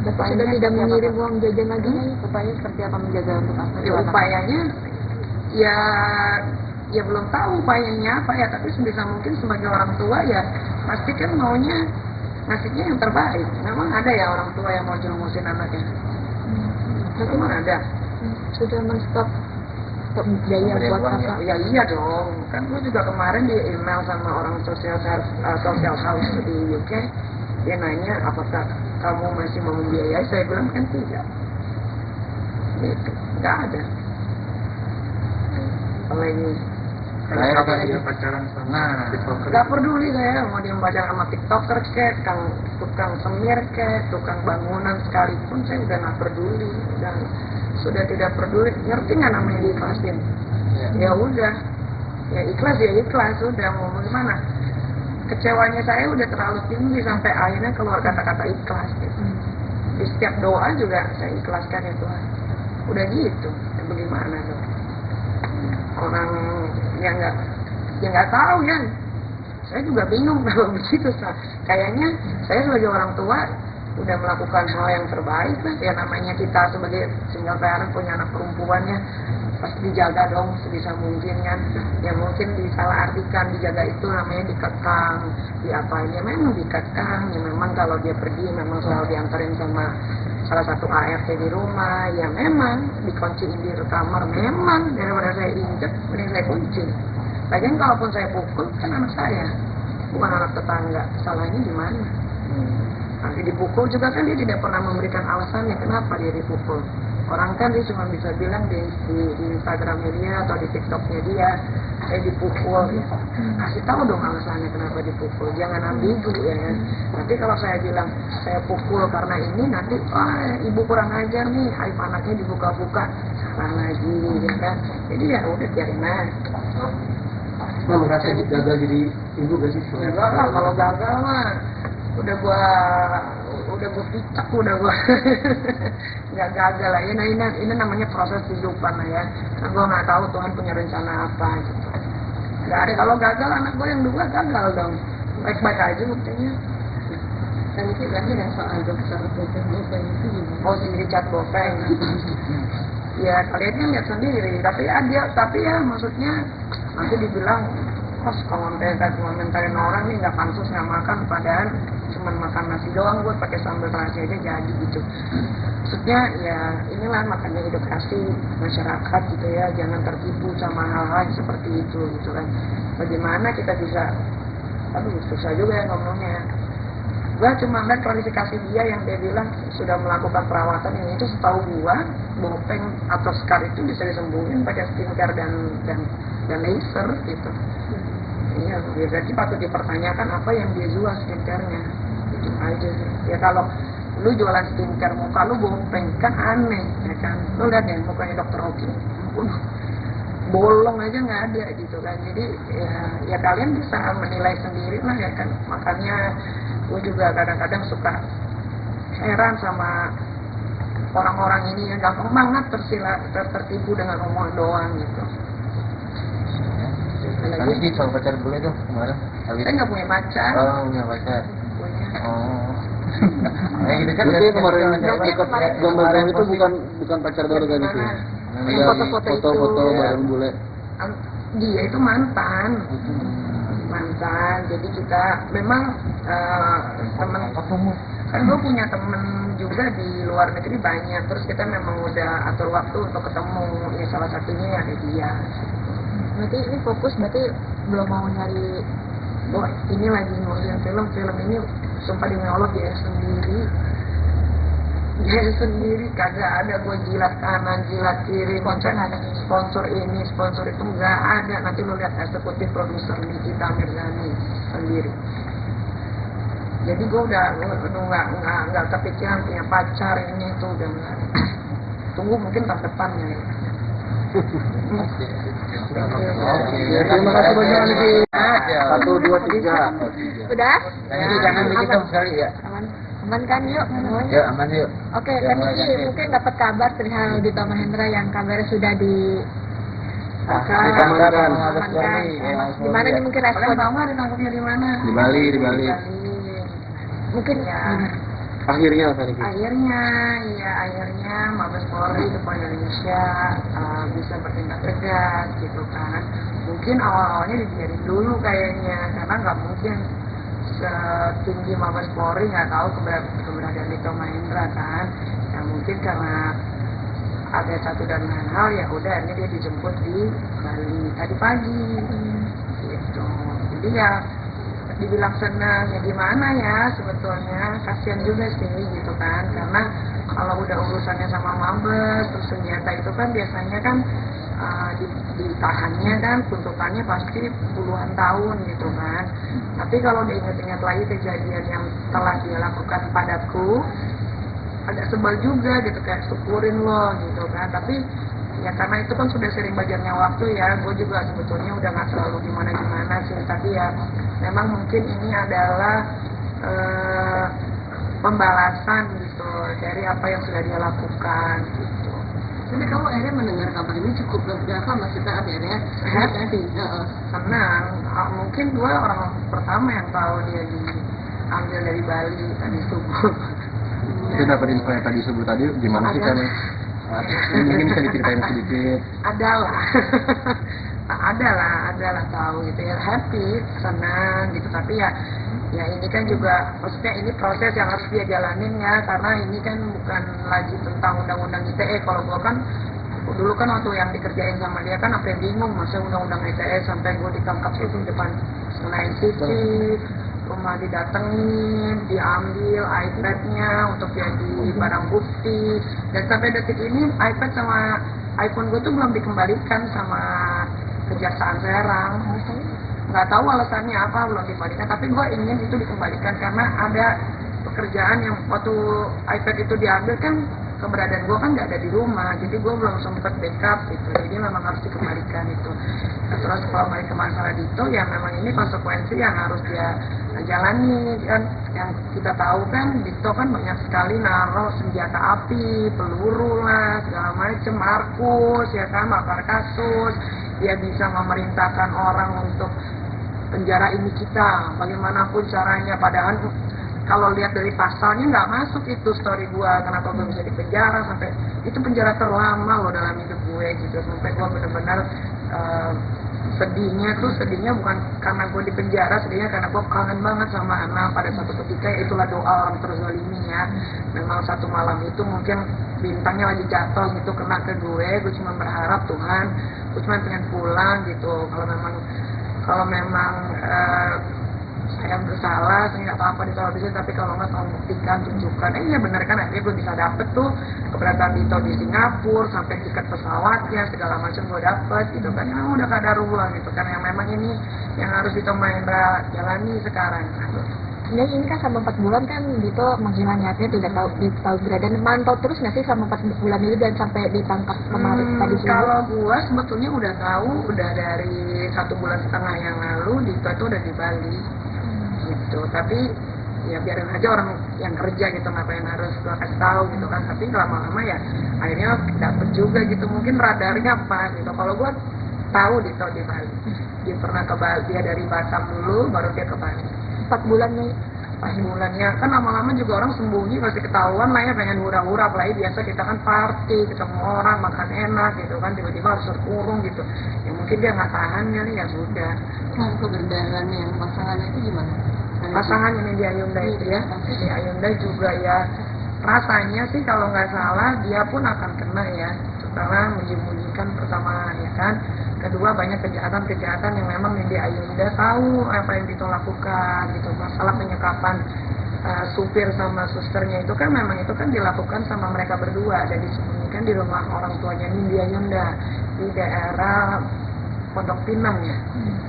S5: Bapak sudah tidak mengirim uang jajan lagi nih?
S2: Upaya seperti apa menjaga untuk anak?
S3: Ya upayanya, ya belum tahu upayanya apa ya, tapi sebisa mungkin sebagai orang tua ya pasti kan maunya ngasihnya yang terbaik. Memang ada ya orang tua yang mau jerumusin anaknya. Itu mah ada.
S5: Sudah men-stop biaya buat kakak?
S3: Ya iya dong. Kan gue juga kemarin di email sama orang social house di UK. Dia nanya apakah kamu masih mau membiayai? Saya bilang kan tidak. Gitu. Nggak ada. Apalagi
S6: Kalau dia pacaran sama TikToker.
S3: nggak peduli saya mau dia pacaran sama TikToker tukang semir tukang bangunan sekalipun saya udah nggak peduli dan sudah tidak peduli. Ngerti nggak namanya diikhlasin? Ya udah, ya ikhlas udah mau gimana? Kecewanya saya udah terlalu tinggi sampai akhirnya keluar kata-kata ikhlas gitu. Di setiap doa juga saya ikhlaskan ya Tuhan. Udah gitu, ya bagaimana dong? Orang yang nggak tahu ya. Saya juga bingung kalau begitu. Kayaknya saya sebagai orang tua udah melakukan hal yang terbaik lah. Ya namanya kita sebagai single parent punya anak perempuannya pasti dijaga dong sebisa mungkin kan. Ya mungkin disalahartikan dijaga itu namanya dikekang, diapain ya memang dikekang. Ya memang kalau dia pergi memang selalu diantarin sama salah satu ART di rumah. Ya memang dikunciin di kamar. Memang daripada saya injek mending saya kunci. Lagian kalaupun saya pukul kan anak saya, bukan anak tetangga. Salahnya di mana? Nanti dipukul juga kan dia tidak pernah memberikan alasannya kenapa dia dipukul. Orang kan dia cuma bisa bilang di Instagramnya dia atau di TikToknya dia, saya dipukul. Ya. Kasih tahu dong alasannya kenapa dipukul. Jangan ambigu ya kan. Nanti kalau saya bilang saya pukul karena ini, nanti ibu kurang ajar nih, aib anaknya dibuka-buka, salah lagi ya kan. Jadi ya udah biarin aja.
S9: Nah, merasa gagal jadi ibu gak sih?
S3: Enggak lah, kalau gagal mah
S1: udah gua picak, udah gua nggak gagal lah ya. Nah ini namanya proses kehidupan lah ya. Nah, gua nggak tahu Tuhan punya rencana apa gitu. Nggak ada, kalau gagal anak gua yang dua gagal dong, baik-baik aja buktinya.
S2: Dan itu lagi yang soal dokter bopeng itu gimana?
S1: Oh, si Richard Bopeng. Ya kalian kan lihat sendiri, tapi ya maksudnya nanti dibilang komentarin orang nih nggak pansus nggak makan, padahal cuma makan nasi doang buat pakai sambal terasi aja jadi gitu. Maksudnya ya inilah makanya edukasi masyarakat gitu ya, jangan tertipu sama hal-hal seperti itu gitu kan. Bagaimana kita bisa, susah juga ya ngomongnya. Gua cuma lihat klarifikasi dia yang dia bilang sudah melakukan perawatan yang itu, setahu gua bopeng atau scar itu bisa disembuhin pakai skincare dan laser gitu. Iya, berarti patut dipertanyakan apa yang dia jual skincare-nya. Itu aja sih. Ya kalau lu jualan skincare muka lu bopeng kan aneh ya kan. Lu lihat deh mukanya Dr. Oki. Bolong aja nggak ada gitu kan. Jadi ya kalian bisa menilai sendiri lah ya kan. Makanya gue juga kadang-kadang suka heran sama orang-orang ini yang gampang banget tertipu dengan omongan doang gitu.
S4: Nanti di soal pacar bule tuh kemarin.
S1: Saya nggak punya pacar.
S4: Oh, punya pacar.
S1: Punya.
S4: Oh. Gitu kan.
S9: Berarti kemarin gambar itu bukan pacar baru kan itu?
S1: Yang foto-foto itu.
S9: Foto bareng bule.
S1: Dia itu mantan. Jadi kita memang teman, kan gue punya temen juga di luar negeri banyak, terus kita memang udah atur waktu untuk ketemu, ya salah satunya ada dia.
S5: Berarti ini fokus, berarti belum mau nyari.
S1: Oh, ini lagi ngurusin film ini, sumpah demi Allah dia sendiri kagak ada gue jilat kanan jilat kiri, sponsor ini sponsor itu nggak ada. Nanti lo lihat eksekutif produser Nikita Mirzani sendiri. Jadi gue udah nggak kepikiran punya pacar ini tuh, udah nggak. Tunggu mungkin tahun depannya ya.
S9: Terima kasih banyak lagi. 1, 2, 3.
S5: Udah?
S4: Jadi jangan dihitung sekali ya.
S5: Aman kan yuk?
S4: Ya aman yuk.
S5: Oke, kami mungkin dapat kabar perihal Dito Mahendra yang kabarnya sudah di
S9: Dikamankan.
S5: Gimana nih mungkin respon?
S1: Kalian tahu nggak ditangkapnya di mana?
S9: Di Bali.
S5: Mungkin
S9: Akhirnya apa nih?
S1: Akhirnya Mabes Polri depan Indonesia bisa bertindak tegas gitu kan. Mungkin awal-awalnya dibiarin dulu kayaknya, karena nggak mungkin setinggi Mabes Polri nggak tahu keberadaan Dito Mahendra kan. Ya mungkin karena ada satu dan lain hal, ya udah ini dia dijemput di Bali tadi pagi gitu. Jadi ya dibilang senang ya gimana ya, sebetulnya kasihan juga sih gitu kan, karena kalau udah urusannya sama Mabes terus senjata itu kan biasanya kan ditahannya kan tuntutannya pasti puluhan tahun gitu kan. Tapi kalau diingat-ingat lagi kejadian yang telah dia lakukan padaku, agak sebel juga gitu, kayak syukurin loh gitu kan. Tapi ya karena itu kan sudah sering belajarnya waktu ya, gue juga sebetulnya udah gak terlalu gimana-gimana sih. Tapi ya memang mungkin ini adalah pembalasan gitu dari apa yang sudah dia lakukan gitu.
S2: Tapi kamu akhirnya mendengar kabar ini cukup berapa maksudnya akhirnya?
S1: Senang. Mungkin gue orang pertama yang tahu dia diambil dari Bali tadi subuh.
S9: Itu dapat info yang tadi subuh tadi gimana sih kan? Mungkin bisa diceritain sedikit. Adalah tahu gitu ya, happy, senang gitu. Tapi ya ini kan juga, maksudnya ini proses yang harus dia jalanin ya, karena ini kan bukan lagi tentang undang-undang ITE. Kalau gua kan dulu kan waktu yang dikerjain sama dia kan sampai bingung, masa undang-undang ITE sampai gua ditangkap itu depan Senayan City, rumah didatengin, diambil iPad-nya untuk jadi barang bukti, dan sampai detik ini iPad sama iPhone gue tuh belum dikembalikan sama Kejaksaan Serang. Nggak tahu alasannya apa belum dikembalikan, tapi gue ingin itu dikembalikan karena ada pekerjaan yang waktu iPad itu diambil kan
S1: keberadaan gue kan nggak ada di rumah, jadi gue belum sempat backup gitu, jadi memang harus dikembalikan itu. Nah, terus kalau balik ke masalah Dito, ya memang ini konsekuensi yang harus dia jalani kan. Yang kita tahu kan Dito kan banyak sekali naruh senjata api, peluru lah, segala macem, Markus ya kan, makar kasus, dia bisa memerintahkan orang untuk penjara ini kita, bagaimanapun caranya, padahal kalau lihat dari pasalnya nggak masuk itu story gua, kenapa gue bisa di penjara sampai itu penjara terlama loh dalam hidup gue gitu, sampai gua benar-benar sedihnya bukan karena gue di penjara, sedihnya karena gue kangen banget sama anak pada satu ketika, itulah doa orang terzalimi ya. Memang satu malam itu mungkin bintangnya lagi jatuh gitu kena ke gue cuma berharap Tuhan, gue cuma pengen pulang gitu. Kalau memang saya bersalah, saya nggak apa-apa ditolak, tapi kalau nggak tolong buktikan, tunjukkan. Iya benar kan, akhirnya gue bisa dapet tuh keberadaan Dito di Singapura, sampai tiket pesawatnya, segala macam gue dapet gitu kan. Ya udah kadarullah gitu kan, yang memang ini yang harus Dito Mahendra jalani sekarang.
S5: Dan ini kan selama 4 bulan kan Dito menghilang nyatanya, tidak tahu keberadaan, mantau terus nggak sih selama 4 bulan ini dan sampai ditangkap kemarin tadi sore?
S1: Kalau gua sebetulnya udah tahu, udah dari 1,5 bulan yang lalu Dito itu udah di Bali gitu, tapi ya biarin aja orang yang kerja gitu, ngapain harus gua kasih tahu gitu kan. Tapi lama-lama ya akhirnya dapet juga gitu, mungkin radarnya apa gitu. Kalau gua tahu Dito di Bali, dia pernah ke Bali, dia dari Batam dulu baru dia ke Bali.
S5: 4 bulannya
S1: 4 bulannya kan lama-lama juga orang sembunyi, pasti ketahuan lah ya, pengen hura-hura, apalagi biasa kita kan party, ketemu orang, makan enak gitu kan, tiba-tiba harus terkurung gitu ya, mungkin dia nggak tahan kali ya sudah.
S2: Nah, keberadaan yang pasangannya itu gimana?
S1: Pasangan ini di Ayunda itu ya, di Ayunda juga ya, rasanya sih kalau nggak salah dia pun akan kena ya, karena menyembunyikan pertama ya kan. Kedua, banyak kejahatan-kejahatan yang memang di Ayunda tahu apa yang Dito lakukan gitu. Masalah penyekapan supir sama susternya itu kan memang itu kan dilakukan sama mereka berdua, dan disembunyikan di rumah orang tuanya di Ayunda di daerah Pondok Pinang ya,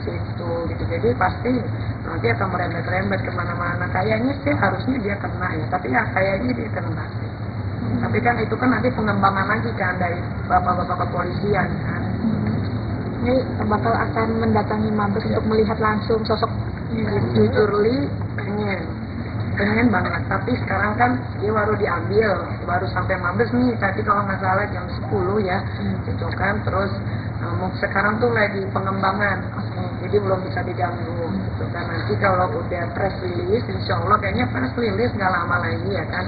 S1: situ gitu. Jadi pasti nanti akan merembet-rembet kemana-mana. Kayaknya sih harusnya dia kena ya, tapi ya kayaknya dia kena sih. Tapi kan itu kan nanti pengembangan lagi kan dari bapak-bapak kepolisian kan.
S5: ini bakal akan mendatangi Mabes untuk melihat langsung sosok.
S1: Jujur Li pengen banget, tapi sekarang kan dia baru diambil, baru sampai Mabes nih tadi kalau nggak salah jam 10 ya gitu kan. Terus sekarang tuh lagi pengembangan, jadi belum bisa diganggu gitu kan. Nanti kalau udah press release, insya Allah kayaknya press release nggak lama lagi ya kan.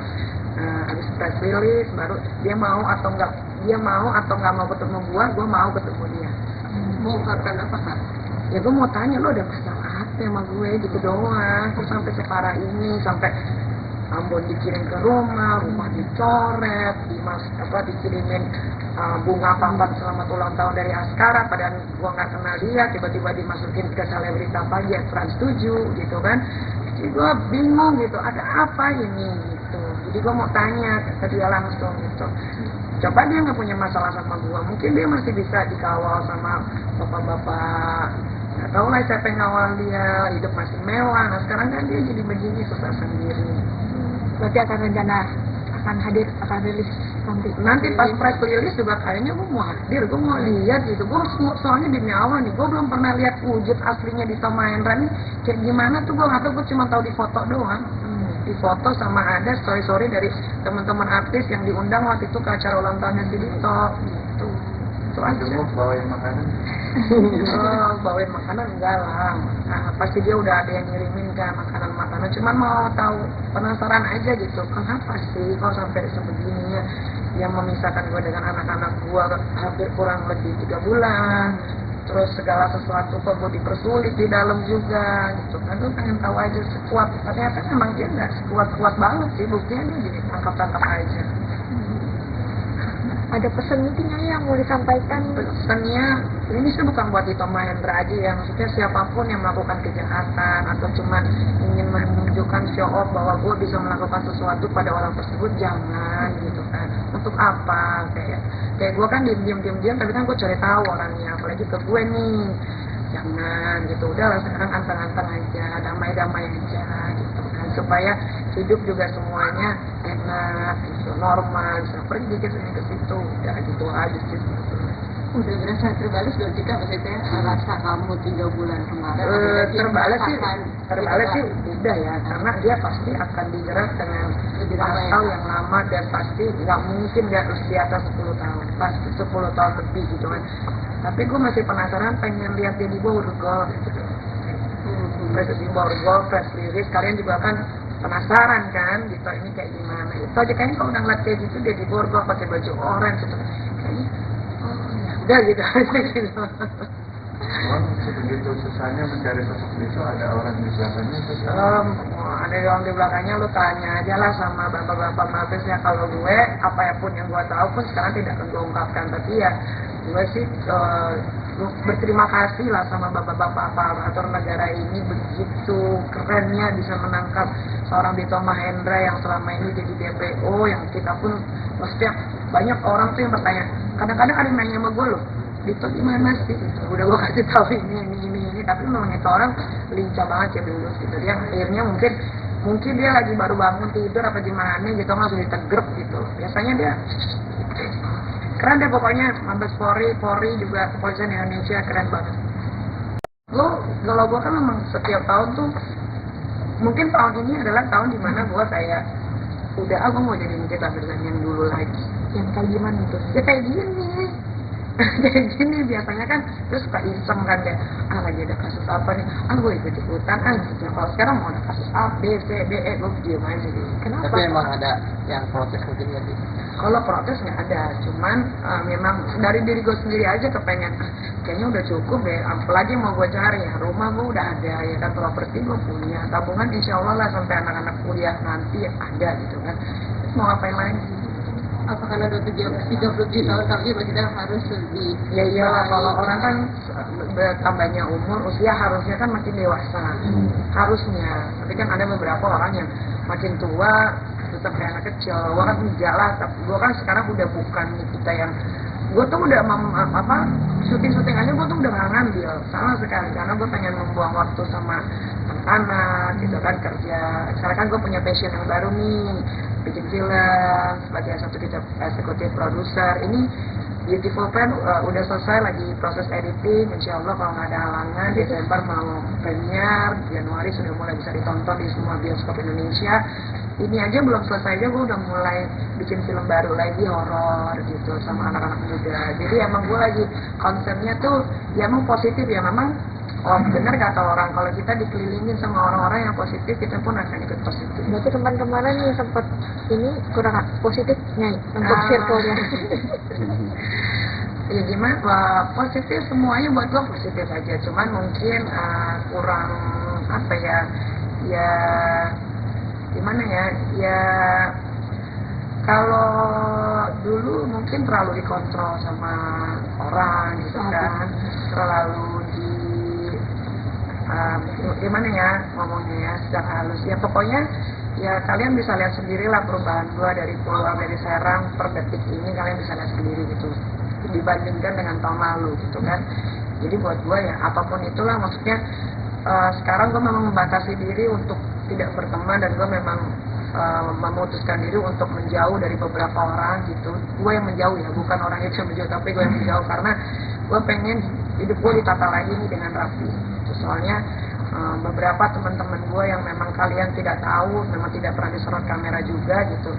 S1: Habis press release baru dia mau atau nggak mau ketemu gua mau ketemu dia.
S2: Mau katakan apa Kak?
S1: Ya gue mau tanya, lo ada masalah apa sama gue gitu doang, terus sampai separah ini, sampai Ambon dikirim ke rumah dicoret, dikirimin bunga pampat selamat ulang tahun dari Askara, padahal gue nggak kenal dia, tiba-tiba dimasukin ke selebritas aja Trans 7 gitu kan. Jadi gue bingung gitu, ada apa ini gitu. Jadi gue mau tanya ke dia langsung gitu. Coba dia nggak punya masalah sama gue, mungkin dia masih bisa dikawal sama bapak-bapak, nggak tahu lah siapa yang ngawal dia, hidup masih mewah. Nah sekarang kan dia jadi begini, susah sendiri.
S5: Berarti akan hadir, akan rilis
S1: nanti pas press release juga kayaknya gue mau hadir, gue mau lihat gitu. Gue soalnya demi awal nih, gue belum pernah lihat wujud aslinya Dito Mahendra nih kayak gimana tuh, gue nggak tahu, gue cuma tahu di foto doang. Di foto sama ada story dari teman-teman artis yang diundang waktu itu ke acara ulang tahunnya si Dito gitu. Itu aja.
S6: Bawain makanan?
S1: Bawain makanan enggak lah. Nah, pasti dia udah ada yang ngirimin kan makanan-makanan. Cuman mau tahu, penasaran aja gitu. Kenapa sih kok sampai sebegininya yang memisahkan gue dengan anak-anak gue hampir kurang lebih 3 bulan. Terus segala sesuatu kok gue dipersulit di dalam juga gitu kan. Gue pengen tahu aja sekuat, ternyata memang dia nggak sekuat-kuat banget sih, buktinya dia jadi tangkap-tangkap aja.
S5: Ada pesan mungkin yang mau disampaikan?
S1: Pesannya ini sih bukan buat Dito Mahendra aja ya, maksudnya siapapun yang melakukan kejahatan atau cuman ingin menunjukkan show off bahwa gue bisa melakukan sesuatu pada orang tersebut, jangan gitu kan. Untuk apa? Kayak gue kan diam, tapi kan gue cari tahu orangnya, apalagi ke gue nih. Jangan gitu, udahlah sekarang anteng-anteng aja, damai-damai aja gitu kan, supaya hidup juga semuanya enak, gitu, normal, bisa pergi ke situ, ya gitu aja sih.
S2: Udah berasa terbalik berarti kan maksudnya rasa kamu 3 bulan kemarin
S1: terbalik sih udah ya, karena dia pasti akan dijerat dengan pasal yang lama dan pasti nggak mungkin dia harus di atas 10 tahun, pasti 10 tahun lebih gitu kan. Tapi gue masih penasaran, pengen lihat dia di Borgol gitu. Proses di Borgol, press release, kalian juga kan penasaran kan gitu, ini kayak gimana. Itu aja kayaknya kalau udah ngeliat kayak gitu dia di Borgol pakai baju orange gitu, kayaknya udah gitu aja gitu.
S6: Sebegitu susahnya mencari sosok itu, ada orang di belakangnya itu.
S1: Ada orang di belakangnya, lu tanya aja lah sama bapak-bapak mabesnya. Kalau gue, apapun yang gue tahu pun sekarang tidak akan gue ungkapkan. Tapi ya gue sih berterima kasih lah sama bapak-bapak aparatur negara ini, begitu kerennya bisa menangkap seorang Dito Mahendra yang selama ini jadi DPO, yang kita pun maksudnya banyak orang tuh yang bertanya, kadang-kadang ada yang nanya sama gue loh, Dito gimana sih? Udah gue kasih tahu ini, tapi memang itu orang lincah banget ya dulu gitu. Dia akhirnya mungkin dia lagi baru bangun tidur apa gimana gitu, langsung ditegrep gitu. Biasanya dia keren deh pokoknya, Mabes Polri juga kepolisian Indonesia keren banget. Kalau gue kan memang setiap tahun tuh, mungkin tahun ini adalah tahun dimana gue kayak udah aku mau jadi Nikita Mirzani yang dulu lagi. Yang kayak gimana tuh? Ya kayak gini. Kayak gini biasanya kan terus suka iseng kan, kayak lagi ada kasus apa nih, gue ikut-ikutan gitu. Kalau sekarang mau ada kasus A, B, C, D, E, gue diem aja gitu. Kenapa?
S4: Tapi emang ada yang protes mungkin nggak sih?
S1: Kalau protes nggak ada, cuman memang dari diri gue sendiri aja kepengen kayaknya udah cukup deh, apalagi mau gue cari ya, rumah gue udah ada ya kan, properti gue punya, tabungan insya Allah lah sampai anak-anak kuliah nanti ada gitu kan. Terus mau ngapain lagi?
S2: Apa karena udah 37 tahun tapi kita harus lebih
S1: ya kalau orang kan bertambahnya umur, usia harusnya kan makin dewasa, harusnya. Tapi kan ada beberapa orang yang makin tua tetap kayak anak kecil. Gue kan enggak lah, tapi gue kan sekarang udah bukan kita yang, gue tuh udah syuting aja gue tuh udah gak ngambil sama sekali, karena gue pengen membuang waktu sama anak gitu kan, kerja. Sekarang kan gue punya passion yang baru nih, bikin film sebagai satu eksekutif produser. Ini Beautiful Pen udah selesai, lagi proses editing, insya Allah kalau nggak ada halangan Desember mau premier, Januari sudah mulai bisa ditonton di semua bioskop Indonesia. Ini aja belum selesai aja gue udah mulai bikin film baru lagi, horor gitu sama anak-anak muda. Jadi emang gue lagi konsepnya tuh ya emang positif ya, memang benar kata orang, kalau kita dikelilingin sama orang-orang yang positif, kita pun akan ikut positif.
S5: Berarti kemarin yang sempat ini kurang positifnya untuk circle-nya.
S1: Ya gimana, positif semuanya buat gue positif aja, cuman mungkin kurang apa ya gimana ya kalau dulu mungkin terlalu dikontrol sama orang gitu kan, terlalu gimana ya ngomongnya ya, sedang halus ya, pokoknya ya kalian bisa lihat sendiri lah perubahan gua dari pulang dari Serang per detik ini, kalian bisa lihat sendiri gitu dibandingkan dengan tahun lalu gitu kan. Jadi buat gua ya apapun itulah, maksudnya sekarang gua memang membatasi diri untuk tidak berteman, dan gua memang memutuskan diri untuk menjauh dari beberapa orang gitu. Gua yang menjauh ya, bukan orang itu yang menjauh, tapi gua yang menjauh karena gua pengen hidup gua ditata lagi nih dengan rapi. Soalnya beberapa teman-teman gue yang memang kalian tidak tahu, memang tidak pernah disorot kamera juga gitu,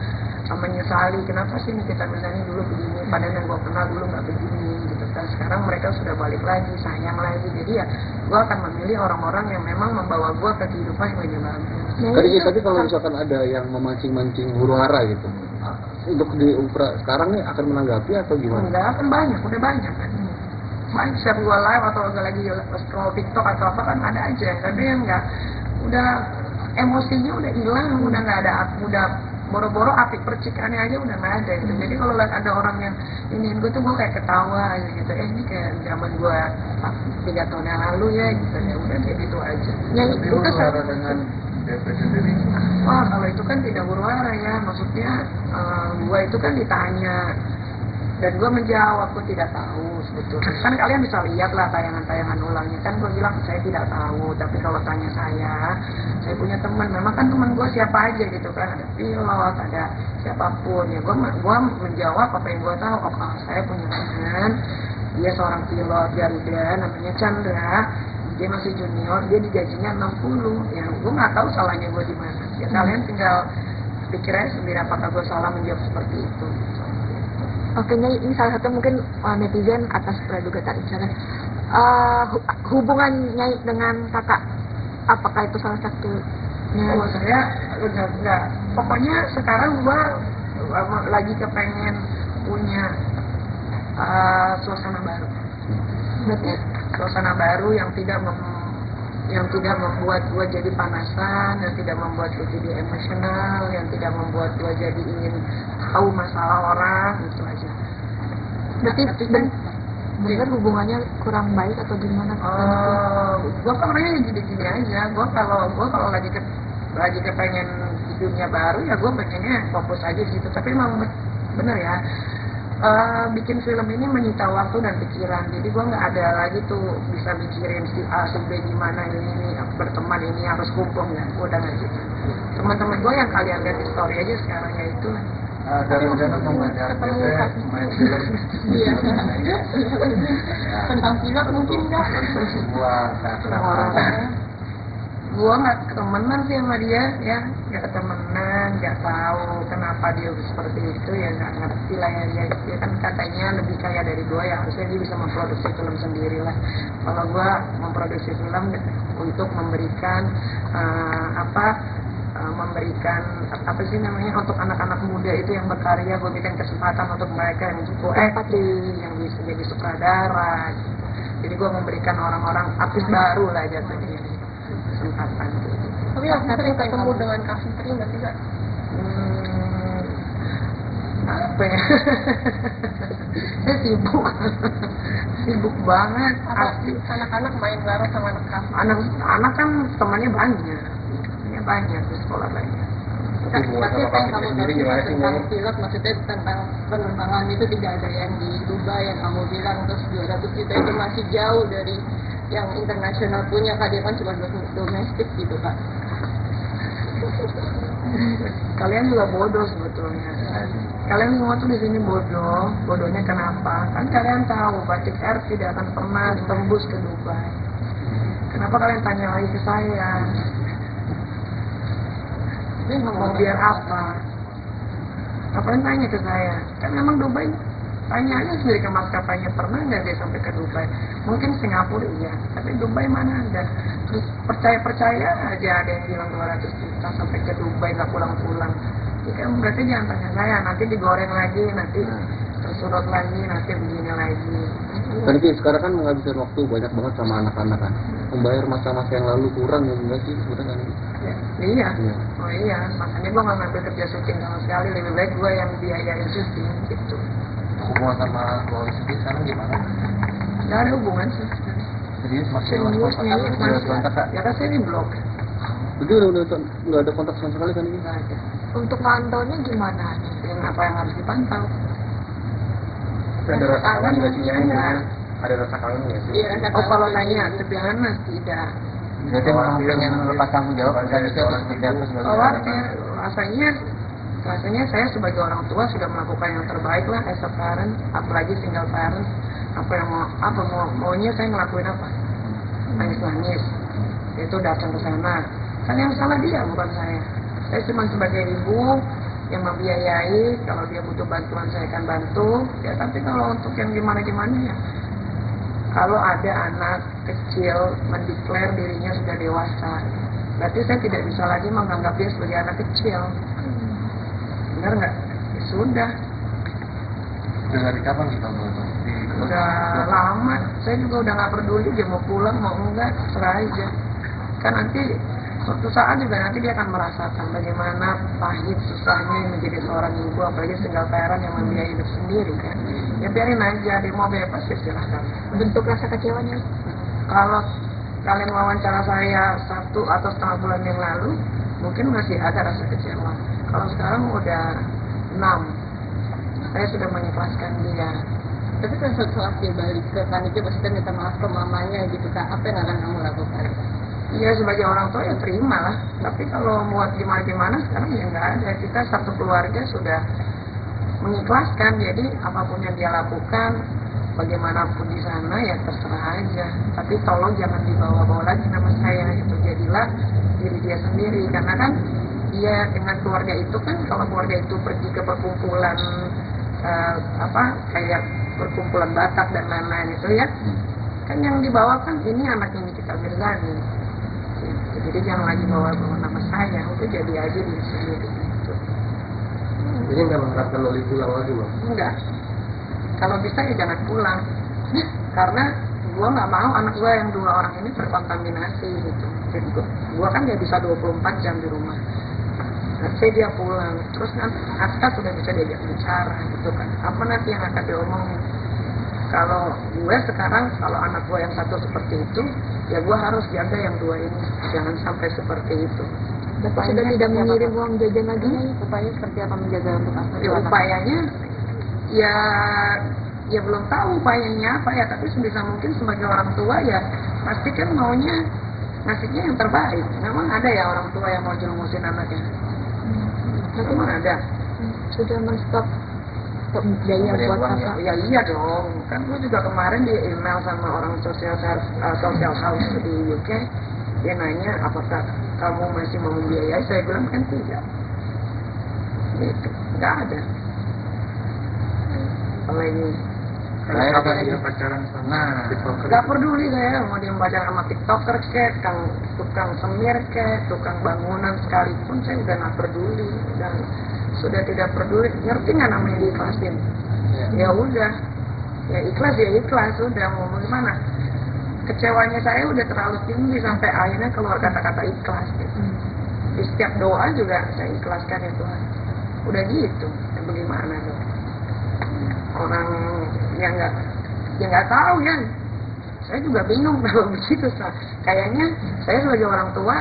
S1: menyesali kenapa sih Nikita Mirzani dulu begini, padahal yang gue kenal dulu nggak begini gitu kan. Sekarang mereka sudah balik lagi, sayang lagi. Jadi ya gue akan memilih orang-orang yang memang membawa gue ke kehidupan yang lebih bagus.
S4: Tapi kalau misalkan ada yang memancing-mancing huru hara gitu, untuk di sekarang nih akan menanggapi atau gimana?
S1: Enggak, kan udah banyak kan. Banyak setiap gue live atau lagi scroll TikTok atau apa kan ada aja, tapi yang enggak, udah emosinya udah hilang, udah nggak ada, udah boro-boro api percikannya aja udah nggak ada gitu. Jadi kalau lihat ada orang yang ini gue tuh gue kayak ketawa aja gitu, ini kayak zaman gue 3 tahun yang lalu ya gitu, ya udah kayak gitu aja. Yang itu kan
S6: dengan DP sendiri.
S1: Kalau itu kan tidak huru hara ya, maksudnya gue itu kan ditanya Dan gue menjawab, gue tidak tahu sebetulnya. Kan kalian bisa lihat lah tayangan-tayangan ulangnya. Kan gue bilang saya tidak tahu. Tapi kalau tanya saya punya teman. Memang kan teman gue siapa aja gitu kan. Ada pilot, ada siapapun. Ya gue menjawab apa yang gue tahu. Oh, kalau saya punya teman, dia seorang pilot Garuda, namanya Chandra. Dia masih junior, dia digajinya 60. Ya gue nggak tahu salahnya gue di mana. Ya kalian tinggal pikir aja sendiri apakah gue salah menjawab seperti itu.
S5: Oke, ini salah satu mungkin netizen atas praduga tak misalnya hubungannya dengan kakak, apakah itu salah satunya?
S1: Oh, saya enggak. Pokoknya sekarang gua lagi kepengen punya suasana baru.
S5: Berarti
S1: Suasana baru yang tidak membuat gua jadi panasan, yang tidak membuat gua jadi emosional, yang tidak membuat gua jadi ingin tahu masalah orang, itu aja.
S5: berarti benar hubungannya kurang baik atau gimana?
S1: Gua kan orangnya gini-gini aja. Gua kalau lagi kepengen di dunia baru ya gua pengennya fokus aja di situ. Tapi memang bener ya. Bikin film ini menyita waktu dan pikiran, jadi gue nggak ada lagi tuh bisa mikirin si A, si B gimana ini berteman ini harus kumpul ya, gue udah nggak gitu. Teman-teman gue yang kalian lihat di story aja sekarang ya itu.
S6: Dari rencana membaca main film
S2: Tentang pilot mungkin nggak?
S6: sebuah keakraban.
S1: Gue nggak ketemenan sih sama dia ya, nggak ketemenan, nggak tahu kenapa dia seperti itu ya, nggak ngerti lah ya. Dia kan katanya lebih kaya dari gue ya, harusnya dia bisa memproduksi film sendiri lah. Kalau gue memproduksi film untuk memberikan memberikan apa sih namanya untuk anak-anak muda itu yang berkarya, gue berikan kesempatan untuk mereka yang cukup acting, yang bisa jadi sutradara gitu. Jadi gue memberikan orang-orang artis baru lah jatuhnya kesempatan.
S2: Tapi yang sering ketemu dengan Kak Fitri nggak sih Kak?
S1: Apa ya? Saya sibuk banget.
S2: Asli anak-anak main bareng sama anak Kak.
S1: Anak kan temannya banyak di sekolah banyak.
S6: Tapi buat
S2: Tapi
S6: sama
S2: yang
S6: Kak
S2: kamu
S6: sendiri
S2: tahu
S6: gimana sih?
S2: tentang pilot, maksudnya tentang penerbangan itu tidak ada yang di Dubai yang kamu bilang, terus 200 juta itu masih jauh dari yang internasional punya. Kak, dia kan cuma domestik gitu Kak.
S1: Kalian juga bodoh sebetulnya. Kalian semua tuh di sini bodoh. Bodohnya kenapa? Kan kalian tahu Batik Air tidak akan pernah tembus ke Dubai. Kenapa kalian tanya lagi ke saya? Ini ngomong biar apa? Ngapain tanya ke saya? Kan memang Dubai, tanya aja sendiri ke maskapainya, pernah nggak dia sampai ke Dubai? Mungkin Singapura iya, tapi Dubai mana ada? Terus percaya aja ada yang bilang 200 juta sampai ke Dubai nggak pulang-pulang. Ya kan berarti jangan tanya saya, nanti digoreng lagi, nanti tersurut lagi, nanti begini lagi.
S4: Kan Ki, sekarang kan menghabiskan waktu banyak banget sama anak-anak kan. Membayar masa-masa yang lalu kurang ya enggak sih sebenarnya kan?
S1: Ya, iya. Oh iya, makanya gue nggak ngambil kerja syuting sama sekali, lebih baik gue yang biayain syuting gitu.
S6: Hubungan sama keluarga sendiri sekarang gimana?
S1: Nggak ada hubungan sih.
S6: Jadi masih
S1: Serius nih,
S6: kontak Kak?
S1: ya kan saya di blog.
S4: Jadi udah ada kontak sama sekali kan ini?
S1: Nggak ada.
S5: Untuk pantaunya gimana nih?
S1: Yang apa yang harus dipantau?
S6: Ada rasa kangen nggak sih? Ada rasa kangen nggak sih?
S2: Iya, rasa
S1: Oh kalau
S2: kangen.
S1: nanya sederhana tidak.
S6: Jadi memang pengen melepas tanggung jawab dan itu harus seperti apa sebagai
S1: Khawatir, rasanya saya sebagai orang tua sudah melakukan yang terbaik lah as a parent, apalagi single parent. Maunya saya ngelakuin apa? Nangis, itu datang ke sana. Kan yang salah dia bukan saya. Saya cuma sebagai ibu yang membiayai, kalau dia butuh bantuan saya akan bantu. Ya tapi kalau untuk yang gimana-gimana ya, kalau ada anak kecil mendeklar dirinya sudah dewasa, berarti saya tidak bisa lagi menganggap dia sebagai anak kecil. Benar nggak? Ya sudah.
S6: dari kapan sih kamu itu?
S1: Udah lama. Saya juga udah nggak peduli dia mau pulang mau enggak, serah aja. Kan nanti suatu saat juga nanti dia akan merasakan bagaimana pahit susahnya menjadi seorang ibu, apalagi single parent yang membiayai hidup sendiri kan. Ya biarin aja, dia mau bebas ya silahkan.
S5: Bentuk rasa kecewanya?
S1: Kalau kalian wawancara saya 1 atau setengah bulan yang lalu, mungkin masih ada rasa kecewa. Kalau sekarang udah 6. saya sudah mengikhlaskan dia.
S2: Tapi kan setelah dia balik ke panitia pasti minta maaf ke mamanya gitu Kak, apa yang akan kamu lakukan?
S1: Iya, sebagai orang tua ya terima lah. Tapi kalau buat gimana sekarang ya nggak ada. Kita satu keluarga sudah mengikhlaskan. Jadi apapun yang dia lakukan, bagaimanapun di sana ya terserah aja. Tapi tolong jangan dibawa-bawa lagi nama saya. Itu jadilah diri dia sendiri. Karena kan dia dengan keluarga itu kan, kalau keluarga itu pergi ke perkumpulan kayak perkumpulan Batak dan lain-lain itu ya, kan yang dibawa kan ini anaknya Nikita Mirzani. Jadi jangan lagi bawa nama saya, itu jadi aja diri sendiri.
S4: Jadi nggak mengharapkan Loli pulang lagi, Bang?
S1: Enggak. Kalau bisa ya jangan pulang. Karena gua nggak mau anak gua yang 2 orang ini terkontaminasi gitu. Jadi gua kan nggak bisa 24 jam di rumah. Saya dia pulang, terus nanti Aska sudah bisa diajak bicara gitu kan. Apa nanti yang akan diomongin? Kalau gue sekarang, kalau anak gue yang satu seperti itu, ya gue harus jaga yang 2 ini, jangan sampai seperti itu.
S5: Bapak sudah tidak mengirim uang jajan lagi?
S2: Upaya seperti apa menjaga untuk Aska?
S1: Ya upayanya, ya belum tahu upayanya apa ya, tapi sebisa mungkin sebagai orang tua ya pasti kan maunya ngasihnya yang terbaik. Memang ada ya orang tua yang mau jerumusin anaknya. Memang ada.
S5: Sudah men-stop biaya buat kakak?
S1: Ya iya dong, kan gue juga kemarin di email sama orang social house di UK, dia nanya apakah kamu masih mau membiayai, saya bilang kan tidak. Gitu, nggak ada. Kalau ini
S6: Kalau dia pacaran sama TikToker,
S1: nggak peduli saya mau dia pacaran sama TikToker kek, tukang semir kek, tukang bangunan sekalipun saya udah nggak peduli, dan sudah tidak peduli. Ngerti nggak namanya diikhlasin? Ya udah, ya ikhlas udah mau gimana? Kecewanya saya udah terlalu tinggi sampai akhirnya keluar kata-kata ikhlas gitu. Di setiap doa juga saya ikhlaskan ya Tuhan. Udah gitu, ya bagaimana tuh? Orang yang nggak tahu ya. Saya juga bingung kalau begitu. Kayaknya saya sebagai orang tua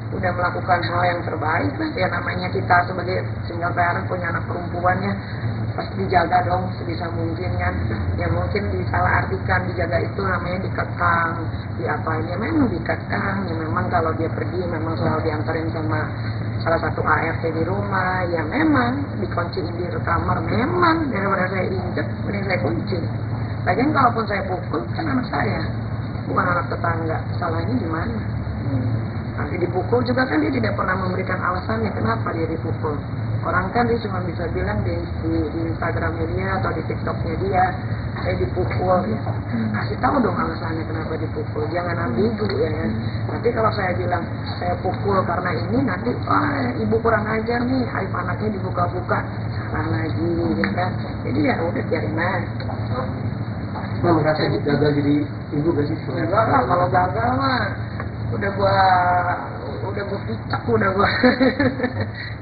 S1: udah melakukan hal yang terbaik lah. Ya namanya kita sebagai single parent punya anak perempuannya pasti dijaga dong sebisa mungkin kan. Ya mungkin disalahartikan dijaga itu namanya dikekang, diapain ya memang dikekang. Ya memang kalau dia pergi memang selalu diantarin sama salah satu ART di rumah, ya memang dikunciin di kamar, memang daripada saya injek mending saya kunci. Lagian kalaupun saya pukul kan anak saya, bukan anak tetangga. Salahnya di mana? Nanti dipukul juga kan dia tidak pernah memberikan alasannya kenapa dia dipukul. Orang kan dia cuma bisa bilang di Instagramnya dia atau di TikToknya dia, saya dipukul. Ya. Kasih tahu dong alasannya kenapa dipukul. Jangan ambigu ya. Nanti kalau saya bilang saya pukul karena ini, nanti ibu kurang ajar nih, aib anaknya dibuka-buka, salah lagi ya kan. Jadi ya udah biarin aja.
S4: Nah, merasa gagal jadi ibu gak sih?
S1: Enggak lah, kalau gagal mah udah gua picak, udah gua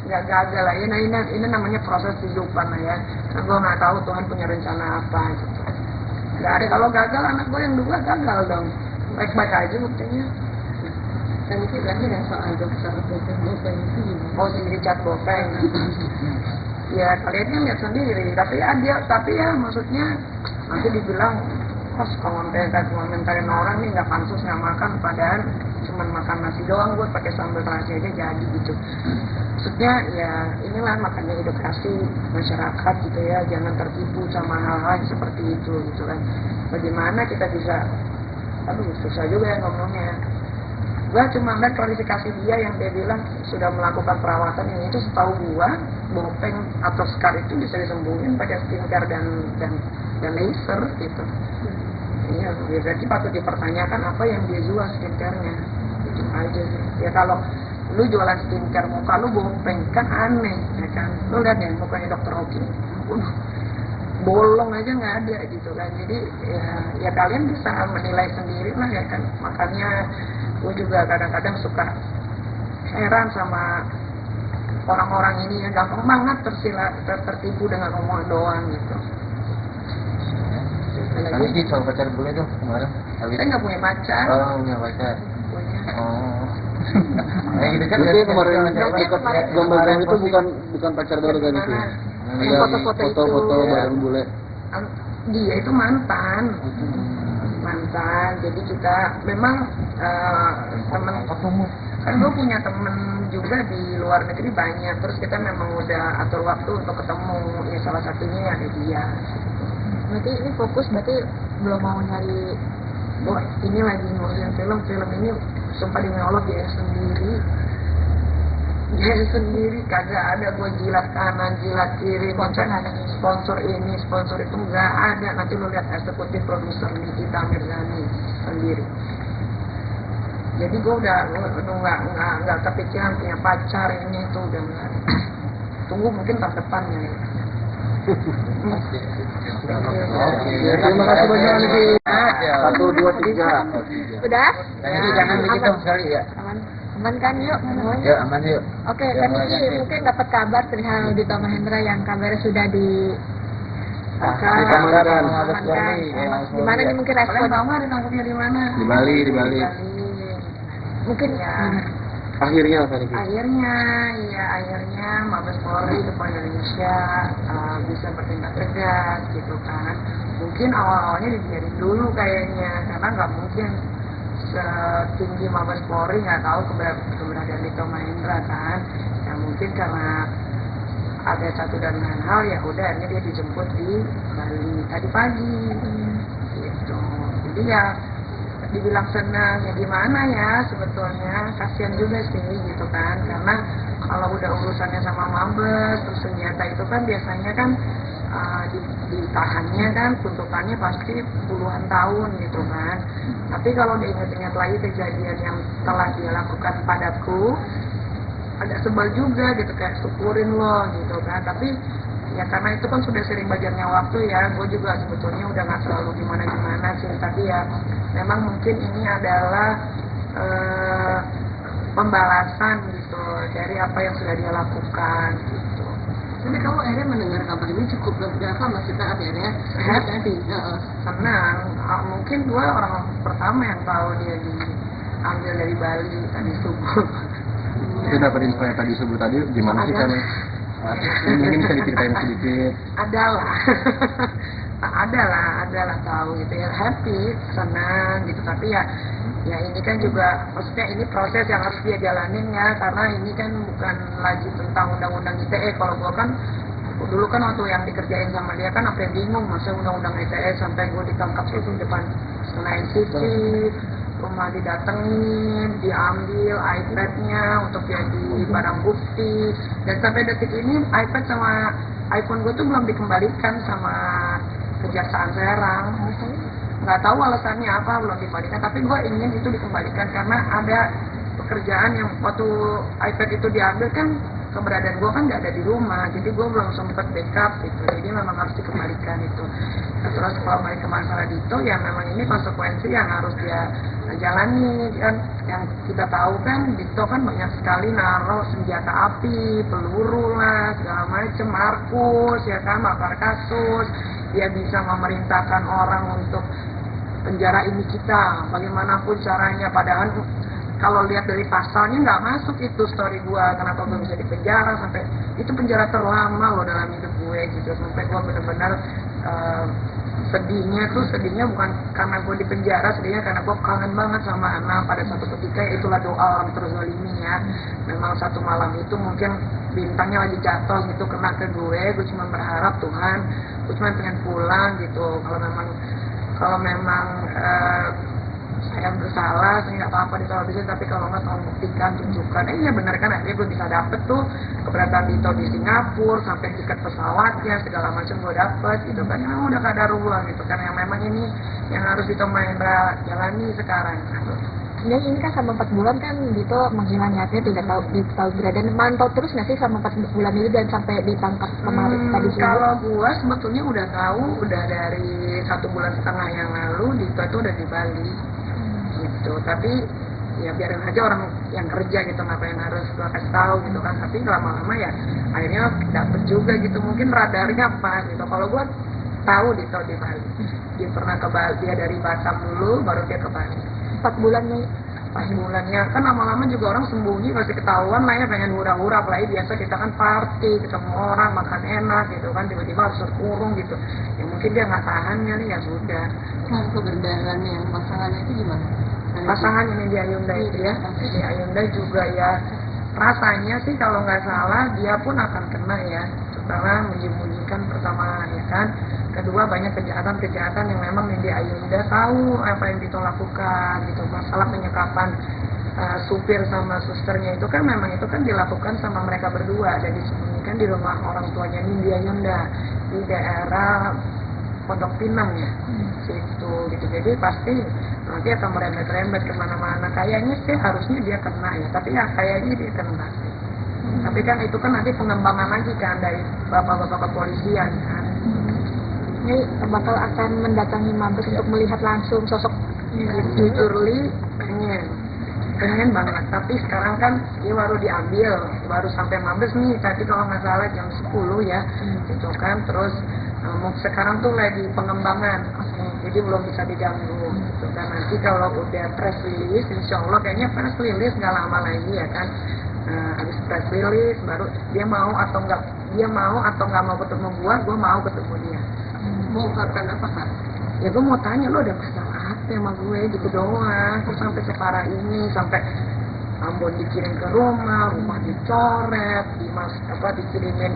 S1: nggak gagal lah. Ini namanya proses kehidupan lah ya. Nah, gua nggak tahu Tuhan punya rencana apa gitu. Nggak ada, kalau gagal anak gua yang 2 gagal dong. Baik-baik aja buktinya.
S2: Dan itu berarti yang soal dokter bopeng itu gimana?
S1: Mau sendiri cat bopeng. Ya kalian kan lihat sendiri. Tapi ya maksudnya nanti dibilang kos komentarin orang nih nggak pansus nggak makan, padahal cuma makan nasi doang, gue pakai sambal terasi aja jadi gitu. Maksudnya ya inilah makanya edukasi masyarakat gitu ya, jangan tertipu sama hal-hal seperti itu gitu kan. Bagaimana kita bisa, susah juga ya ngomongnya. Gue cuma lihat klarifikasi dia yang dia bilang sudah melakukan perawatan yang itu, setahu gue bopeng atau scar itu bisa disembuhin pakai skincare dan laser gitu. Iya, berarti patut dipertanyakan apa yang dia jual skincare-nya. Itu aja sih. Ya kalau lu jualan skincare muka lu bopeng kan aneh, ya kan. Lu lihat deh mukanya Dr. Oki. Bolong aja nggak ada gitu kan. Jadi ya kalian bisa menilai sendiri lah ya kan. Makanya gue juga kadang-kadang suka heran sama orang-orang ini yang gampang banget tertipu dengan omongan doang gitu.
S6: Tadi di soal pacar bule tuh kemarin.
S1: Saya nggak punya pacar.
S6: Oh, punya pacar.
S1: Punya.
S6: Oh. Gitu kan.
S4: Jadi kemarin gambar itu bukan pacar baru kan itu.
S5: Yang foto-foto itu.
S4: Foto-foto bareng bule.
S1: Dia itu mantan, jadi kita memang temen kan gue punya temen juga di luar negeri banyak, terus kita memang udah atur waktu untuk ketemu, ya salah satunya ada dia.
S5: Berarti ini fokus, berarti belum mau nyari.
S1: Wah, ini lagi ngurusin film ini sumpah demi Allah biaya sendiri kagak ada. Gue jilat kanan jilat kiri, sponsor ini sponsor itu nggak ada. Nanti lo lihat eksekutif produser Nikita Mirzani sendiri. Jadi gue udah nggak kepikiran punya pacar ini itu udah nggak. Tunggu mungkin tahun depan ya.
S4: Terima kasih banyak Niki. 1, 2, 3.
S5: Udah?
S6: Jadi jangan begitu sekali ya.
S5: Aman kan, yuk?
S6: Ya aman yuk.
S5: Oke, kan Niki mungkin dapat kabar perihal Dito Mahendra yang kabarnya sudah di
S4: Dikamankan.
S5: Gimana nih mungkin respon?
S1: Kalian tahu ditangkapnya di mana?
S4: Di Bali.
S5: Mungkin
S1: Ya.
S4: Akhirnya apa Niki?
S1: Akhirnya Mabes Polri Depan Indonesia bisa bertindak tegas gitu kan. Mungkin awal-awalnya dibiarin dulu kayaknya, karena nggak mungkin setinggi Mabes Polri nggak tahu keberadaan Dito Mahendra kan. Ya mungkin karena ada satu dan lain hal, ya udah akhirnya dia dijemput di Bali tadi pagi gitu. Jadi ya dibilang senang ya gimana ya, sebetulnya kasihan juga sih gitu kan, karena kalau udah urusannya sama Mabes terus senjata itu kan biasanya kan ditahannya kan tuntutannya pasti puluhan tahun gitu kan. Tapi kalau diingat-ingat lagi kejadian yang telah dia lakukan padaku, agak sebel juga gitu, kayak syukurin loh gitu kan. Tapi ya karena itu kan sudah sering belajarnya waktu ya, gue juga sebetulnya udah nggak selalu gimana sih, tapi ya memang mungkin ini adalah pembalasan gitu dari apa yang sudah dia lakukan gitu.
S2: Tapi kamu akhirnya mendengar kabar ini cukup berapa maksudnya akhirnya?
S1: Senang. Mungkin gue orang pertama yang tahu dia diambil dari Bali tadi subuh.
S4: Itu dapat info yang tadi subuh tadi gimana sih kan? Mungkin bisa diceritain sedikit. Adalah tahu gitu ya, happy, senang gitu. Tapi ya ini kan juga maksudnya ini proses yang harus dia jalanin ya, karena ini kan bukan lagi tentang undang-undang ITE. Kalau gua kan dulu kan waktu yang dikerjain sama dia kan apa yang bingung masa undang-undang ITE, sampai gua ditangkap itu di depan Senayan City, rumah didatengin, diambil iPad-nya untuk jadi barang bukti, dan sampai detik ini iPad sama iPhone gue tuh belum dikembalikan sama Kejaksaan Serang. Nggak tahu alasannya apa belum dikembalikan, tapi gue ingin itu dikembalikan karena ada pekerjaan yang waktu iPad itu diambil kan keberadaan gue kan nggak ada di rumah, jadi gue belum sempet backup gitu, jadi memang harus dikembalikan itu. Nah, terus kalau balik ke masalah Dito, ya memang ini konsekuensi yang harus dia jalani kan. Yang kita tahu kan Dito kan banyak sekali naruh senjata api, peluru lah, segala macem, Markus ya kan, makar kasus. Dia bisa memerintahkan orang untuk penjara ini kita, bagaimanapun caranya, padahal kalau lihat dari pasalnya nggak masuk itu story gua, kenapa gua bisa dipenjara sampai itu penjara terlama loh dalam hidup gue gitu, sampai gua benar-benar sedihnya bukan karena gua dipenjara, sedihnya karena gua kangen banget sama anak pada satu ketika. Itulah doa orang terzalimi ya. Memang satu malam itu mungkin bintangnya lagi jatuh gitu kena ke gue cuma berharap Tuhan, gue cuma pengen pulang gitu. Kalau memang saya bersalah, saya nggak apa-apa ditolak, tapi kalau nggak tolong buktikan, tunjukkan. Ya benar kan, akhirnya gue bisa dapet tuh keberadaan Dito di Singapura, sampai tiket pesawatnya segala macam gue dapet gitu kan. Memang udah kadarullah gitu kan, yang memang ini yang harus Dito Mahendra jalani sekarang.
S5: Dan ini kan selama 4 bulan kan Dito menghilang nyatanya, tidak tahu keberadaan. Mantau terus nggak sih selama 4 bulan itu dan sampai ditangkap kemarin tadi siang?
S1: Kalau gua sebetulnya udah tahu, udah dari 1,5 bulan yang lalu Dito itu udah di Bali gitu. Tapi ya biarin aja orang yang kerja gitu, ngapain harus gua kasih tahu gitu kan. Tapi lama-lama ya akhirnya dapet juga gitu, mungkin radarnya pas gitu. Kalau gua tahu Dito di Bali, dia pernah ke Bali, dia dari Batam dulu baru dia ke Bali.
S5: 4 bulan nih.
S1: pas bulannya kan lama-lama juga orang sembunyi pasti ketahuan lah ya, pengen hura-hura, apalagi biasa kita kan party ketemu orang makan enak gitu kan, tiba-tiba harus terkurung gitu ya, mungkin dia nggak tahan kali ya sudah.
S2: Nah, kebenaran yang pasangannya itu gimana?
S1: Pasangan ini di Ayunda itu ya, di Ayunda juga ya, rasanya sih kalau nggak salah dia pun akan kena ya, karena menyembunyikan pertama ya kan, kedua banyak kejahatan-kejahatan yang memang di Ayunda tahu apa yang Dito lakukan gitu, masalah penyekapan supir sama susternya itu kan memang itu kan dilakukan sama mereka berdua dan disembunyikan di rumah orang tuanya di Ayunda di daerah Pondok Pinang ya, situ gitu. Jadi pasti nanti akan merembet-rembet kemana-mana. Kayaknya sih harusnya dia kena ya, tapi ya kayaknya dia kena sih. Tapi kan itu kan nanti pengembangan lagi kan dari bapak-bapak kepolisian kan.
S5: Ini bakal akan mendatangi Mabes untuk melihat langsung sosok.
S1: Jujur Li pengen banget, tapi sekarang kan dia baru diambil, baru sampai Mabes nih tadi kalau nggak salah jam 10 ya, gitu kan. Terus sekarang tuh lagi pengembangan, jadi belum bisa diganggu gitu kan. Nanti kalau udah press release, insya Allah kayaknya press release nggak lama lagi ya kan. Habis press release baru dia mau atau nggak mau ketemu gue mau ketemu dia.
S2: Mau kapan apa Kak?
S1: Ya gue mau tanya lo ada masalah apa sama gue gitu doang, kok sampai separah ini, sampai Ambon dikirim ke rumah dicoret, dikirimin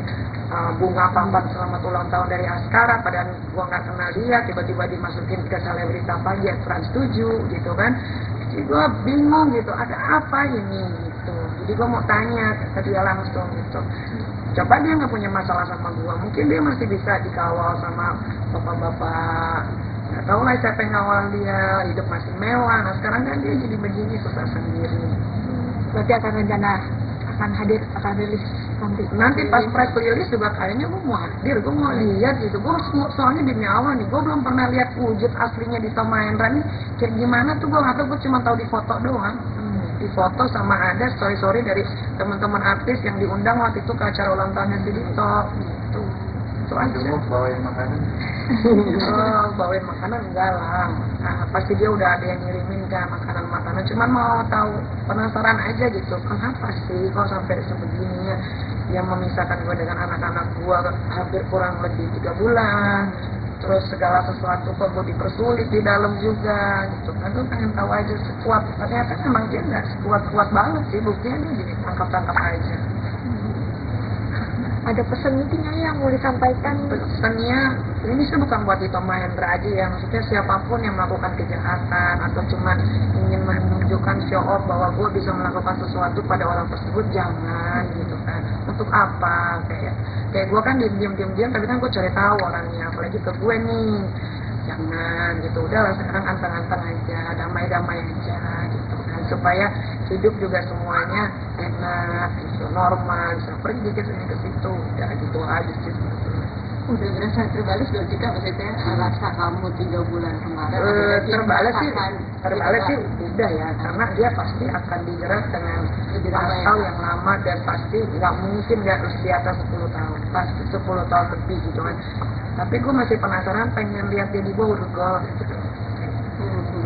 S1: bunga pampat selamat ulang tahun dari Askara, padahal gue nggak kenal dia, tiba-tiba dimasukin ke selebrita pagi Trans 7 gitu kan. Jadi gue bingung gitu, ada apa ini gitu. Jadi gue mau tanya ke dia langsung gitu. Coba dia nggak punya masalah sama gue, mungkin dia masih bisa dikawal sama bapak-bapak. Nggak tahu lah siapa yang ngawal dia, hidup masih mewah. Nah sekarang kan dia jadi begini susah sendiri.
S5: Berarti akan rencana akan rilis
S1: nanti pas press release juga kayaknya gue mau hadir, gue mau lihat gitu. Gue soalnya demi awal nih, gue belum pernah lihat wujud aslinya di Tom Mahendra nih kayak gimana tuh, gue nggak tahu, gue cuma tahu di foto doang. Di foto sama ada story dari teman-teman artis yang diundang waktu itu ke acara ulang tahunnya si Dito gitu. Itu aja.
S6: Mau bawain makanan?
S1: Bawain makanan enggak lah. Nah, pasti dia udah ada yang ngirimin kan makanan-makanan. Cuman mau tahu, penasaran aja gitu. Kenapa sih kok sampai sebegininya yang memisahkan gue dengan anak-anak gue hampir kurang lebih 3 bulan. Terus segala sesuatu kok gue dipersulit di dalam juga gitu kan. Gue pengen tahu aja sekuat, ternyata memang dia nggak sekuat-kuat banget sih, buktinya dia jadi tangkap-tangkap aja.
S5: Ada pesan mungkin yang mau disampaikan?
S1: Pesannya ini sih bukan buat Dito Mahendra aja ya, maksudnya siapapun yang melakukan kejahatan atau cuma ingin menunjukkan show off bahwa gue bisa melakukan sesuatu pada orang tersebut, jangan gitu kan. Untuk apa? Kayak gue kan diam-diam tapi kan gue cari tahu orangnya, apalagi ke gue nih. Jangan gitu, udahlah sekarang anteng-anteng aja, damai-damai aja gitu kan, supaya hidup juga semuanya enak gitu, normal, bisa pergi ke sini ke situ, udah gitu aja sih.
S2: Udah berasa terbalik berarti Kak, maksudnya rasa kamu 3 bulan kemarin
S1: terbalik sih udah ya, karena dia pasti akan dijerat dengan pasal yang lama dan pasti nggak mungkin dia harus di atas 10 tahun, pasti 10 tahun lebih gitu kan. Tapi gue masih penasaran, pengen lihat dia di Borgol gitu.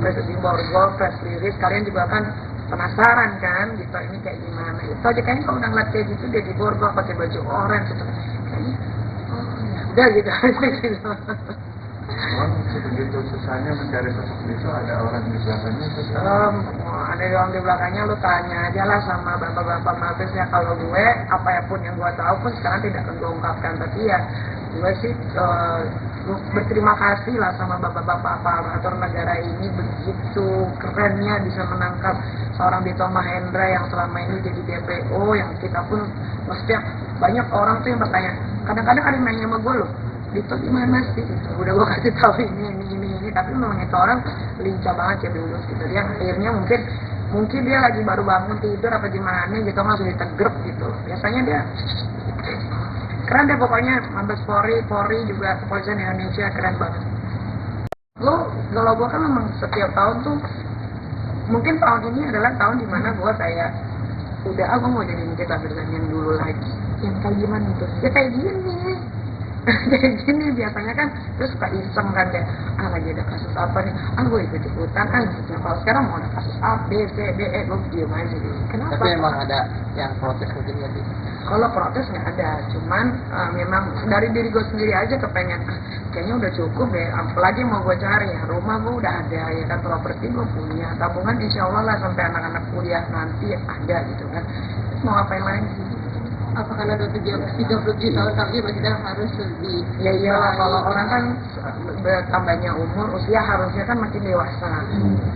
S1: Di Borgol press release, kalian juga kan penasaran kan gitu, ini kayak gimana. Itu aja kayaknya kalau udah ngeliat kayak gitu dia di Borgol pakai baju orange gitu, kayaknya udah gitu aja gitu.
S6: Memang sebegitu susahnya mencari sosok Dito, ada orang di belakangnya susah.
S1: Ada orang di belakangnya, lu tanya aja lah sama bapak-bapak Mabesnya. Kalau gue, apapun yang gue tahu pun sekarang tidak akan gue ungkapkan, tapi ya gue sih berterima kasih lah sama bapak-bapak aparatur negara ini, begitu kerennya bisa menangkap seorang Dito Mahendra yang selama ini jadi DPO, yang kita pun maksudnya banyak orang tuh yang bertanya, kadang-kadang ada yang nanya sama gue loh, Dito gimana sih? Udah gue kasih tahu ini, tapi memang itu orang lincah banget ya dulu gitu. Dia akhirnya mungkin dia lagi baru bangun tidur apa gimana gitu, langsung ditegrep gitu. Biasanya dia keren deh pokoknya. Mabes Polri juga kepolisian Indonesia keren banget. Kalau gue kan memang setiap tahun tuh, mungkin tahun ini adalah tahun dimana gue kayak udah gue mau jadi kita yang dulu lagi.
S5: Yang kayak gimana itu?
S1: Ya kayak gini. kayak gini biasanya kan terus suka iseng kan kayak lagi ada kasus apa nih, gue ikut-ikutan gitu. Kalau sekarang mau ada kasus A, B, C, D, E, gue diem aja gitu. Kenapa?
S3: Tapi emang ada yang protes mungkin nggak sih?
S1: Kalau protes nggak ada, cuman memang dari diri gue sendiri aja kepengen kayaknya udah cukup deh, apalagi mau gue cari ya, rumah gue udah ada ya kan, properti gue punya, tabungan insya Allah lah sampai anak-anak kuliah nanti ada gitu kan, terus mau ngapain lagi?
S2: Apa karena udah 37 tahun tapi kita harus lebih
S1: ya iyalah, kalau orang kan bertambahnya umur, usia harusnya kan makin dewasa,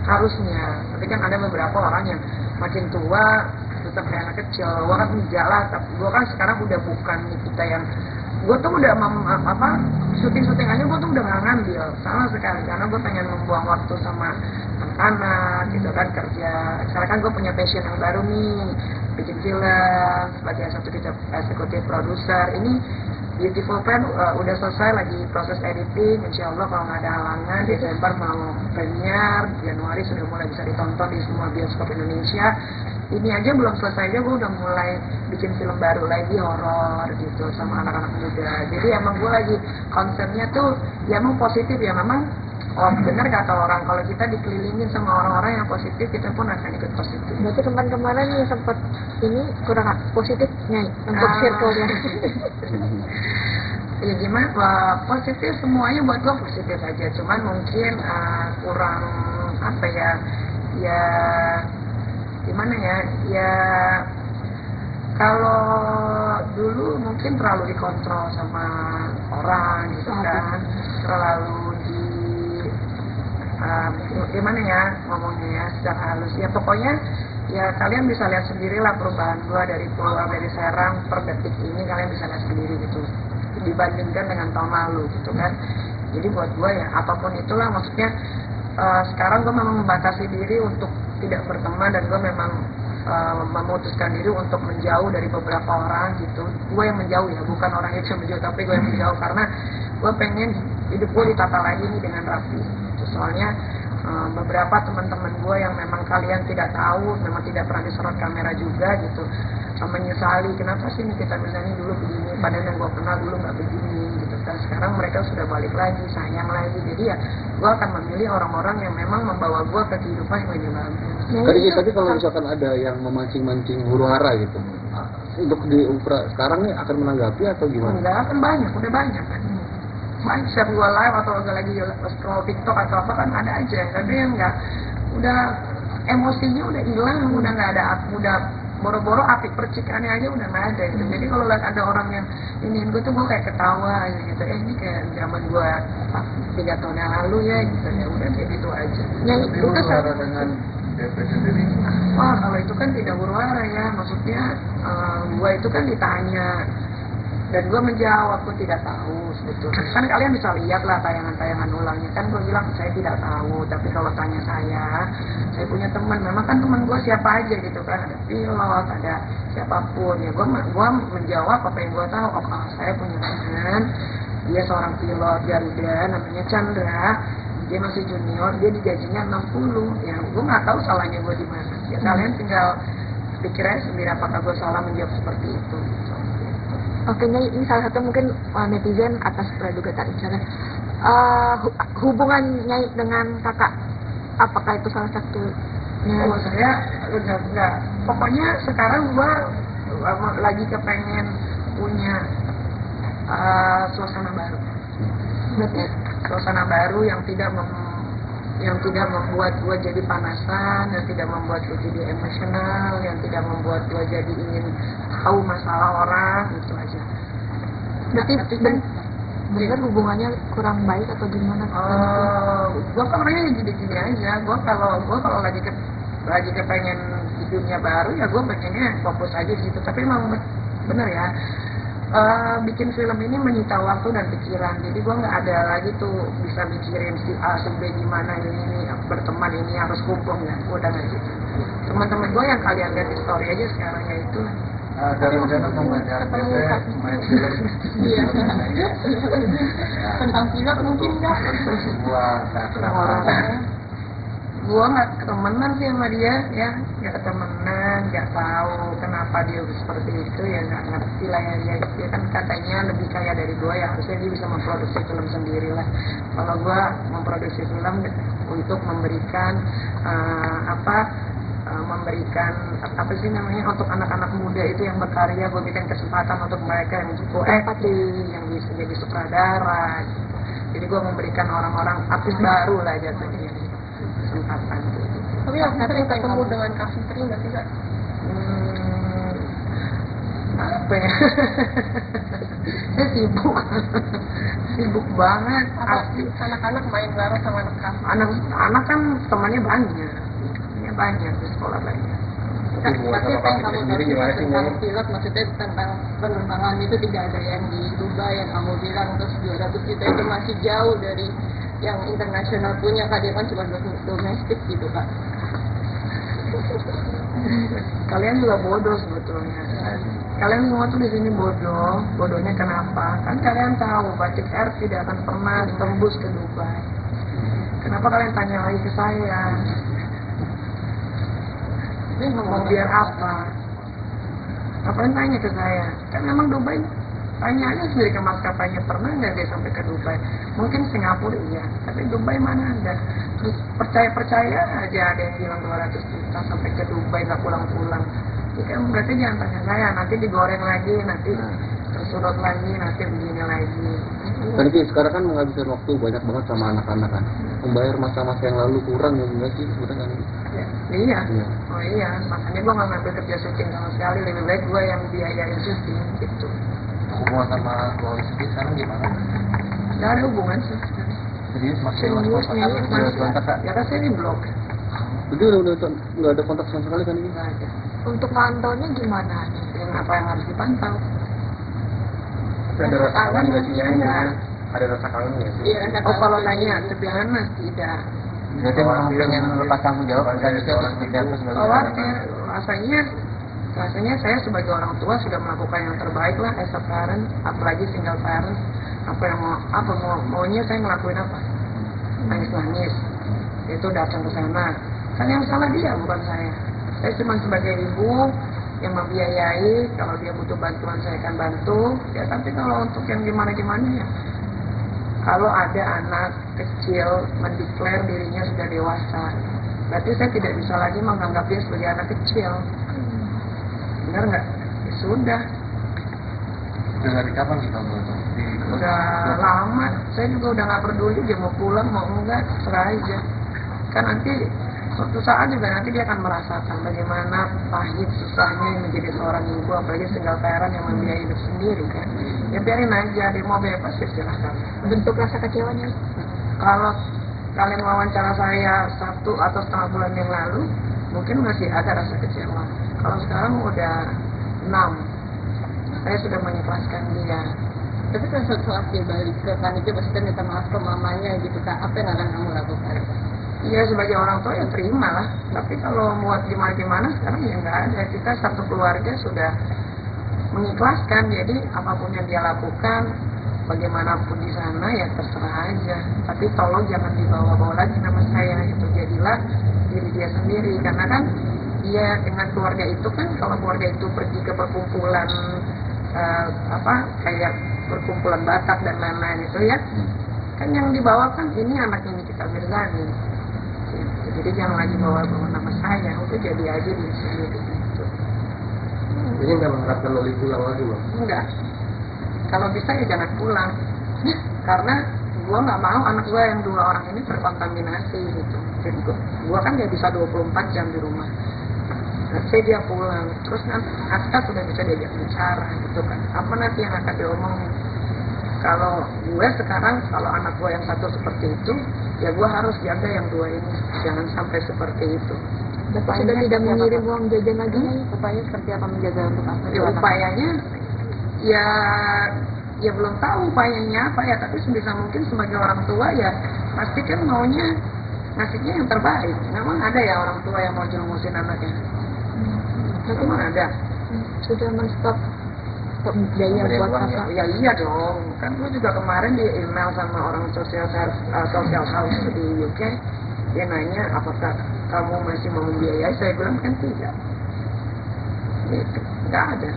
S1: harusnya. Tapi kan ada beberapa orang yang makin tua tetap kayak anak kecil. Gue kan enggak lah, gue kan sekarang udah bukan kita yang, gue tuh udah syuting aja gue tuh udah nggak ngambil sama sekali, karena gue pengen membuang waktu sama anak gitu kan, kerja. Sekarang kan gue punya passion yang baru nih, bikin film sebagai eksekutif produser. Ini Beautiful Pen udah selesai, lagi proses editing. Insya Allah kalau nggak ada halangan Desember mau premier, Januari sudah mulai bisa ditonton di semua bioskop Indonesia. Ini aja belum selesai aja gue udah mulai bikin film baru lagi, horor gitu sama anak-anak muda. Jadi emang gue lagi konsepnya tuh ya emang positif ya, memang benar kata orang, kalau kita dikelilingin sama orang-orang yang positif, kita pun akan ikut positif.
S5: Berarti kemarin yang sempat ini kurang positifnya untuk circle-nya.
S1: Ya gimana, positif semuanya buat gue positif aja, cuman mungkin kurang apa ya gimana ya kalau dulu mungkin terlalu dikontrol sama orang gitu kan, terlalu gimana ya ngomongnya ya secara halus ya, pokoknya ya kalian bisa lihat sendirilah perubahan gua dari pulau dari Serang per detik ini, kalian bisa lihat sendiri gitu dibandingkan dengan tahun lalu gitu kan. Jadi buat gua ya apapun itulah, maksudnya sekarang gua memang membatasi diri untuk tidak berteman, dan gua memang memutuskan diri untuk menjauh dari beberapa orang gitu. Gue yang menjauh ya, bukan orang itu yang menjauh, tapi gue yang menjauh karena gue pengen hidup gue ditata lagi nih dengan rapi. Soalnya beberapa teman-teman gue yang memang kalian tidak tahu, memang tidak pernah disorot kamera juga gitu, menyesali kenapa sih nih kita misalnya dulu begini, padahal yang gue kenal dulu nggak begini gitu kan. Sekarang mereka sudah balik lagi, sayang lagi. Jadi ya gue akan memilih orang-orang yang memang membawa gue ke kehidupan yang lebih bagus.
S3: Tadi kalau misalkan ada yang memancing-mancing huru hara gitu, untuk di sekarang nih akan menanggapi atau gimana?
S1: Enggak, kan banyak, udah banyak kan. Setiap gue live atau lagi scroll TikTok atau apa kan ada aja, tapi yang enggak, udah emosinya udah hilang, udah nggak ada, udah boro-boro apik percikannya aja udah nggak ada gitu. Jadi kalau lihat ada orang yang ini gue tuh gue kayak ketawa aja gitu, ini kayak zaman gue 3 tahun yang lalu ya gitu, ya udah kayak gitu aja.
S6: Yang itu dengan DP sendiri.
S1: Wah kalau itu kan tidak huru-hara ya, maksudnya gue itu kan ditanya dan gue menjawab gue tidak tahu sebetulnya. Kan kalian bisa lihat lah tayangan-tayangan ulangnya, kan gue bilang saya tidak tahu, tapi kalau tanya saya punya teman, memang kan teman gue siapa aja gitu kan, ada pilot, ada siapapun ya, gue menjawab apa yang gue tahu. Saya punya teman, dia seorang pilot Garuda namanya Chandra, dia masih junior, dia digajinya 60 ya, gue nggak tahu salahnya gue di mana ya. Kalian tinggal pikir aja sendiri apakah gue salah menjawab seperti itu gitu.
S5: Oke, ini salah satu mungkin netizen atas praduga tadi misalnya hubungannya dengan kakak, apakah itu salah satunya?
S1: Oh saya enggak. Pokoknya sekarang gua lagi kepengen punya suasana baru. Berarti suasana baru yang tidak membuat gua jadi panasan, yang tidak membuat gua jadi emosional, yang tidak membuat gua jadi ingin tahu masalah orang, itu aja.
S5: Berarti benar hubungannya kurang baik atau gimana?
S1: Gua kan orangnya gini-gini aja. Gua kalau lagi kepengen hidupnya baru ya gua pengennya fokus aja di situ. Tapi memang bener ya, bikin film ini menyita waktu dan pikiran. Jadi gua nggak ada lagi tuh bisa mikirin si A si B gimana ini berteman ini harus kumpul ya. Gua udah nggak gitu. Teman-teman gua yang kalian lihat di story aja sekarang ya itu.
S6: Ada rencana mau ngajak main film?
S2: Iya. Tentang pilot mungkin nggak?
S6: Sebuah
S1: Orang Gua nggak temenan sih sama dia, ya nggak temenan, nggak tahu kenapa dia seperti itu, ya nggak ngerti lah ya. Dia kan katanya lebih kaya dari gua, ya harusnya dia bisa memproduksi film sendiri lah. Kalau gua memproduksi film untuk memberikan memberikan apa sih namanya, untuk anak-anak muda itu yang berkarya, gue bikin kesempatan untuk mereka yang cukup yang bisa jadi sutradara. Jadi gue memberikan orang-orang artis baru lah jatuhnya kesempatan.
S2: Tapi yang sering ketemu dengan Kak Fitri nggak sih Kak?
S1: Apa ya? Saya sibuk banget.
S2: Anak-anak main bareng sama anak Kak?
S1: Anak kan temannya banyak di sekolah banyak.
S2: Tapi apa yang kamu tahu tentang pilot, maksudnya tentang penerbangan itu tidak ada yang di Dubai yang kamu bilang, terus 200 juta itu masih jauh dari yang internasional punya, Kak, dia kan cuma domestik gitu Kak.
S1: Kalian juga bodoh sebetulnya. Kalian semua tuh di sini bodoh. Bodohnya kenapa? Kan kalian tahu Batik Air tidak akan pernah tembus ke Dubai. Kenapa kalian tanya lagi ke saya? Ini ngomong biar apa? Ngapain tanya ke saya? Kan memang Dubai, tanya aja sendiri ke maskapainya, pernah nggak dia sampai ke Dubai? Mungkin Singapura iya, tapi Dubai mana ada? Terus percaya aja ada yang bilang 200 juta sampai ke Dubai nggak pulang-pulang. Ya kan berarti jangan tanya saya, nanti digoreng lagi, nanti tersurut lagi, nanti begini lagi.
S10: Tapi sekarang kan menghabiskan waktu banyak banget sama anak-anak kan. Membayar masa-masa yang lalu kurang ya enggak sih sebenarnya kan?
S1: Iya. Oh iya, makanya gue nggak ngambil kerja syuting sama sekali, lebih baik gue yang biayain syuting gitu.
S6: Hubungan sama keluarga sendiri sekarang gimana?
S1: Nggak ada hubungan sih.
S6: Jadi masih kontak Kak?
S1: Ya kan saya di blog.
S10: Jadi udah nggak ada kontak sama sekali kan ini?
S1: Nggak ada.
S5: Untuk pantaunya gimana?
S1: Yang apa yang harus dipantau?
S6: Ada rasa kangen nggak sih? Ada rasa kangen nggak sih?
S1: Oh kalau nanya sederhana tidak.
S6: Berarti memang pengen lepas tanggung jawab dan itu seperti apa sebagai
S1: rasanya saya sebagai orang tua sudah melakukan yang terbaik lah as a parent, apalagi single parent. Maunya saya ngelakuin apa? Nangis itu datang ke sana. Kan yang salah dia bukan saya. Saya cuma sebagai ibu yang membiayai, kalau dia butuh bantuan saya akan bantu. Ya tapi kalau untuk yang gimana ya, kalau ada anak kecil mendeklar dirinya sudah dewasa, berarti saya tidak bisa lagi menganggap dia sebagai anak kecil. Benar nggak? Ya sudah.
S6: Dari kapan sih kamu itu?
S1: Udah lama. Saya juga udah nggak peduli dia mau pulang mau enggak, serah aja. Kan nanti suatu saat juga nanti dia akan merasakan bagaimana pahit susahnya menjadi seorang ibu, apalagi single parent yang membiayai hidup sendiri kan. Ya biarin aja, dia mau bebas ya silahkan.
S5: Bentuk rasa kecewanya?
S1: Kalau kalian wawancara saya 1 atau setengah bulan yang lalu, mungkin masih ada rasa kecewa. Kalau sekarang udah 6, saya sudah mengikhlaskan dia.
S2: Tapi kan setelah dia balik ke panitia pasti minta maaf ke mamanya gitu Kak, apa yang akan kamu lakukan?
S1: Iya sebagai orang tua ya terima lah. Tapi kalau muat gimana sekarang ya nggak ada. Kita satu keluarga sudah mengikhlaskan. Jadi apapun yang dia lakukan, bagaimanapun di sana ya terserah aja. Tapi tolong jangan dibawa-bawa lagi nama saya. Itu jadilah diri dia sendiri. Karena kan dia dengan keluarga itu kan, kalau keluarga itu pergi ke perkumpulan kayak perkumpulan Batak dan lain-lain itu ya, kan yang dibawa kan ini anak ini kita Mirzani. Jadi jangan lagi bawa-bawa nama saya, udah jadi aja di sini gitu.
S10: Jadi nggak mengharapkan Loli pulang lagi Bang?
S1: Enggak. Kalau bisa ya jangan pulang. Karena gua nggak mau anak gua yang 2 orang ini terkontaminasi gitu. Jadi gua kan nggak bisa 24 jam di rumah. Saya dia pulang, terus nanti Aska sudah bisa diajak bicara gitu kan. Apa nanti yang akan diomongin? Kalau gue sekarang, kalau anak gue yang 1 seperti itu, ya gue harus jaga yang 2 ini, jangan sampai seperti itu.
S5: Bapak sudah tidak mengirim uang jajan lagi, upaya seperti apa menjaga untuk apa?
S1: Ya, upayanya, ya belum tahu upayanya apa ya, tapi sebisa mungkin sebagai orang tua ya pasti kan maunya ngasihnya yang terbaik. Memang ada ya orang tua yang mau jelumusin anaknya. Memang ada.
S5: Sudah men-stop biaya buat apa?
S1: Ya iya dong. Kan gue juga kemarin di email sama orang social house di UK. Dia nanya apakah kamu masih mau membiayai, saya bilang kan tidak. Gitu, nggak ada.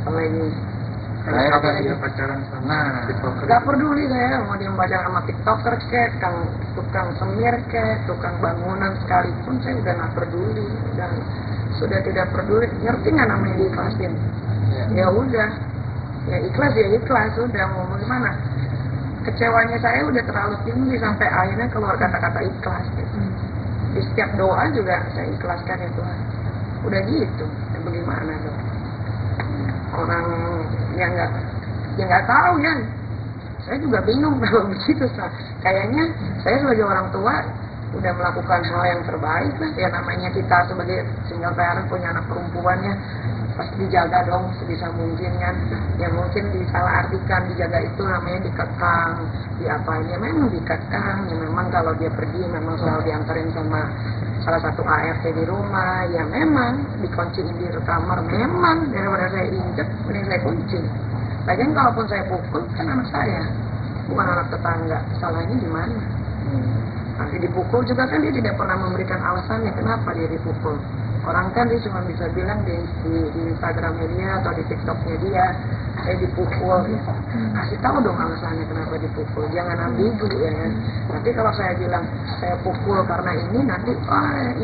S1: Kalau ini
S6: Kalau dia pacaran sama TikToker,
S1: nggak peduli saya mau dia pacaran sama TikToker kek, tukang semir kek, tukang bangunan sekalipun saya udah nggak peduli, dan sudah tidak peduli. Ngerti nggak namanya diikhlasin? Ya udah, ya ikhlas udah mau gimana? Kecewanya saya udah terlalu tinggi sampai akhirnya keluar kata-kata ikhlas. Gitu. Di setiap doa juga saya ikhlaskan ya Tuhan. Udah gitu, ya bagaimana dong? Orang yang nggak tahu ya. Saya juga bingung kalau begitu. Kayaknya saya sebagai orang tua udah melakukan hal yang terbaik lah. Ya namanya kita sebagai single parent punya anak perempuannya, pasti dijaga dong sebisa mungkin kan. Ya mungkin disalahartikan dijaga itu namanya dikekang, diapain ya memang dikekang. Ya memang kalau dia pergi memang selalu diantarin sama salah satu ART di rumah, ya memang dikunciin di kamar, memang daripada saya injek, mending saya kunci. Lagian kalaupun saya pukul, kan anak saya, bukan anak tetangga. Salahnya di mana? Nanti dipukul juga kan dia tidak pernah memberikan alasannya kenapa dia dipukul. Orang kan dia cuma bisa bilang di Instagramnya dia atau di TikToknya dia, saya dipukul. Ya. Kasih tahu dong alasannya kenapa dipukul. Jangan ambigu ya. Nanti kalau saya bilang saya pukul karena ini, nanti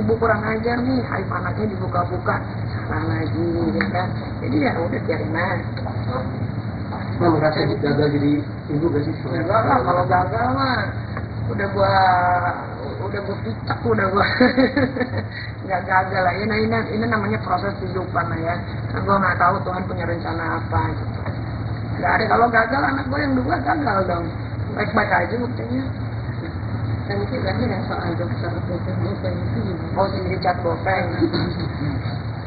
S1: ibu kurang ajar nih, aib anaknya dibuka-buka, salah lagi, ya kan. Jadi ya udah biarin aja.
S10: Kamu merasa gagal jadi ibu gak sih?
S1: Enggak lah, kalau gagal mah udah gua picak, udah gua nggak gagal lah. Ini namanya proses kehidupan lah ya. Kan gua nggak tahu Tuhan punya rencana apa gitu. Nggak ada, kalau gagal anak gua yang dua gagal dong. Baik-baik aja buktinya.
S2: Dan itu berarti yang soal dokter bopeng itu gimana?
S1: Oh, si Richard Bopeng.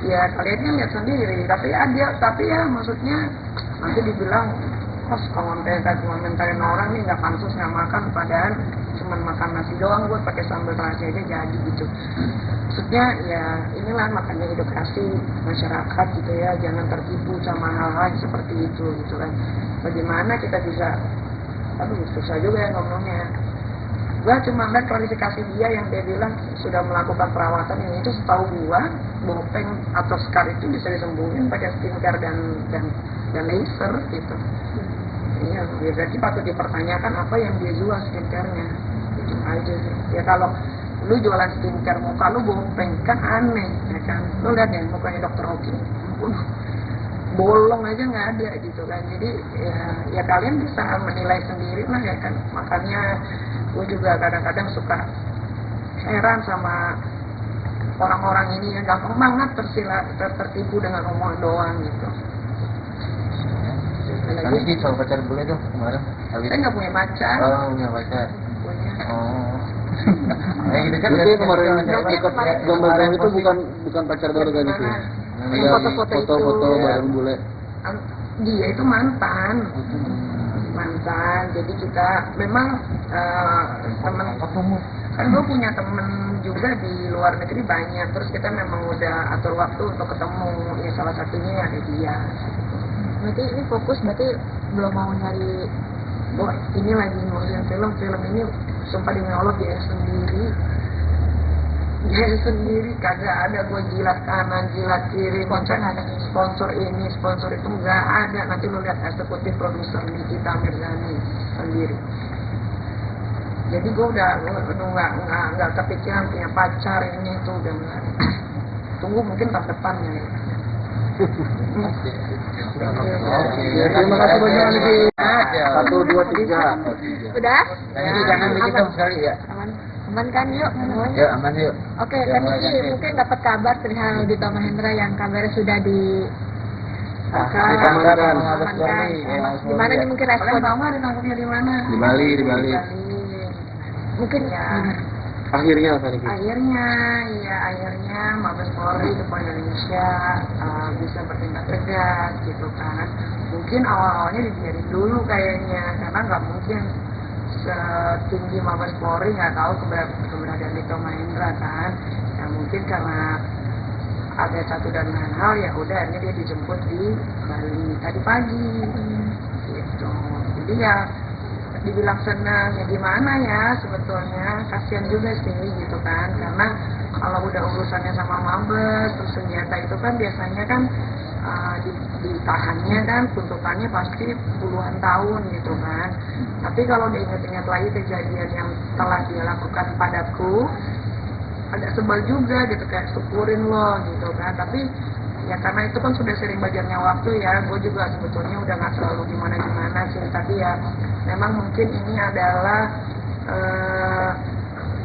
S1: Ya kalian kan lihat sendiri. Tapi ya maksudnya nanti dibilang pas komentarin orang nih nggak pansus nggak makan, padahal cuman makan nasi doang buat pakai sambal terasi aja jadi gitu. Maksudnya ya inilah makanya edukasi masyarakat gitu ya, jangan tertipu sama hal-hal seperti itu gitu kan. Bagaimana kita bisa, susah juga ya ngomongnya. Gua cuma lihat klarifikasi dia yang dia bilang sudah melakukan perawatan yang itu, setahu gua bopeng atau scar itu bisa disembuhin pakai skincare dan laser gitu. Iya, berarti patut dipertanyakan apa yang dia jual skincare-nya. Itu aja sih. Ya kalau lu jualan skincare muka lu bopeng kan aneh, ya kan. Lu lihat ya mukanya Dr. Hoki. Bolong aja nggak ada gitu kan. Jadi ya kalian bisa menilai sendiri lah ya kan. Makanya gue juga kadang-kadang suka heran sama orang-orang ini yang gampang banget tertipu dengan omongan doang gitu.
S10: Kali ini soal pacar boleh dong kemarin.
S1: Saya nggak punya pacar.
S10: Oh, punya pacar.
S1: Punya.
S10: Oh. Ini kan kemarin gambar itu bukan pacar baru kan itu.
S1: Yang
S10: Foto-foto bareng bule.
S1: Dia itu mantan. Jadi kita memang teman kan gue punya temen juga di luar negeri banyak, terus kita memang udah atur waktu untuk ketemu, ya salah satunya ada dia.
S5: Berarti ini fokus, berarti belum mau nyari.
S1: Oh, ini lagi ngurusin film ini sumpah demi Allah dia sendiri kagak ada gue jilat kanan jilat kiri sponsor ini sponsor itu nggak ada. Nanti lu lihat eksekutif produser Nikita Mirzani sendiri. Jadi gue udah nggak kepikiran punya pacar ini itu udah mulai. Tunggu mungkin tahun depannya ya.
S10: Terima kasih banyak lagi. 1, 2, 3.
S5: Udah?
S10: Ini jangan begitu sekali ya.
S5: Aman kan, yuk?
S10: Ya aman yuk.
S5: Oke, kan ini mungkin dapat kabar perihal Dito Mahendra yang kabarnya sudah di
S10: Amankan.
S5: Di mana nih mungkin respon?
S1: Kalian tahu nggak ditangkapnya di mana?
S10: Di Bali.
S5: Mungkin
S10: Akhirnya apa nih?
S1: Akhirnya Mabes Polri depan Indonesia bisa bertindak tegas gitu kan. Mungkin awal-awalnya dibiarin dulu kayaknya, karena nggak mungkin setinggi Mabes Polri nggak tahu keberadaan Dito Mahendra kan. Ya mungkin karena ada satu dan lain hal, ya udah akhirnya dia dijemput di Bali tadi pagi gitu. Jadi ya dibilang senang ya gimana ya, sebetulnya kasihan juga sih gitu kan, karena kalau udah urusannya sama mabes terus senjata itu kan biasanya kan ditahannya kan tuntutannya pasti puluhan tahun gitu kan. Tapi kalau diingat-ingat lagi kejadian yang telah dia lakukan padaku, agak sebel juga gitu, kayak syukurin lo gitu kan. Tapi ya karena itu kan sudah sering belajarnya waktu ya, gue juga sebetulnya udah gak selalu gimana-gimana sih. Tapi ya memang mungkin ini adalah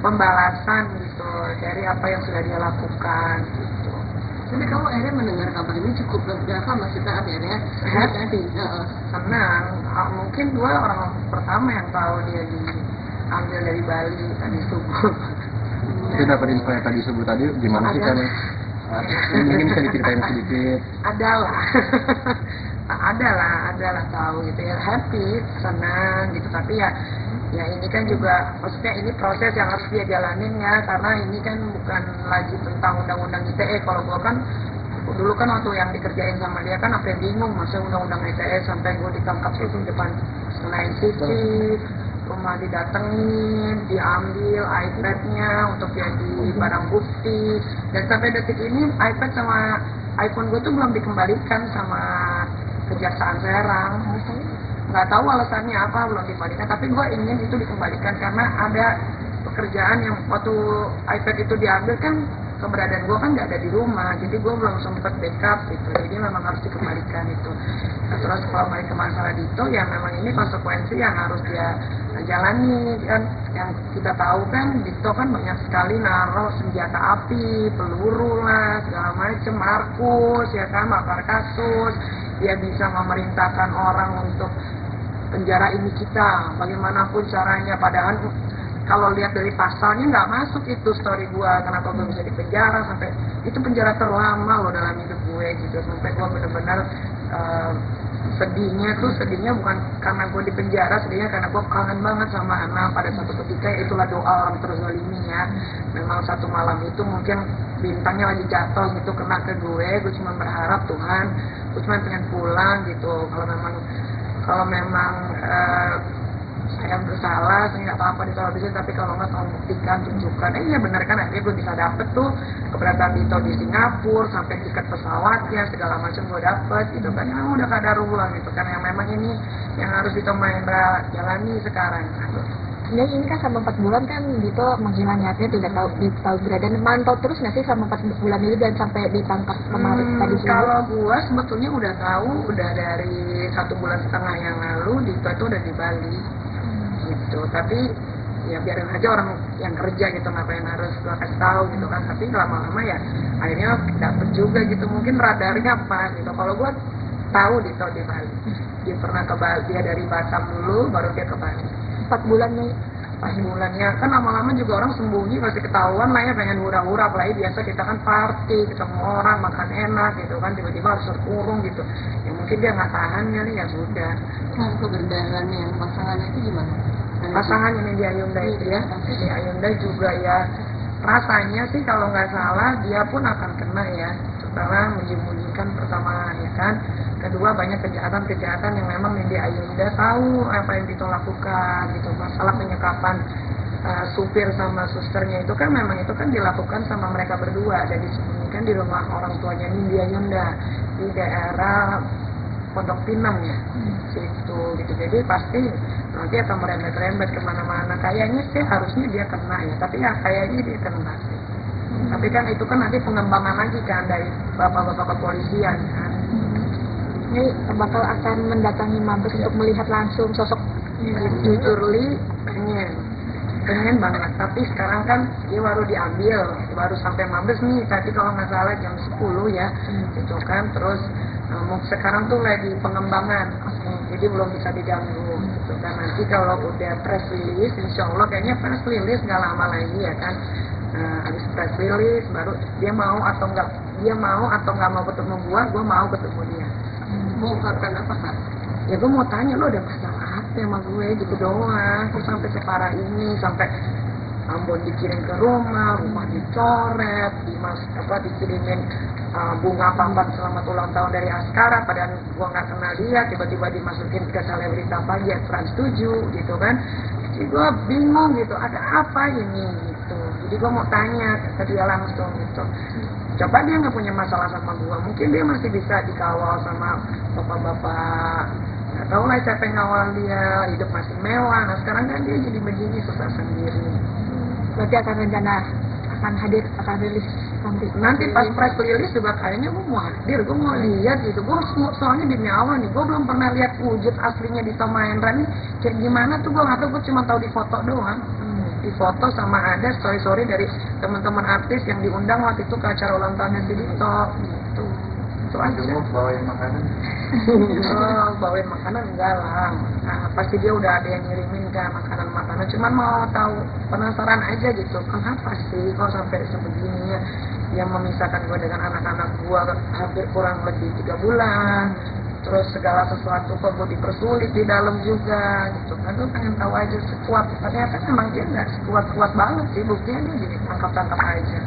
S1: pembalasan gitu dari apa yang sudah dia lakukan gitu.
S2: Tapi kamu akhirnya mendengar kabar ini cukup berapa maksudnya akhirnya tadi
S1: senang. Mungkin gue orang pertama yang tahu dia diambil dari Bali tadi subuh.
S10: Itu dapat info yang tadi subuh tadi gimana sih kan? Mungkin bisa diceritain sedikit. Adalah tahu gitu ya, happy, senang gitu. Tapi ya ini kan juga maksudnya ini proses yang harus dia jalanin ya, karena ini kan bukan lagi tentang undang-undang ITE. Kalau gua kan dulu kan waktu yang dikerjain sama dia kan sampai bingung masa undang-undang ITE, sampai gua ditangkap itu depan Senayan City, rumah didatengin, diambil iPad-nya untuk jadi barang bukti, dan sampai detik ini iPad sama iPhone gua tuh belum dikembalikan sama Kejaksaan Serang. Nggak tahu alasannya apa belum dikembalikan, tapi gue ingin itu dikembalikan karena ada pekerjaan yang waktu iPad itu diambil kan keberadaan gue kan nggak ada di rumah, jadi gue belum sempat backup gitu, jadi memang harus dikembalikan itu. Nah, terus kalau balik ke masalah Dito ya memang ini konsekuensi yang harus dia jalani kan. Yang kita tahu kan Dito kan banyak sekali naruh senjata api, peluru lah segala macam, Markus ya kan, makar kasus. Dia bisa memerintahkan orang untuk penjara ini kita, bagaimanapun caranya. Padahal kalau lihat dari pasalnya nggak masuk itu story gua, kenapa gue bisa dipenjara sampai itu penjara terlama loh dalam hidup gue gitu, sampai gue benar-benar sedihnya bukan karena gue di penjara, sedihnya karena gue kangen banget sama anak pada satu ketika. Itulah doa orang terzalimi ya. Memang satu malam itu mungkin bintangnya lagi jatuh gitu kena ke gue cuma berharap Tuhan, gue cuma pengen pulang gitu. Kalau memang saya bersalah, saya nggak apa-apa ditolak bisa, tapi kalau nggak tolong buktikan, tunjukkan. Iya benar kan, akhirnya gue bisa dapet tuh keberadaan Dito di Singapura, sampai tiket pesawatnya segala macam gue dapet gitu kan. Yang udah kadarullah gitu kan, yang memang ini yang harus Dito Mahendra jalani sekarang.
S5: Dan ini kan selama 4 bulan kan Dito menghilang nyatanya, tidak tahu keberadaan, mantau terus nggak sih selama 4 bulan ini dan sampai ditangkap kemarin tadi sore?
S1: Kalau gua sebetulnya udah tahu, udah dari 1,5 bulan yang lalu Dito itu udah di Bali gitu. Tapi ya biarin aja orang yang kerja gitu, ngapain harus gua kasih tahu gitu kan. Tapi lama-lama ya akhirnya dapet juga gitu, mungkin radarnya apa gitu. Kalau gua tahu Dito di Bali, dia pernah ke Bali, dia dari Batam dulu baru dia ke Bali.
S5: 4 bulannya
S1: 4 bulannya kan lama-lama juga orang sembunyi, pasti ketahuan lah ya, pengen hura-hura. Apalagi biasa kita kan party, ketemu orang, makan enak gitu kan, tiba-tiba harus terkurung gitu ya, mungkin dia nggak tahan kali ya sudah.
S2: Nah, keberadaan yang pasangannya itu gimana?
S1: Pasangan ini di Ayunda itu ya, di Ayunda juga ya, rasanya sih kalau nggak salah dia pun akan kena ya, setelah menyembunyikan pertama ya kan. Kedua, banyak kejahatan-kejahatan yang memang di Ayunda tahu apa yang Dito lakukan gitu. Masalah penyekapan supir sama susternya itu kan memang itu kan dilakukan sama mereka berdua, dan disembunyikan di rumah orang tuanya Nindi Ayunda di daerah Pondok Pinang ya, situ gitu. Jadi pasti nanti akan merembet-rembet kemana-mana. Kayaknya sih harusnya dia kena ya, tapi ya kayaknya dia kena sih. Tapi kan itu kan nanti pengembangan lagi kan dari bapak-bapak kepolisian kan.
S5: Ini bakal akan mendatangi Mabes untuk melihat langsung sosok.
S1: Jujur Li pengen banget, tapi sekarang kan dia baru diambil, baru sampai Mabes nih tadi kalau nggak salah jam 10 ya gitu kan. Terus sekarang tuh lagi pengembangan, jadi belum bisa diganggu gitu kan. Nanti kalau udah press release, insya Allah kayaknya press release nggak lama lagi ya kan. Habis press release baru dia mau atau nggak mau ketemu gua mau ketemu dia.
S2: Mau ungkapkan apa Kak?
S1: Ya gue mau tanya, lo ada masalah apa sama gue gitu doang, kok sampai separah ini, sampai Ambon dikirim ke rumah dicoret, dikirimin bunga pampang selamat ulang tahun dari Askara, padahal gua nggak kenal dia, tiba-tiba dimasukin ke selebrita pagi Trans 7 gitu kan. Jadi gua bingung gitu, ada apa ini gitu. Jadi gua mau tanya ke dia langsung gitu. Coba dia nggak punya masalah sama gua, mungkin dia masih bisa dikawal sama bapak-bapak. Nggak tahu lah siapa yang ngawal dia, hidup masih mewah. Nah sekarang kan dia jadi begini, susah sendiri.
S5: Berarti akan rencana akan rilis
S1: nanti pas press release juga kayaknya gue mau hadir, gue mau lihat gitu. Gue soalnya demi awal nih, gue belum pernah lihat wujud aslinya di Tom Mahendra nih kayak gimana tuh. Gue nggak tahu, gue cuma tahu di foto doang. Di foto sama ada story dari teman-teman artis yang diundang waktu itu ke acara ulang tahunnya si Dito gitu. Itu aja.
S6: Bawain makanan?
S1: Bawain makanan enggak lah. Nah, pasti dia udah ada yang ngirimin kan makanan-makanan. Cuman mau tahu, penasaran aja gitu. Kenapa sih kok sampai sebegininya yang memisahkan gue dengan anak-anak gue hampir kurang lebih 3 bulan. Terus segala sesuatu kok gue dipersulit di dalam juga gitu kan. Gue pengen tahu aja sekuat. Ternyata memang dia nggak sekuat-kuat banget sih. Buktinya dia jadi tangkap-tangkap aja.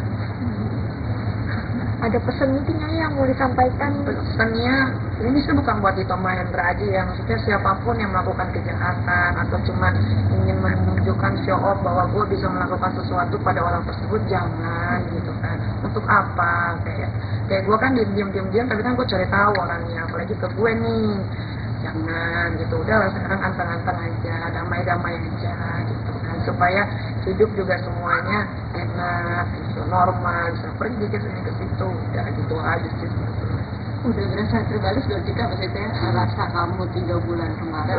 S5: Ada pesan mungkin yang mau disampaikan?
S1: Pesannya ini sih bukan buat Tom Mahendra aja ya, maksudnya siapapun yang melakukan kejahatan atau cuman ingin menunjukkan show off bahwa gue bisa melakukan sesuatu pada orang tersebut, jangan gitu kan. Untuk apa? Kayak gue kan diam-diam tapi kan gue cari tahu orangnya, apalagi ke gue nih. Jangan gitu, udahlah sekarang anteng-anteng aja, damai-damai aja gitu kan, supaya hidup juga semuanya enak gitu, normal, bisa pergi ke sini ke situ, udah gitu aja sih.
S2: Udah berasa terbalik berarti kan maksudnya rasa kamu 3 bulan kemarin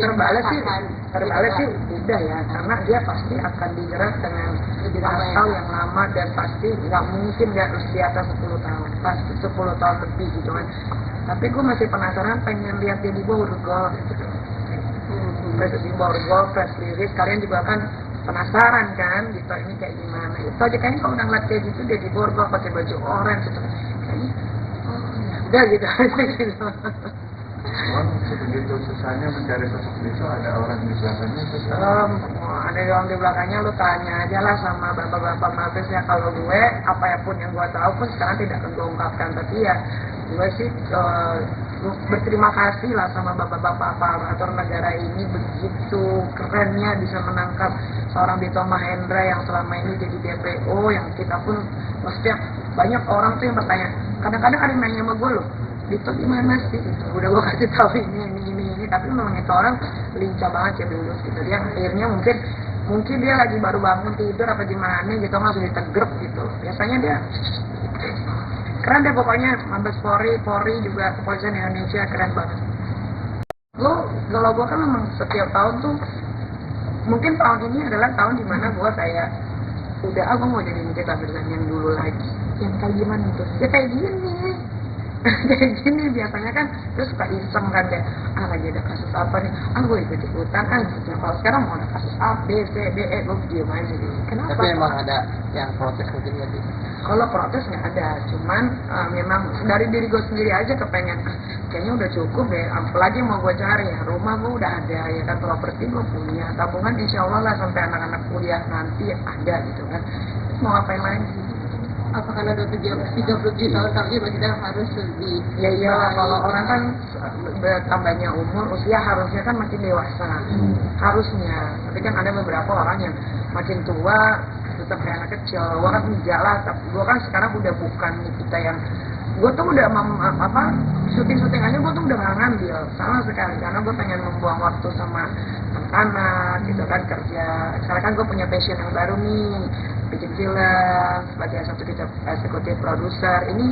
S1: terbalik sih udah ya, karena dia pasti akan dijerat dengan pasal yang lama dan pasti nggak mungkin nggak di atas 10 tahun, pasti 10 tahun lebih gitu kan. Tapi gue masih penasaran, pengen lihat dia di Borgol gitu. Di Borgol, press release, kalian juga kan penasaran kan gitu, ini kayak gimana. Itu aja kayaknya kalau udah ngeliat kayak gitu, dia di Borgol pakai baju orange gitu. Kayaknya, udah gitu aja gitu.
S6: Sebegitu susahnya mencari sosok Dito, ada orang di belakangnya susah.
S1: Ada orang di belakangnya, lu tanya aja lah sama bapak-bapak mabesnya. Kalau gue, apapun yang gue tahu pun sekarang tidak akan gue ungkapkan. Tapi ya, gue sih berterima kasih lah sama bapak-bapak aparatur negara ini, begitu kerennya bisa menangkap seorang Dito Mahendra yang selama ini jadi DPO, yang kita pun maksudnya banyak orang tuh yang bertanya, kadang-kadang ada yang nanya sama gue loh, Dito gimana sih? Gitu. Udah gue kasih tahu ini, tapi memang itu orang lincah banget ya dulu gitu. Dia akhirnya mungkin dia lagi baru bangun tidur apa gimana gitu, langsung ditegrep gitu. Biasanya dia keren deh pokoknya, Mabes Polri juga kepolisian Indonesia keren banget. Kalau gue kan memang setiap tahun tuh, mungkin tahun ini adalah tahun dimana gue kayak udah gue mau jadi Nikita Mirzani yang dulu lagi.
S5: Yang kayak gimana tuh?
S1: Ya kayak gini. Kayak gini biasanya kan terus suka iseng kan kayak lagi ada kasus apa nih, gue ikut-ikutan gitu. Kalau sekarang mau ada kasus A, B, C, D, E, gue diem aja gitu. Kenapa?
S11: Tapi emang ada yang protes mungkin nggak sih?
S1: Kalau protes nggak ada, cuman memang dari diri gue sendiri aja kepengen kayaknya udah cukup deh, apalagi mau gue cari ya, rumah gue udah ada ya kan, properti gue punya, tabungan insya Allah lah sampai anak-anak kuliah nanti ada gitu kan, mau ngapain lagi?
S2: Apa karena udah 37 tahun tapi kita harus lebih
S1: ya kalau orang kan bertambahnya umur, usia harusnya kan makin dewasa harusnya, tapi kan ada beberapa orang yang makin tua tetap kayak anak kecil. Gue kan enggak lah, tapi gue kan sekarang udah bukan kita yang gue tuh udah syuting aja gue tuh udah gak ngambil sama sekali, karena gue pengen membuang waktu sama anak gitu kan, kerja. Sekarang kan gue punya passion yang baru nih, bikin film sebagai eksekutif produser. Ini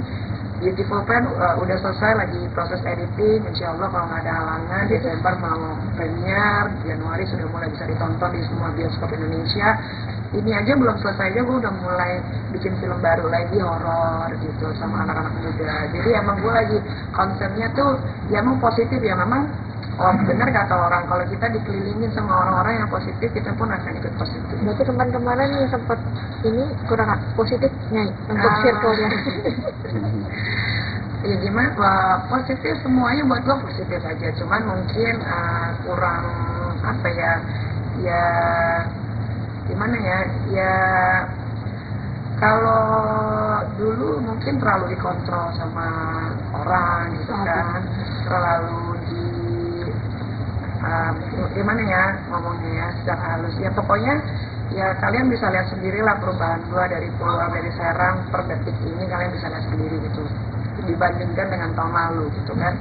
S1: Beautiful Pen udah selesai, lagi proses editing, insya Allah kalau nggak ada halangan Desember mau premier, Januari sudah mulai bisa ditonton di semua bioskop Indonesia. Ini aja belum selesai aja gue udah mulai bikin film baru lagi, horor gitu sama anak-anak muda. Jadi emang gue lagi konsepnya tuh ya emang positif ya, memang benar kata orang, kalau kita dikelilingin sama orang-orang yang positif, kita pun akan ikut positif.
S5: Berarti kemarin yang sempat ini kurang positifnya untuk circle-nya.
S1: Ya gimana, positif semuanya buat gue positif aja, cuman mungkin kurang apa ya gimana ya, ya kalau dulu mungkin terlalu dikontrol sama orang gitu kan, terlalu gimana ya ngomongnya ya secara halus ya, pokoknya ya kalian bisa lihat sendiri lah perubahan gua dari keluar dari Serang per detik ini, kalian bisa lihat sendiri gitu dibandingkan dengan tahun lalu gitu kan.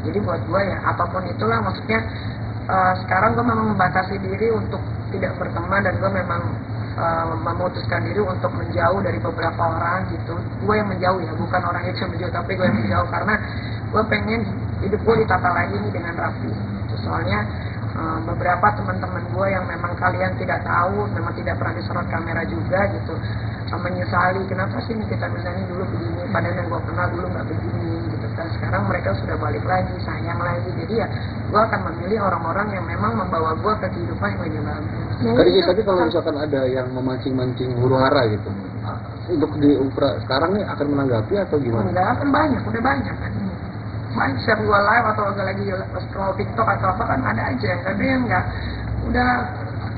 S1: Jadi buat gua ya apapun itulah, maksudnya sekarang gua memang membatasi diri untuk tidak berteman, dan gua memang memutuskan diri untuk menjauh dari beberapa orang gitu. Gue yang menjauh ya, bukan orang itu yang menjauh, tapi gue yang menjauh karena gue pengen hidup gue ditata lagi nih dengan rapi gitu. Soalnya beberapa teman-teman gue yang memang kalian tidak tahu, memang tidak pernah disorot kamera juga gitu, menyesali kenapa sih kita misalnya dulu begini, padahal yang gue kenal dulu nggak begini gitu kan. Sekarang mereka sudah balik lagi, sayang lagi. Jadi ya gue akan memilih orang-orang yang memang membawa gue ke kehidupan yang lebih bagus.
S12: Tapi kalau misalkan ada yang memancing-mancing huru hara gitu, untuk di sekarang nih akan menanggapi atau gimana?
S1: Enggak, kan banyak, udah banyak kan. Banyak setiap gue live atau lagi scroll TikTok atau apa kan ada aja. Tapi yang enggak, udah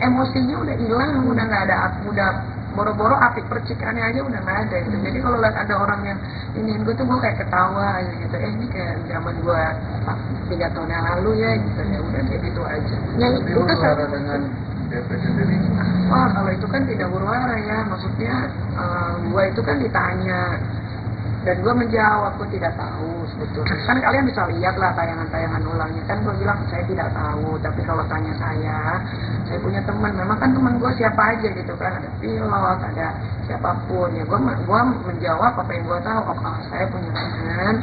S1: emosinya udah hilang, udah nggak ada, udah boro-boro api percikannya aja udah nggak ada gitu. Jadi kalau lihat ada orang yang ini gue tuh gue kayak ketawa aja gitu, ini kayak zaman gue 3 tahun yang lalu ya gitu, ya udah kayak gitu aja.
S6: Yang itu dengan DP sendiri.
S1: Wah kalau itu kan tidak huru-hara ya, maksudnya gue itu kan ditanya dan gue menjawab gue tidak tahu sebetulnya. Kan kalian bisa lihat lah tayangan-tayangan ulangnya, kan gue bilang saya tidak tahu, tapi kalau tanya saya punya teman, memang kan teman gue siapa aja gitu kan, ada pilot, ada siapapun ya, gue menjawab apa yang gue tahu. Oh saya punya teman,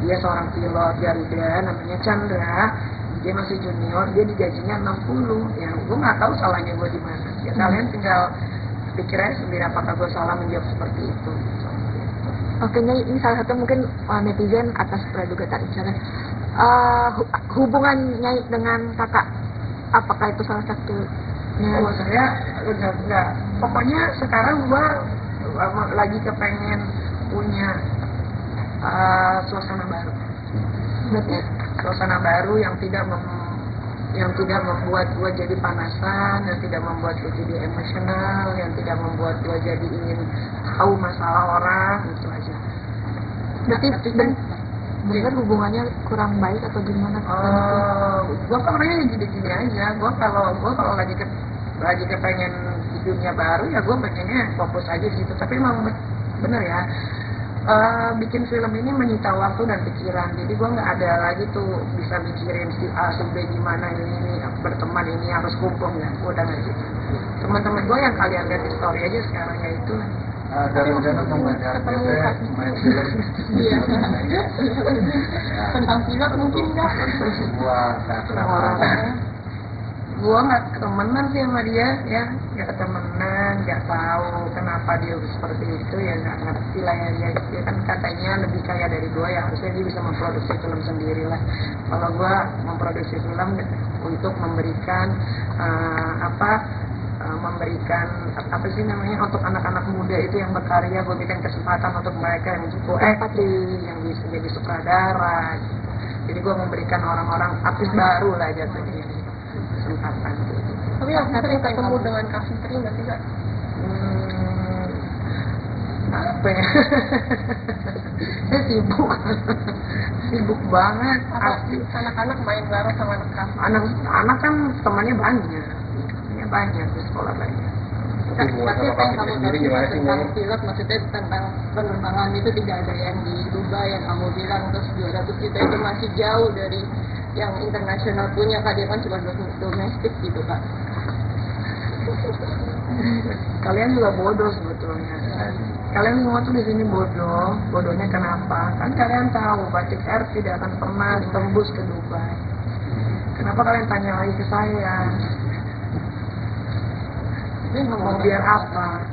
S1: dia seorang pilot Garuda namanya Chandra, dia masih junior, dia digajinya 60 ya, gue nggak tahu salahnya gue di mana ya. Kalian tinggal pikir aja sendiri apakah gue salah menjawab seperti itu.
S5: Oke, ini salah satu mungkin netizen atas praduga tadi misalnya hubungannya dengan kakak, apakah itu salah satunya?
S1: Oh saya enggak. Pokoknya sekarang gua lagi kepengen punya suasana baru. Berarti suasana baru yang tidak membuat gua jadi panasan, yang tidak membuat gua jadi emosional, yang tidak membuat gua jadi ingin tahu masalah orang, itu aja.
S5: Berarti benar hubungannya kurang baik atau gimana?
S1: Gua kan orangnya gini-gini aja. Gua kalau lagi kepengen di dunia baru ya gua pengennya fokus aja di situ. Tapi memang bener ya. Bikin film ini menyita waktu dan pikiran, jadi gue nggak ada lagi tuh bisa mikirin si A, si B gimana ini berteman ini harus kumpul ya, gue udah nggak gitu. Teman-teman gue yang kalian lihat di story aja sekarang ya itu.
S6: Dari rencana pembaca main film
S2: tentang pilot mungkin nggak?
S6: Sebuah keakraban.
S1: Gue nggak temenan sih sama dia ya, nggak temenan, nggak tahu kenapa dia seperti itu ya, nggak ngerti lah ya. Dia kan katanya lebih kaya dari gue ya, harusnya dia bisa memproduksi film sendiri lah. Kalau gue memproduksi film untuk memberikan memberikan apa sih namanya, untuk anak-anak muda itu yang berkarya, gue berikan kesempatan untuk mereka yang cukup acting, yang bisa jadi sutradara gitu. Jadi gue memberikan orang-orang artis baru lah jatuhnya kesempatan.
S2: Tapi yang sering ketemu dengan Kak Fitri nggak sih Kak?
S1: Apa ya? Saya sibuk banget.
S2: Anak-anak main bareng sama
S1: anak kan temannya banyak di sekolah banyak.
S2: Tapi apa yang kamu tahu tentang pilot, maksudnya tentang penerbangan itu tidak ada yang di Dubai yang kamu bilang, terus 200 juta itu masih jauh dari yang internasional punya, Kak, dia kan cuma domestik gitu Kak.
S1: Kalian juga bodoh sebetulnya. Kalian semua tuh di sini bodoh. Bodohnya kenapa? Kan kalian tahu Batik Air tidak akan pernah tembus ke Dubai. Kenapa kalian tanya lagi ke saya? Ini ngomong biar apa?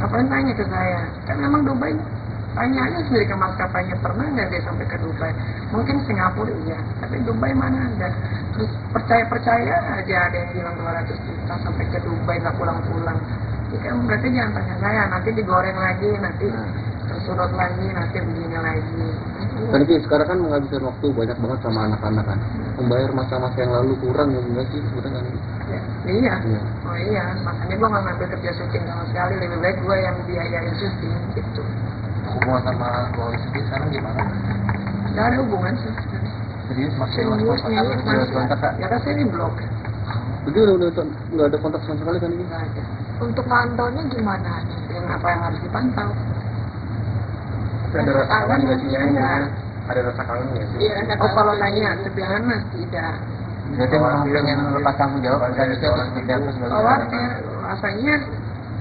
S1: Ngapain tanya ke saya? Kan memang Dubai, tanya aja sendiri ke maskapainya, pernah nggak dia sampai ke Dubai? Mungkin Singapura iya, tapi Dubai mana ada? Terus percaya aja ada yang bilang 200 juta sampai ke Dubai nggak pulang-pulang. Jadi kan berarti jangan tanya saya, nanti digoreng lagi, nanti tersurut lagi, nanti begini lagi.
S12: Kan sekarang kan menghabiskan waktu banyak banget sama anak-anak kan. Membayar masa-masa yang lalu kurang ya enggak sih? Udah kan?
S2: ya?
S3: Iya. Oh iya, makanya gue nggak ngambil kerja syuting sama sekali, lebih baik gue yang biayain syuting gitu.
S11: Hubungan sama keluarga sendiri sekarang gimana?
S3: Gak ada hubungan sih.
S11: Jadi masih
S5: Serius,
S11: lost kontak kak?
S3: Ya kan saya di blog.
S12: Jadi udah nggak ada kontak sama sekali kan ini?
S3: Nggak ada.
S5: Untuk pantaunya gimana nih?
S3: Yang apa yang harus dipantau?
S11: Ada rasa kangen nggak sih?
S3: Iya.
S11: Ada rasa kangen nggak sih?
S2: Iya, ada
S3: Oh kalau
S2: kabar.
S3: tanya sebenarnya tidak.
S11: Berarti memang pengen melepas tanggung jawab selanjutnya atau seperti apa sebagai
S3: Khawatir,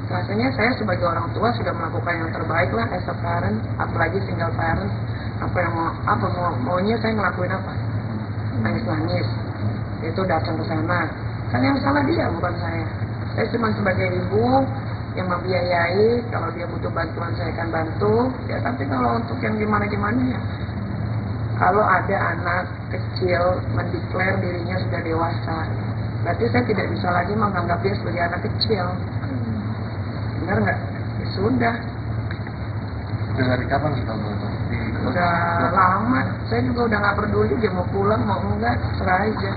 S3: rasanya saya sebagai orang tua sudah melakukan yang terbaik lah as a parent, apalagi single parent. Maunya saya ngelakuin apa? Nangis, itu datang ke sana. Kan yang salah dia bukan saya. Saya cuma sebagai ibu yang membiayai, kalau dia butuh bantuan saya akan bantu. Ya tapi kalau untuk yang gimana ya. Kalau ada anak kecil mendeklar dirinya sudah dewasa, berarti saya tidak bisa lagi menganggap dia sebagai anak kecil. Benar nggak? Ya sudah.
S11: dari kapan sih kamu itu?
S3: Udah lama. Saya juga udah nggak peduli dia mau pulang mau enggak, serah aja.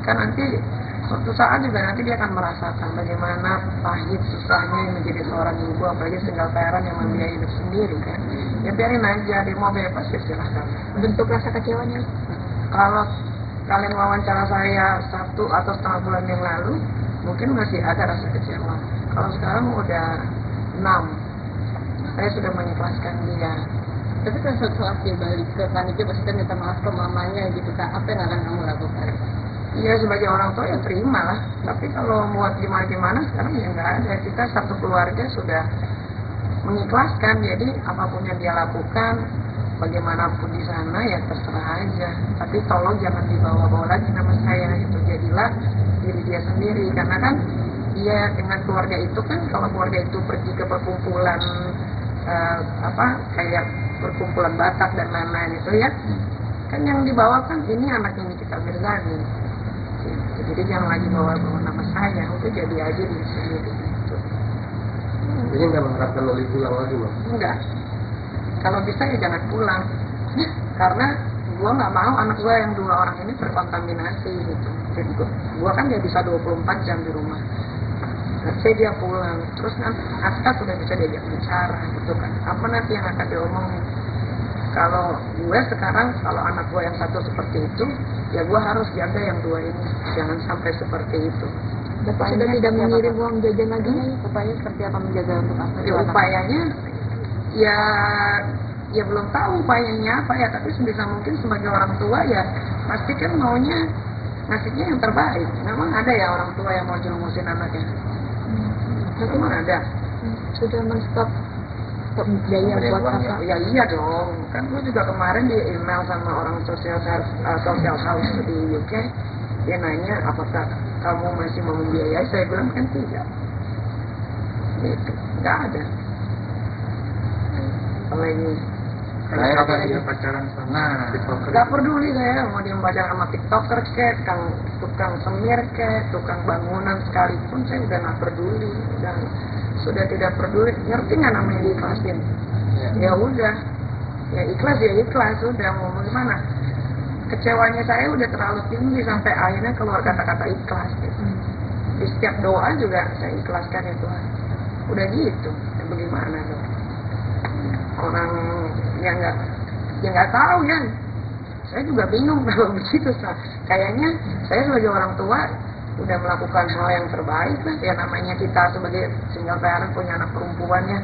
S3: Kan nanti suatu saat juga nanti dia akan merasakan bagaimana pahit susahnya menjadi seorang ibu, apalagi single parent yang membiayai hidup sendiri kan. Ya biarin aja, dia mau bebas ya silahkan.
S5: Bentuk rasa kecewanya?
S3: Kalau kalian wawancara saya 1 atau setengah bulan yang lalu, mungkin masih ada rasa kecewa. Kalau sekarang udah 6, saya sudah mengikhlaskan dia.
S2: Tapi kan suatu saat dia balik ke panitia pasti minta maaf ke mamanya gitu kak, apa yang akan kamu lakukan?
S3: Iya sebagai orang tua ya terima lah. Tapi kalau buat gimana sekarang ya nggak ada. Kita satu keluarga sudah mengikhlaskan. Jadi apapun yang dia lakukan, bagaimanapun di sana ya terserah aja. Tapi tolong jangan dibawa-bawa lagi nama saya. Itu jadilah diri dia sendiri. Karena kan dia dengan keluarga itu kan, kalau keluarga itu pergi ke perkumpulan kayak perkumpulan Batak dan lain-lain itu ya, kan yang dibawa kan ini anak ini kita Mirzani. Jadi jangan lagi bawa-bawa nama saya, udah jadi aja di sini gitu.
S12: Jadi nggak mengharapkan Loli pulang lagi, Bang?
S3: Enggak. Kalau bisa ya jangan pulang. Karena gua nggak mau anak gua yang 2 orang ini terkontaminasi gitu. Jadi gua kan dia bisa 24 jam di rumah. Saya dia pulang, terus nanti Aska sudah bisa diajak bicara gitu kan. Apa nanti yang akan diomongin? Kalau gue sekarang, kalau anak gue yang 1 seperti itu, ya gue harus jaga yang 2 ini, jangan sampai seperti itu.
S5: Bapak sudah tidak mengirim uang jajan lagi?
S2: Upaya seperti apa menjaga untuk apa?
S3: Ya upayanya, ya belum tahu upayanya apa ya, tapi sebisa mungkin sebagai orang tua ya pasti kan maunya ngasihnya yang terbaik. Memang ada ya orang tua yang mau jerumusin anaknya. Memang ada.
S5: Sudah men-stop biaya buat kakak?
S3: Ya iya dong, kan gue juga kemarin di email sama orang social house di UK, dia nanya apakah kamu masih mau membiayai, saya bilang kan tidak. Gitu, nggak ada. Kalau ini
S6: Saya lagi pacaran sama TikToker.
S3: nggak peduli saya mau dia pacaran sama TikToker kek, tukang semir kek, tukang bangunan sekalipun saya udah nggak peduli, sudah tidak peduli. Ngerti nggak namanya diikhlasin? Ya udah, ya ikhlas udah mau gimana? Kecewanya saya udah terlalu tinggi sampai akhirnya keluar kata-kata ikhlas gitu. Di setiap doa juga saya ikhlaskan ya Tuhan. Udah gitu, ya bagaimana dong? Orang yang nggak tahu ya. Saya juga bingung kalau begitu. Kayaknya saya sebagai orang tua udah melakukan hal yang terbaik lah. Ya namanya kita sebagai single parent punya anak perempuannya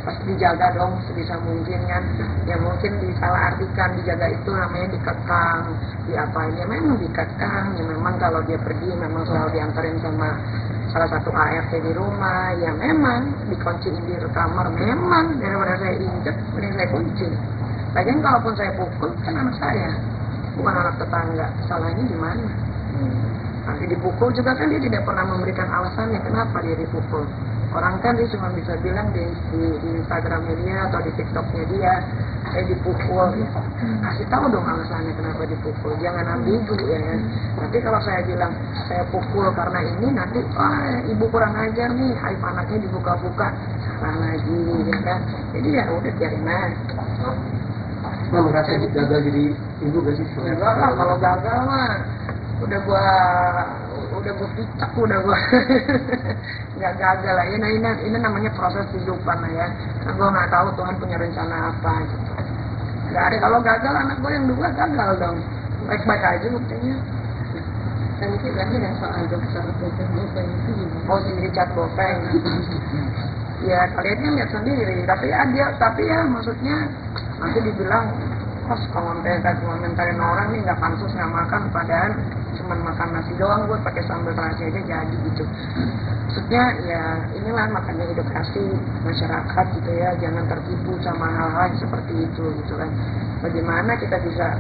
S3: pasti dijaga dong sebisa mungkin kan. Ya mungkin disalahartikan dijaga itu namanya dikekang, diapain ya memang dikekang. Ya memang kalau dia pergi memang selalu diantarin sama salah satu ART di rumah, ya memang dikunciin di kamar, memang daripada saya injek, mending saya kunci. Lagian kalaupun saya pukul, kan anak saya, bukan anak tetangga. Salahnya di mana? Nanti dipukul juga kan dia tidak pernah memberikan alasannya kenapa dia dipukul. Orang kan dia cuma bisa bilang di Instagramnya dia atau di TikToknya dia, saya dipukul. Ya. Kasih tahu dong alasannya kenapa dipukul. Jangan ambigu ya. Nanti kalau saya bilang saya pukul karena ini, nanti ibu kurang ajar nih, aib anaknya dibuka-buka, salah lagi ya kan. Jadi ya udah biarin aja.
S12: Nah, merasa gagal jadi ibu gak sih?
S3: Enggak lah, kalau gagal mah udah
S1: udah gue picak udah gue nggak gagal lah ya. Nah ini namanya proses kehidupan lah ya. Nah, gue nggak tahu Tuhan punya rencana apa gitu. Nggak ada, kalau gagal anak gue yang dua gagal dong, baik-baik aja buktinya.
S2: Dan itu berarti yang soal dokter bopeng itu gimana?
S1: Oh si Richard Bopeng. Ya kalian kan lihat sendiri, tapi ya maksudnya nanti dibilang kos komentarin orang nih nggak pansus nggak makan, padahal cuman makan nasi doang gue pakai sambal terasi aja jadi gitu. Maksudnya ya inilah makanya edukasi masyarakat gitu ya, jangan tertipu sama hal-hal seperti itu gitu kan. Bagaimana kita bisa,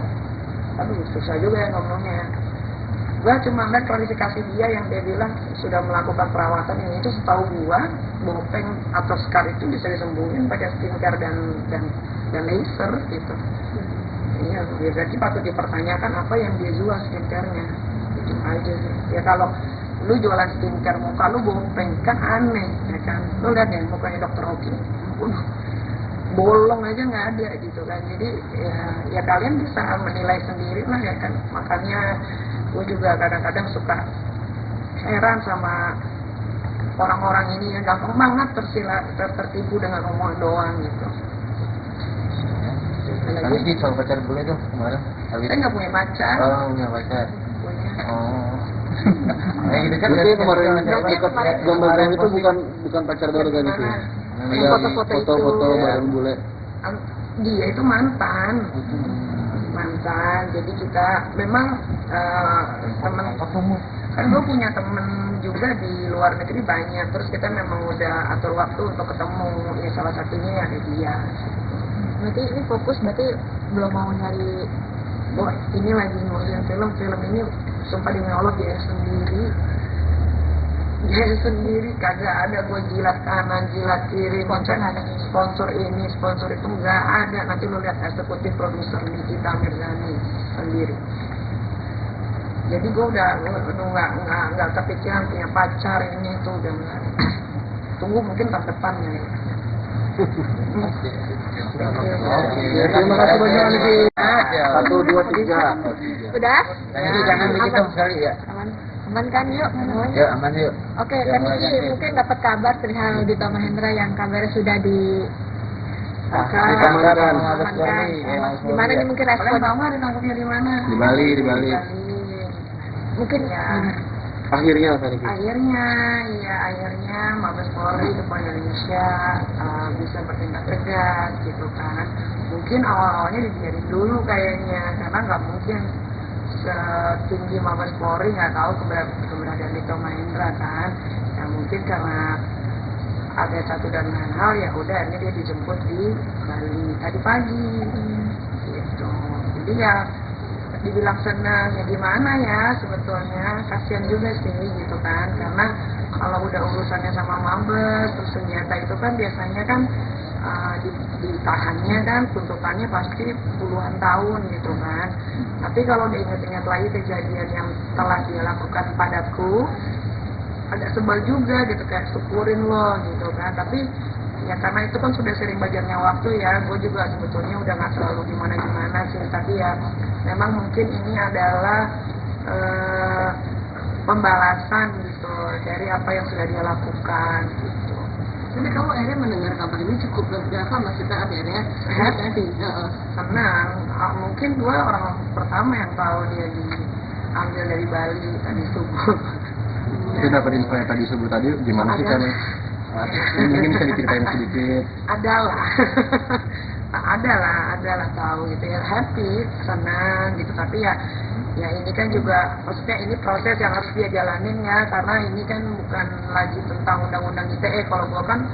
S1: aduh susah juga ya ngomongnya. Gue cuma lihat klarifikasi dia yang dia bilang sudah melakukan perawatan yang itu, setahu gue bopeng atau scar itu bisa disembuhin pakai skincare dan laser gitu. Iya, berarti patut dipertanyakan apa yang dia jual skincare-nya. Itu aja sih. Ya kalau lu jualan skincare muka lu bopeng kan aneh ya kan. Lu lihat deh mukanya Dr. Oki. Bolong aja nggak ada gitu kan. Jadi ya kalian bisa menilai sendiri lah ya kan. Makanya gue juga kadang-kadang suka heran sama orang-orang ini yang gampang banget tertipu dengan omongan doang gitu.
S11: Tapi di soal pacar bule tuh kemarin.
S1: Saya nggak punya pacar.
S11: Oh, punya pacar.
S1: Punya.
S11: Oh. Gitu kan.
S12: Berarti kemarin gambar itu bukan pacar baru kan itu?
S1: Yang foto-foto itu.
S12: Foto-foto bareng bule.
S1: Dia itu mantan. Jadi kita memang teman, kan gue punya temen juga di luar negeri banyak, terus kita memang udah atur waktu untuk ketemu, ya salah satunya ada dia.
S5: Berarti ini fokus, berarti belum mau nyari.
S1: Oh ini lagi ngurusin film ini sumpah demi Allah dia sendiri kagak ada gue jilat kanan jilat kiri sponsor ini sponsor itu nggak ada. Nanti lo lihat eksekutif produser Nikita Mirzani sendiri. Jadi gue udah nggak kepikiran punya pacar ini itu udah nggak. Tunggu mungkin tahun depan ya.
S12: Terima kasih banyak Niki. 1, 2, 3.
S5: Udah?
S11: Jadi jangan begitu sekali ya.
S5: Aman kan yuk?
S11: Ya aman yuk.
S5: Oke, kan Niki mungkin dapat kabar perihal Dito Mahendra yang kabarnya sudah di
S12: Ditamankan.
S5: Gimana nih mungkin respon?
S1: Kalian tahu nggak ditangkapnya di mana?
S12: Di Bali.
S5: Mungkin
S1: ya.
S12: Akhirnya apa Niki?
S1: Akhirnya Mabes Polri Depan Indonesia bisa bertindak tegas gitu kan. Mungkin awal-awalnya dibiarin dulu kayaknya, karena nggak mungkin setinggi Mabes Polri nggak tahu keberadaan Dito Mahendra kan. Ya mungkin karena ada satu dan lain hal, ya udah ini dia dijemput di Bali tadi pagi gitu. Jadi ya dibilang senang ya gimana ya, sebetulnya kasihan juga sih gitu kan, karena kalau udah urusannya sama Mabes terus senjata itu kan biasanya kan ditahannya kan tuntutannya pasti puluhan tahun gitu kan. Tapi kalau diingat-ingat lagi kejadian yang telah dia lakukan padaku, agak sebel juga gitu, kayak syukurin lo gitu kan. Tapi ya karena itu kan sudah sering belajarnya waktu ya, gue juga sebetulnya udah gak selalu gimana-gimana sih, tapi ya memang mungkin ini adalah pembalasan gitu dari apa yang sudah dia lakukan gitu.
S2: Tapi kamu akhirnya mendengar kabar ini cukup berapa maksudnya akhirnya?
S1: Senang. Mungkin gue orang pertama yang tahu dia diambil dari Bali tadi subuh.
S12: Itu dapat info yang tadi subuh tadi gimana sih kan? Mungkin bisa diceritain sedikit. Adalah tahu gitu ya, happy, senang gitu. Tapi ya ini kan juga maksudnya ini proses yang harus dia jalanin ya, karena ini kan bukan lagi tentang undang-undang ITE. Kalau gua kan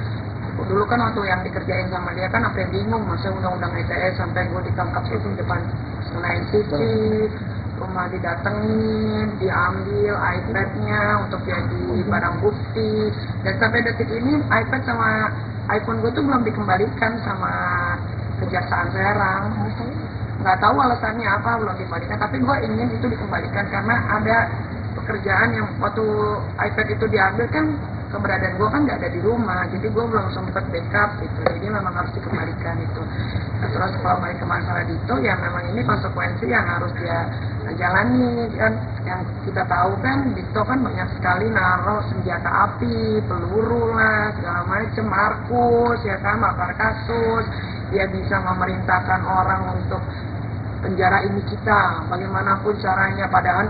S12: dulu kan waktu yang dikerjain sama dia kan sampai bingung masa undang-undang ITE, sampai gua ditangkap itu di depan Senayan City, rumah didatengin, diambil iPad-nya untuk jadi barang bukti, dan sampai detik ini iPad sama iPhone gue tuh belum dikembalikan sama Kejaksaan Serang. Nggak tahu alasannya apa belum dikembalikan, tapi gue ingin itu dikembalikan karena ada pekerjaan yang waktu iPad itu diambil kan keberadaan gue kan nggak ada di rumah, jadi gue belum sempet backup gitu, jadi memang harus dikembalikan itu. Terus kalau balik ke masalah Dito ya memang ini konsekuensi yang harus dia
S1: jalani kan. Yang kita tahu kan Dito kan banyak sekali naruh senjata api, peluru lah, segala macam, Markus ya kan, makar kasus, dia bisa memerintahkan orang untuk penjara ini kita, bagaimanapun caranya, padahal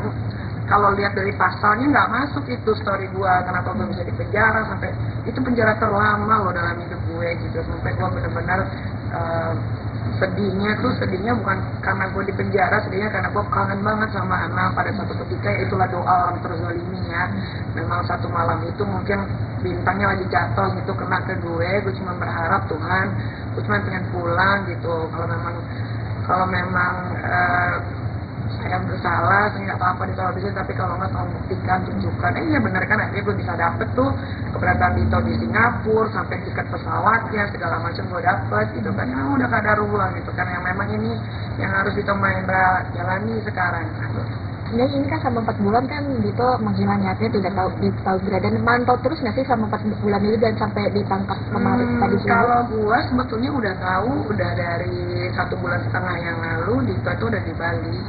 S1: kalau lihat dari pasalnya nggak masuk itu story gua, kenapa gue bisa dipenjara sampai itu penjara terlama loh dalam hidup gue gitu, sampai gue benar-benar sedihnya bukan karena gue di penjara, sedihnya karena gue kangen banget sama anak pada satu ketika, ya itulah doa orang terzalimi ya. Memang satu malam itu mungkin bintangnya lagi jatuh gitu kena ke gue cuma berharap Tuhan, gue cuma pengen pulang gitu. Kalau memang saya bersalah, saya nggak apa-apa ditaruh di sini, tapi kalau nggak tolong buktikan, tunjukkan. Ya benar kan, akhirnya gue bisa dapet tuh keberadaan Dito di Singapura, sampai tiket pesawatnya, segala macam gue dapet gitu kan. Yang udah kadarullah gitu kan, yang memang ini yang harus Dito Mahendra jalani sekarang.
S5: Dan ini kan selama 4 bulan kan Dito menghilang nyatanya, tidak tahu keberadaan, mantau terus nggak sih selama 4 bulan itu dan sampai ditangkap kemarin tadi sore?
S1: Kalau gua sebetulnya udah tahu, udah dari 1,5 bulan yang lalu Dito itu udah di Bali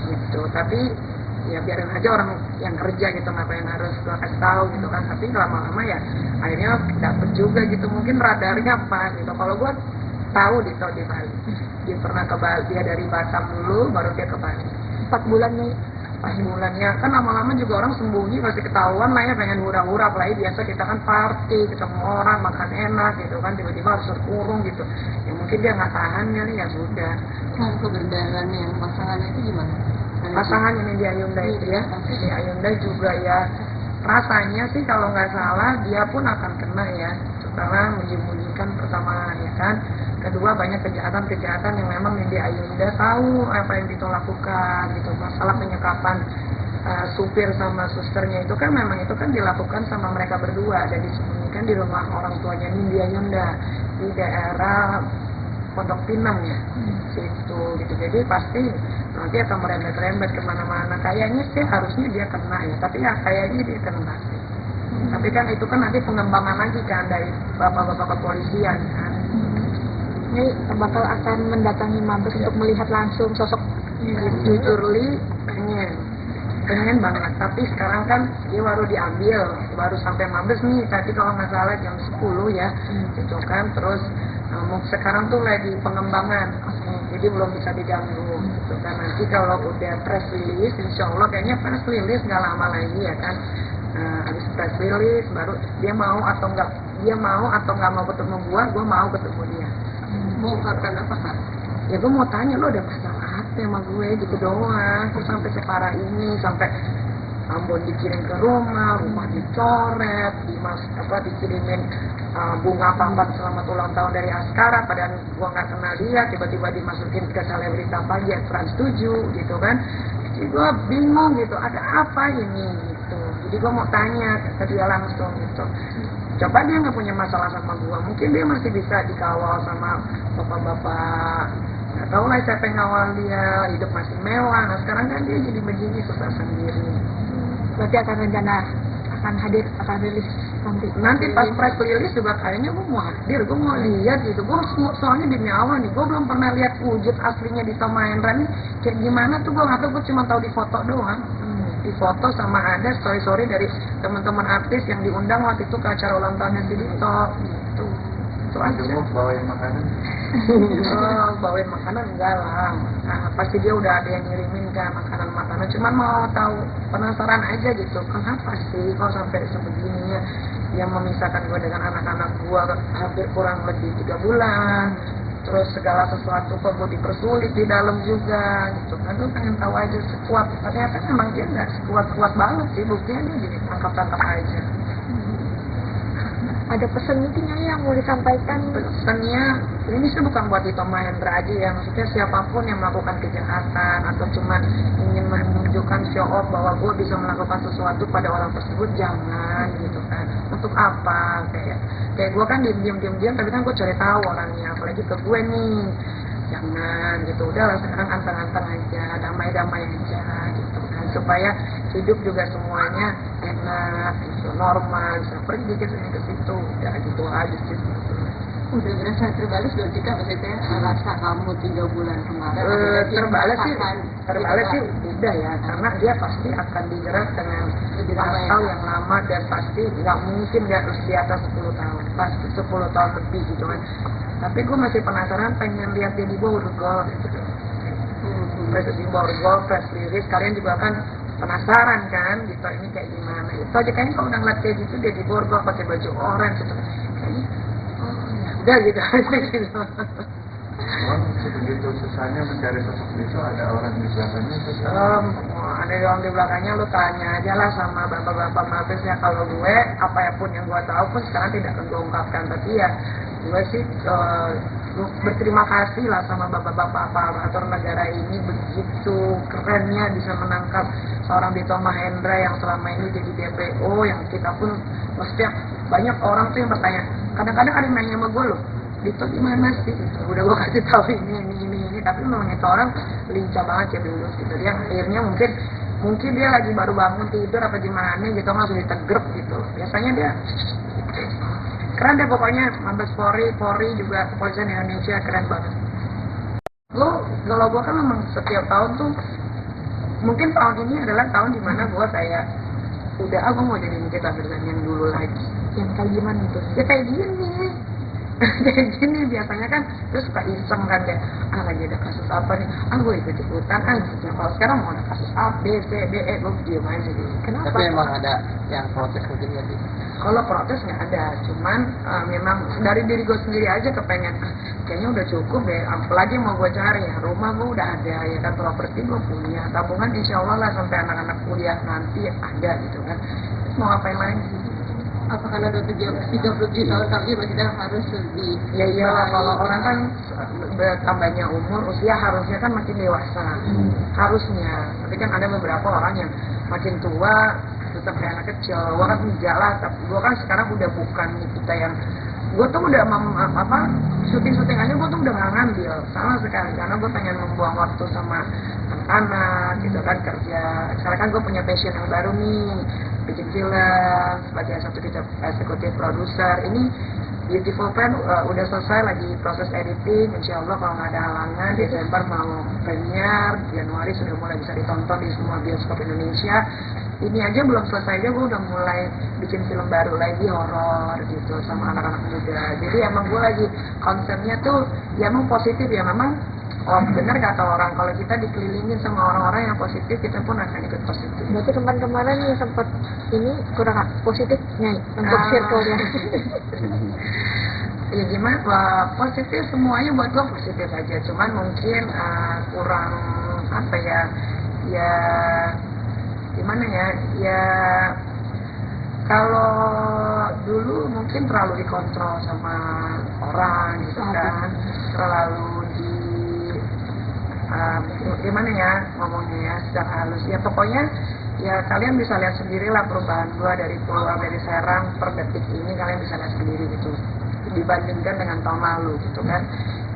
S1: gitu, tapi ya biarin aja orang yang kerja gitu, ngapain harus gua kasih tahu gitu kan. Tapi lama-lama ya akhirnya dapet juga gitu, mungkin radarnya pas gitu. Kalau gua tahu Dito di Bali, dia pernah ke Bali, dia dari Batam dulu baru dia ke Bali.
S5: 4 bulannya
S1: 4 bulannya kan lama-lama juga orang sembunyi, pasti ketahuan lah ya, pengen hura-hura, apalagi biasa kita kan party, ketemu orang, makan enak gitu kan, tiba-tiba harus terkurung gitu, ya mungkin dia nggak tahan kali, ya sudah.
S2: Nah, keberadaan yang pasangannya itu gimana?
S1: Pasangan ini di Ayunda itu ya, di Ayunda juga ya, rasanya sih kalau nggak salah dia pun akan kena ya, karena menyembunyikan pertama ya kan. Kedua, banyak kejahatan-kejahatan yang memang di Ayunda tahu apa yang Dito lakukan gitu. Masalah penyekapan supir sama susternya itu kan memang itu kan dilakukan sama mereka berdua, dan disembunyikan di rumah orang tuanya di Ayunda di daerah Pondok Pinang ya, situ gitu. Jadi pasti nanti akan merembet-rembet kemana-mana. Kayaknya sih harusnya dia kena ya, tapi ya kayaknya dia kena sih. Tapi kan itu kan nanti pengembangan lagi kan dari bapak-bapak kepolisian kan.
S5: ini bakal akan mendatangi Mabes untuk melihat langsung sosok.
S1: Jujur Li pengen banget, tapi sekarang kan dia baru diambil, baru sampai Mabes nih tadi kalau nggak salah jam 10 ya, gitu kan. Terus sekarang tuh lagi pengembangan, jadi belum bisa diganggu gitu kan. Nanti kalau udah press release, insya Allah kayaknya press release nggak lama lagi ya kan. Habis press release baru dia mau atau nggak mau ketemu gua mau ketemu dia.
S2: Mau katakan apa Kak?
S1: Ya gue mau tanya, lo ada masalah apa sama gue gitu doang, terus sampai separah ini, sampai Ambon dikirim ke rumah dicoret, dikirimin bunga pampat selamat ulang tahun dari Askara, padahal gue nggak kenal dia, tiba-tiba dimasukin ke selebrita pagi Trans 7 gitu kan. Jadi gue bingung gitu, ada apa ini gitu. Jadi gue mau tanya ke dia langsung gitu. Coba dia nggak punya masalah sama gue, mungkin dia masih bisa dikawal sama bapak-bapak. Nggak tahu lah siapa yang ngawal dia, hidup masih mewah. Nah sekarang kan dia jadi begini, susah sendiri.
S5: Berarti akan akan rilis
S1: nanti pas press release juga kayaknya gue mau hadir, gue mau lihat gitu. Gue soalnya demi Allah nih, gue belum pernah lihat wujud aslinya Dito Mahendra nih kayak gimana tuh. Gue nggak tahu, gue cuma tahu di foto doang. Di foto sama ada story dari teman-teman artis yang diundang waktu itu ke acara ulang tahunnya si Dito gitu. Itu aja.
S6: Bawain makanan?
S1: Bawain makanan enggak lah. Nah, pasti dia udah ada yang ngirimin kan makanan-makanan. Cuman mau tahu, penasaran aja gitu. Kenapa sih kok sampai sebegininya yang memisahkan gue dengan anak-anak gue hampir kurang lebih 3 bulan. Terus segala sesuatu kok gue dipersulit di dalam juga gitu kan. Gue pengen tahu aja sekuat, ternyata memang dia nggak sekuat-kuat banget sih, buktinya dia jadi tangkap-tangkap aja.
S5: Ada pesan mungkin yang mau disampaikan?
S1: Pesannya ini sih bukan buat Dito Mahendra aja ya, maksudnya siapapun yang melakukan kejahatan atau cuma ingin menunjukkan show off bahwa gue bisa melakukan sesuatu pada orang tersebut, jangan gitu kan. Untuk apa? Kayak gue kan diam, tapi kan gue cari tahu orangnya, apalagi ke gue nih. Jangan gitu, udahlah sekarang anteng-anteng aja, damai-damai aja gitu kan, supaya hidup juga semuanya enak gitu, normal, bisa pergi ke sini ke situ, udah gitu aja sih.
S2: Udah berasa terbalik belum sih Kak, maksudnya rasa kamu 3 bulan kemarin?
S1: Terbalik sih udah ya, karena dia pasti akan dijerat dengan pasal yang lama dan pasti nggak mungkin dia harus di atas 10 tahun, pasti 10 tahun lebih gitu kan. Tapi gue masih penasaran, pengen lihat dia di Borgol gitu. Di Borgol, press release, kalian juga kan penasaran kan gitu, ini kayak gimana. Itu aja kayaknya kalau udah ngeliat kayak gitu dia di Borgol pakai baju orange gitu, kayaknya udah gitu aja gitu.
S6: Memang sebegitu susahnya mencari sosok itu, ada orang di belakangnya susah.
S1: Ada orang di belakangnya, lu tanya aja lah sama bapak-bapak mabesnya. Kalau gue, apapun yang gue tahu pun sekarang tidak akan gue ungkapkan. Tapi ya gue sih berterima kasih lah sama bapak-bapak aparatur negara ini, begitu kerennya bisa menangkap seorang Dito Mahendra yang selama ini jadi DPO, yang kita pun maksudnya banyak orang tuh yang bertanya, kadang-kadang ada yang nanya sama gue loh, Dito gimana sih? Udah gue kasih tahu ini, tapi memang itu orang lincah banget ya dulu gitu. Dia akhirnya mungkin dia lagi baru bangun tidur apa gimana gitu, langsung ditegrep gitu. Biasanya dia keren deh pokoknya. Mabes Polri juga kepolisian Indonesia keren banget. Kalau gue kan memang setiap tahun tuh, mungkin tahun ini adalah tahun dimana gue kayak udah aku mau jadi Nikita Mirzani yang dulu lagi.
S5: Yang kayak gimana itu?
S1: Ya kayak gini. Kayak gini biasanya kan terus suka iseng kan deh, lagi ada kasus apa nih, gue ikut-ikutan gitu. Kalau sekarang mau ada kasus A, B, C, D, E, gue diem aja gitu. Kenapa?
S11: Tapi emang ada yang protes mungkin ya sih?
S1: Kalau protes nggak ada, cuman memang dari diri gue sendiri aja kepengen, kayaknya udah cukup deh, apalagi mau gue cari ya, rumah gue udah ada ya kan, properti gue punya, tabungan insya Allah lah sampai anak-anak kuliah nanti ada gitu kan, mau ngapain lagi?
S2: Apa karena udah 37 tahun tapi masih harus lebih?
S1: Ya iyalah, kalau orang kan bertambahnya umur, usia harusnya kan makin dewasa, harusnya. Tapi kan ada beberapa orang yang makin tua tetap kayak anak kecil. Gue kan enggak lah, tapi gue kan sekarang udah bukan kita yang, gue tuh udah syuting aja gue tuh udah gak ngambil sama sekali, karena gue pengen membuang waktu sama anak gitu kan, kerja. Sekarang kan gue punya passion yang baru nih, bikin film sebagai eksekutif produser. Ini Beautiful Pen udah selesai, lagi proses editing, insya Allah kalau nggak ada halangan Desember mau premier, Januari sudah mulai bisa ditonton di semua bioskop Indonesia. Ini aja belum selesai aja gue udah mulai bikin film baru lagi, horor gitu sama anak-anak muda. Jadi emang gue lagi konsepnya tuh ya emang positif ya, memang benar kata orang, kalau kita dikelilingin sama orang-orang yang positif, kita pun akan ikut positif.
S5: Berarti kemarin yang sempat ini kurang positifnya untuk circle-nya.
S1: Ya gimana, positif semuanya buat gue positif aja, cuman mungkin kurang apa ya gimana ya kalau dulu mungkin terlalu dikontrol sama orang gitu kan, terlalu gimana ya ngomongnya ya secara halus ya, pokoknya ya kalian bisa lihat sendirilah perubahan gua dari keluar dari Serang per detik ini, kalian bisa lihat sendiri gitu dibandingkan dengan tahun lalu gitu kan.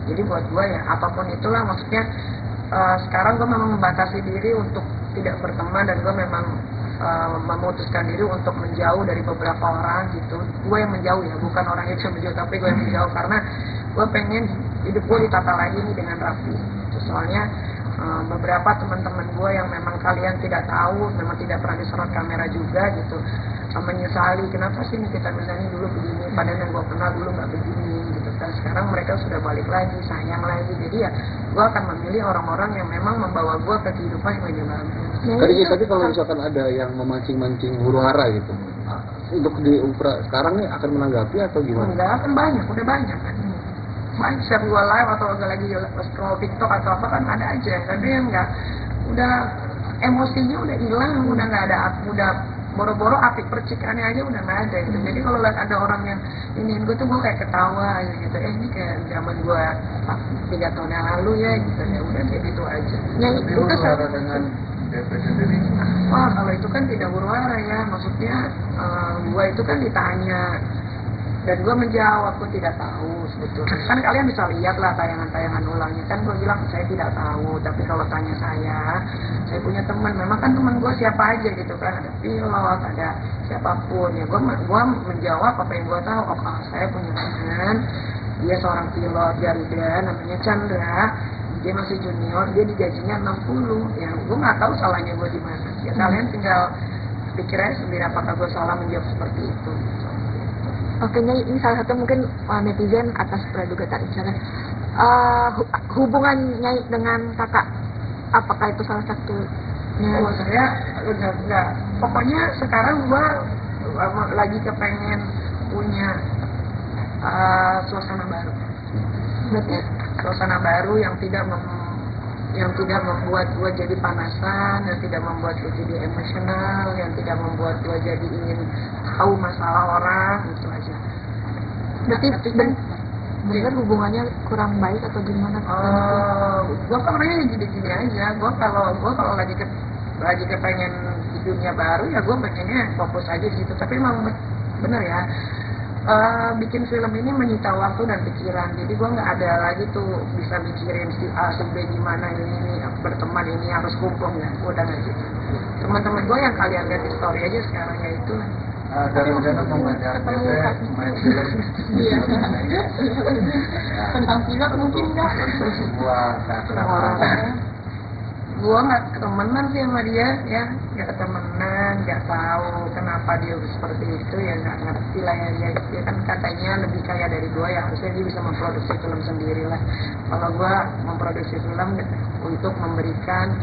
S1: Jadi buat gua ya apapun itulah, maksudnya sekarang gua memang membatasi diri untuk tidak berteman, dan gua memang memutuskan diri untuk menjauh dari beberapa orang gitu. Gue yang menjauh ya, bukan orang itu yang menjauh, tapi gue yang menjauh karena gue pengen hidup gue ditata lagi nih dengan rapi. Soalnya beberapa teman-teman gue yang memang kalian tidak tahu, memang tidak pernah disorot kamera juga gitu, menyesali kenapa sih Nikita Mirzani dulu begini, padahal yang gue kenal dulu nggak begini gitu kan. Sekarang mereka sudah balik lagi, sayang lagi. Jadi ya gue akan memilih orang-orang yang memang membawa gue ke kehidupan yang lebih bagus.
S11: Tadi kalau misalkan ada yang memancing-mancing huru hara gitu, untuk di sekarang nih akan menanggapi atau gimana?
S1: Enggak, kan banyak, udah banyak kan. Banyak, setiap gua live atau lagi scroll TikTok atau apa kan ada aja. Tapi yang enggak, udah emosinya udah hilang, udah nggak ada, udah boro-boro api percikannya aja udah nggak ada gitu. Jadi kalau lihat ada orang yang ini gue tuh gue kayak ketawa aja gitu, ini kayak zaman gue 3 tahun yang lalu ya gitu, ya udah kayak gitu aja.
S5: Yang
S6: itu dengan DP sendiri.
S1: Wah kalau itu kan tidak huru-hara ya, maksudnya gue itu kan ditanya dan gue menjawab gue tidak tahu sebetulnya. Kan kalian bisa lihat lah tayangan-tayangan ulangnya, kan gue bilang saya tidak tahu, tapi kalau tanya saya punya teman, memang kan teman gue siapa aja gitu kan, ada pilot, ada siapapun ya, gue menjawab apa yang gue tahu. Oh saya punya teman dia seorang pilot Garuda namanya Chandra, dia masih junior, dia digajinya 60. Ya gue nggak tahu salahnya gue di mana. Ya kalian tinggal pikir aja sendiri apakah gue salah menjawab seperti itu.
S5: Oke, ini salah satu mungkin netizen atas praduga tadi misalnya hubungannya dengan kakak, apakah itu salah satunya?
S1: Oh saya enggak. Pokoknya sekarang gua lagi kepengen punya suasana baru.
S5: Berarti
S1: Suasana baru yang tidak membuat gua jadi panasan, yang tidak membuat gua jadi emosional, yang tidak membuat gua jadi ingin tahu masalah orang, itu aja.
S5: berarti benar hubungannya kurang baik atau gimana?
S1: Gue kan orangnya gini-gini aja. Gue kalau lagi kepengen di dunia baru ya gue pengennya fokus aja di situ. Tapi emang bener ya, bikin film ini menyita waktu dan pikiran. Jadi gue nggak ada lagi tuh bisa mikirin si A si B gimana ini berteman ini harus kumpul ya. Gue udah nggak gitu. Teman-teman gue yang kalian lihat di story aja sekarang ya itu.
S6: Dari rencana mau belajar main film
S2: tentang pilot mungkin nggak?
S6: sebuah teater.
S1: Gua nggak ketemenan sih sama dia ya, nggak ketemenan, nggak tahu kenapa dia seperti itu ya, nggak ngerti lah ya. Dia kan katanya lebih kaya dari gua ya, harusnya dia bisa memproduksi film sendiri lah. Kalau gua memproduksi film untuk memberikan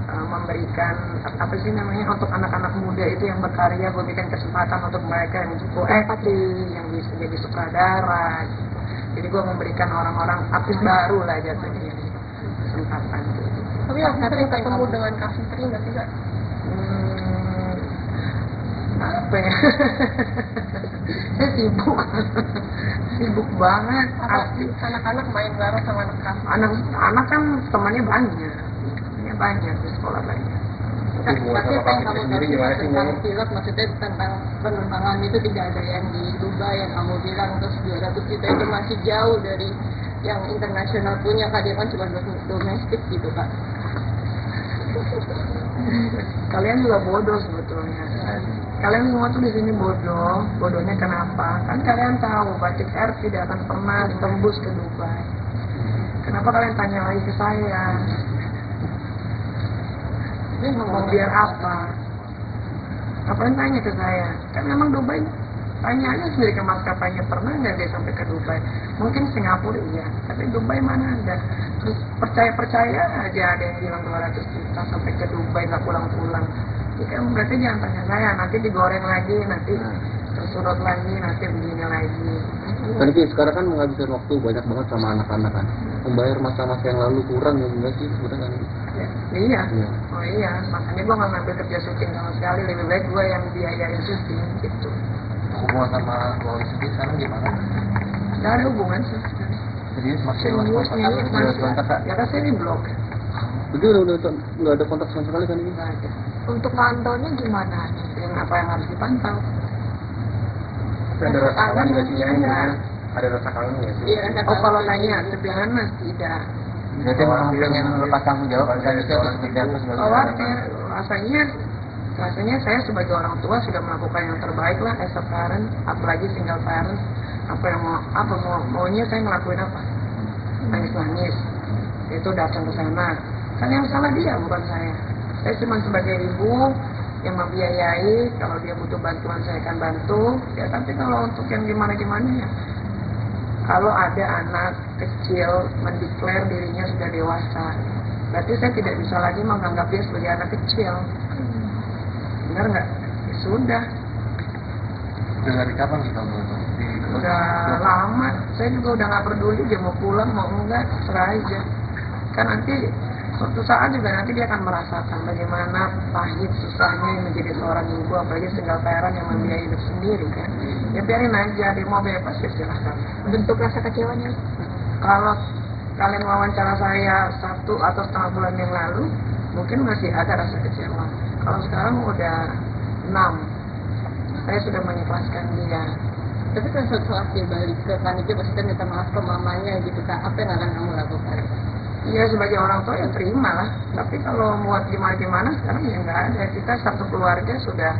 S1: memberikan apa sih namanya untuk anak-anak muda itu yang berkarya, gue berikan kesempatan untuk mereka yang cukup acting, yang bisa jadi sutradara gitu. Jadi gue memberikan orang-orang artis baru lah jatuhnya kesempatan gitu.
S2: Tapi yang sering ketemu dengan Kak Fitri nggak sih Kak?
S1: Apa ya? Saya sibuk banget.
S2: Anak-anak main bareng sama anak Kak?
S1: Anak kan temannya banyak di sekolah banyak.
S2: Tapi apa yang kamu tahu tentang pilot, maksudnya tentang penerbangan itu tidak ada yang di Dubai yang kamu bilang, terus 200 juta itu masih jauh dari yang internasional punya, Kak, dia kan cuma domestik gitu Kak.
S1: Kalian juga bodoh sebetulnya. Kalian semua tuh di sini bodoh. Bodohnya kenapa? Kan kalian tahu Batik Air tidak akan pernah tembus ke Dubai. Kenapa kalian tanya lagi ke saya? Mau biar apa? Ngapain tanya ke saya? Kan memang Dubai, tanya aja sendiri ke maskapainya, pernah nggak dia sampai ke Dubai? Mungkin Singapura iya, tapi Dubai mana ada? Terus percaya aja ada yang bilang 200 juta sampai ke Dubai nggak pulang-pulang. Ya kan berarti jangan tanya saya, nanti digoreng lagi, nanti tersurut lagi, nanti begini lagi.
S11: Kan sekarang kan menghabiskan waktu banyak banget sama anak-anak kan. Membayar masa-masa yang lalu kurang ya enggak sih sebenarnya kan?
S1: Iya. Oh iya, makanya gue nggak ngambil kerja syuting sama sekali, lebih baik gue yang biayain syuting gitu.
S6: Hubungan sama keluarga sendiri sekarang gimana?
S1: Gak ada hubungan sih.
S6: Jadi masih kontak.
S1: Ya kan saya di blog.
S11: Jadi udah nggak ada kontak sama sekali kan ini?
S1: Nggak ada.
S5: Untuk pantaunya gimana?
S1: Yang apa yang harus dipantau?
S6: Ada rasa kangen nggak sih? Ada rasa kangen nggak sih?
S1: Oh kalau nanya sederhana tidak.
S6: Jadi memang pengen lepas tanggung jawab dan itu harus dijaga sebagai
S1: Khawatir, rasanya saya sebagai orang tua sudah melakukan yang terbaik lah as a parent, apalagi single parent. Maunya saya ngelakuin apa? Nangis, itu datang ke sana. Kan yang salah dia bukan saya. Saya cuma sebagai ibu yang membiayai, kalau dia butuh bantuan saya akan bantu. Ya tapi kalau untuk yang gimana ya. Kalau ada anak kecil mendeklar dirinya sudah dewasa, berarti saya tidak bisa lagi menganggap dia sebagai anak kecil. Benar nggak? Ya sudah.
S6: Dari kapan kita
S1: Udah lama. Saya juga udah nggak peduli dia mau pulang mau enggak, serah aja. Kan nanti suatu saat juga nanti dia akan merasakan bagaimana pahit susahnya menjadi seorang ibu, apalagi single parent yang membiayai hidup sendiri kan. Ya biarin aja, dia mau bebas ya silahkan.
S5: Bentuk rasa kecewanya?
S1: Kalau kalian wawancara saya 1 atau setengah bulan yang lalu, mungkin masih ada rasa kecewa. Kalau sekarang udah 6, saya sudah mengikhlaskan dia.
S2: Tapi kan setelah dia balik ke panitia pasti minta maaf ke mamanya gitu Kak, apa yang akan kamu lakukan?
S1: Ya sebagai orang tua ya terima lah. Tapi kalau buat gimana sekarang ya nggak ada. Kita satu keluarga sudah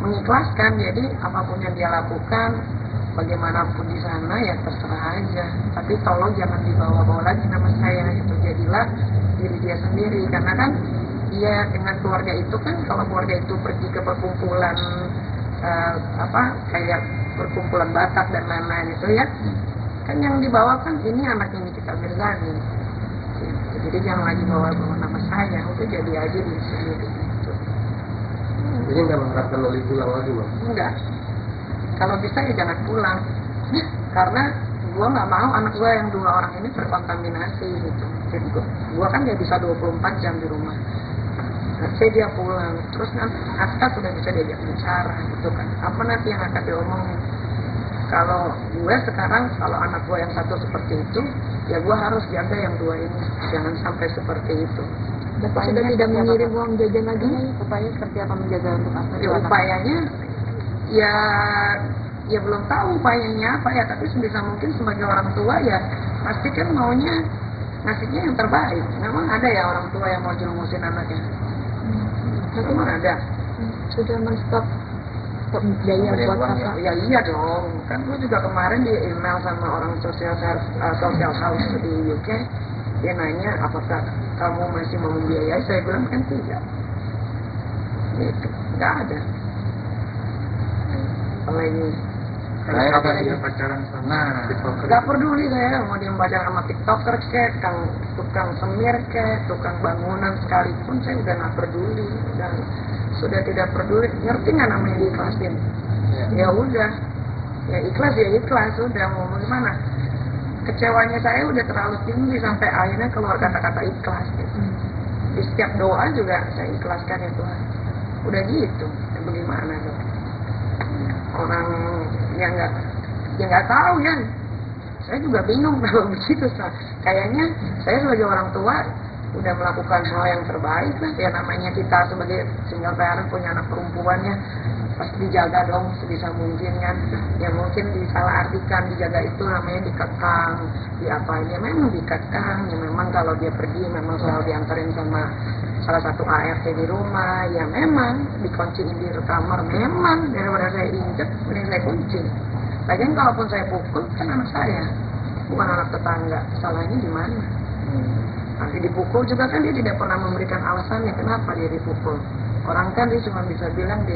S1: mengikhlaskan. Jadi apapun yang dia lakukan bagaimanapun di sana ya terserah aja, tapi tolong jangan dibawa-bawa lagi nama saya gitu. Jadilah diri dia sendiri, karena kan dia dengan keluarga itu kan, kalau keluarga itu pergi ke perkumpulan kayak perkumpulan Batak dan lain-lain itu ya, kan yang dibawa kan ini anaknya Nikita Mirzani gitu. Jadi jangan lagi bawa-bawa nama saya, udah jadi aja diri sendiri gitu.
S11: Jadi nggak mengharapkan Loli pulang lagi, Bang?
S1: Enggak, kalau bisa ya jangan pulang karena gue nggak mau anak gue yang 2 orang ini terkontaminasi gitu. Jadi gue kan nggak bisa 24 jam di rumah. Saya dia pulang, terus nanti Aska sudah bisa diajak bicara gitu kan. Apa nanti yang akan diomongin? Kalau gue sekarang, kalau anak gue yang satu seperti itu, ya gue harus jaga yang 2 ini, jangan sampai seperti itu.
S5: Bapak sudah tidak mengirim uang jajan lagi, upaya seperti apa menjaga untuk apa?
S1: Ya upayanya, ya belum tahu upayanya apa ya, tapi sebisa mungkin sebagai orang tua ya pasti kan maunya ngasihnya yang terbaik. Memang ada ya orang tua yang mau jerumusin anaknya. Memang ada.
S5: Sudah men-stop biaya buat kakak.
S1: Ya iya dong, kan gue juga kemarin di email sama orang social house di UK, dia nanya apakah kamu masih mau membiayai, saya bilang kan tidak. Gitu, nggak ada. Kalau ini
S6: Saya dia pacaran sama TikToker.
S1: nggak peduli saya mau dia pacaran sama TikToker kek, tukang semir kek, tukang bangunan sekalipun saya udah nggak peduli, dan sudah tidak peduli. Ngerti nggak namanya diikhlasin? Ya udah, ya ikhlas udah mau gimana? Kecewanya saya udah terlalu tinggi sampai akhirnya keluar kata-kata ikhlas gitu. Di setiap doa juga saya ikhlaskan ya Tuhan. Udah gitu, ya bagaimana dong? Orang yang nggak tahu ya, saya juga bingung kalau begitu. Kayaknya saya sebagai orang tua udah melakukan hal yang terbaik lah. Ya namanya kita sebagai single parent punya anak perempuannya, pasti dijaga dong sebisa mungkin kan. Ya mungkin disalahartikan, dijaga itu namanya dikekang, diapain ya memang dikekang. Ya memang kalau dia pergi memang selalu diantarin sama salah satu ART di rumah, ya memang dikunciin di kamar, memang daripada saya injek mending saya kunci. Lagian kalaupun saya pukul kan anak saya, bukan anak tetangga, salahnya di mana? Nanti dipukul juga kan dia tidak pernah memberikan alasannya kenapa dia dipukul. Orang kan dia cuma bisa bilang di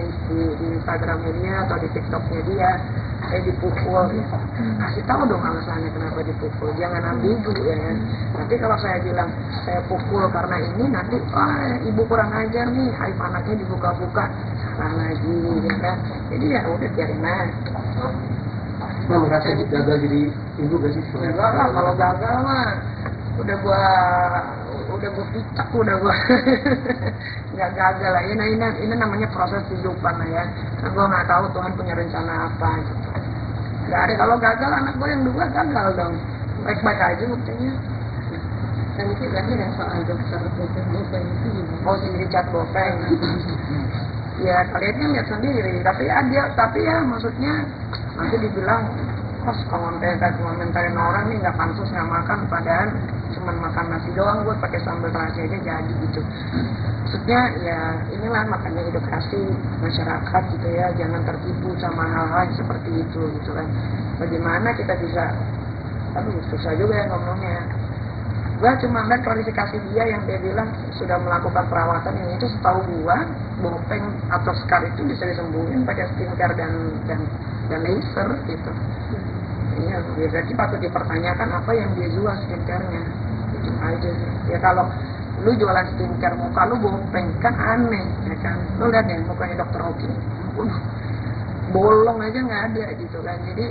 S1: Instagramnya dia atau di TikToknya dia, saya dipukul ya. Kasih tahu dong alasannya kenapa dipukul, jangan ambigu ya kan. Nanti kalau saya bilang saya pukul karena ini, nanti ibu kurang ajar nih, aib anaknya dibuka-buka, salah lagi ya kan. Jadi ya udah biarin aja.
S11: Nah, merasa gagal jadi ibu gak sih?
S1: Enggak lah, kalau gagal mah udah gua picak, udah gua nggak gagal lah. Ini namanya proses kehidupan lah ya. Nah, gua nggak tahu Tuhan punya rencana apa gitu. Nggak ada, kalau gagal anak gua yang 2 gagal dong. Baik-baik aja buktinya.
S2: Dan itu berarti yang soal dokter bopeng itu gimana?
S1: Mau sendiri cat bopeng. Ya kalian kan lihat sendiri. Tapi ya maksudnya nanti dibilang komentarin orang nih nggak pansus nggak makan, padahal cuma makan nasi doang buat pakai sambal terasi aja jadi gitu. Maksudnya ya inilah makanya edukasi masyarakat gitu ya, jangan tertipu sama hal-hal seperti itu gitu kan. Bagaimana kita bisa, susah juga ya ngomongnya. Gua cuma lihat klarifikasi dia yang dia bilang sudah melakukan perawatan yang itu, setahu gua bopeng atau scar itu bisa disembuhin pakai skincare dan laser gitu. Iya, berarti patut dipertanyakan apa yang dia jual skincare-nya. Itu aja sih. Ya kalau lu jualan skincare muka lu bopeng kan aneh ya kan. Lu lihat deh mukanya Dr. Oki. Bolong aja nggak ada gitu kan. Jadi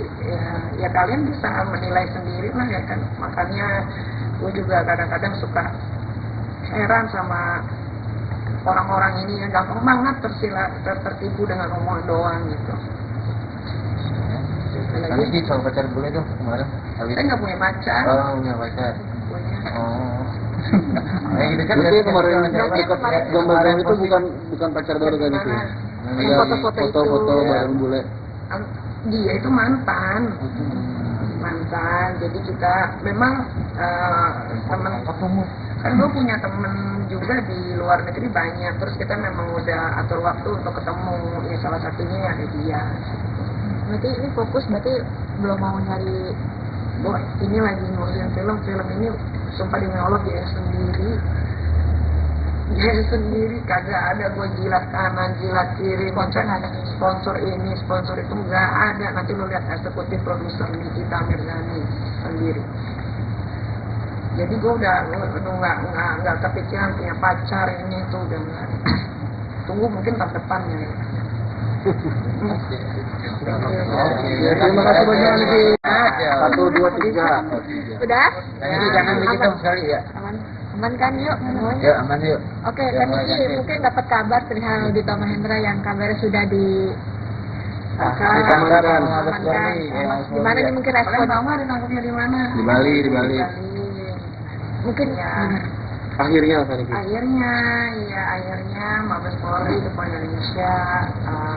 S1: ya kalian bisa menilai sendiri lah ya kan. Makanya gue juga kadang-kadang suka heran sama orang-orang ini yang gampang banget tertipu dengan omongan doang gitu.
S6: Tadi sih soal pacar boleh dong kemarin.
S1: Saya nggak punya pacar.
S6: Oh, punya pacar.
S1: Punya.
S6: Oh. Gitu kan.
S11: Berarti kemarin gambar itu bukan pacar baru kan itu?
S1: Yang
S11: foto-foto bareng bule.
S1: Dia itu mantan. Jadi kita memang teman, kan gue punya temen juga di luar negeri banyak, terus kita memang udah atur waktu untuk ketemu, ya salah satunya ada dia.
S5: Berarti ini fokus, berarti belum mau nyari.
S12: Ini lagi ngurusin film ini sumpah demi Allah dia sendiri kagak ada gue jilat kanan jilat kiri sponsor ini sponsor itu nggak ada. Nanti lo lihat eksekutif produser Nikita Mirzani sendiri. Jadi gue udah nggak kepikiran punya pacar ini tuh udah nggak. Tunggu mungkin tahun depannya.
S11: Terima kasih banyak lagi. 1, 2, 3.
S5: Udah?
S11: Jangan begitu sekali ya.
S5: Aman kan yuk?
S11: Ya aman yuk.
S5: Oke, tadi mungkin dapat kabar perihal Dito Mahendra yang kabarnya sudah di
S11: Ditamankan.
S5: Gimana nih mungkin respon?
S12: Kalian tahu nggak ditangkapnya di mana?
S11: Di Bali.
S5: Mungkin
S12: Ya.
S11: Akhirnya apa nih?
S12: Akhirnya Mabes Polri depan Indonesia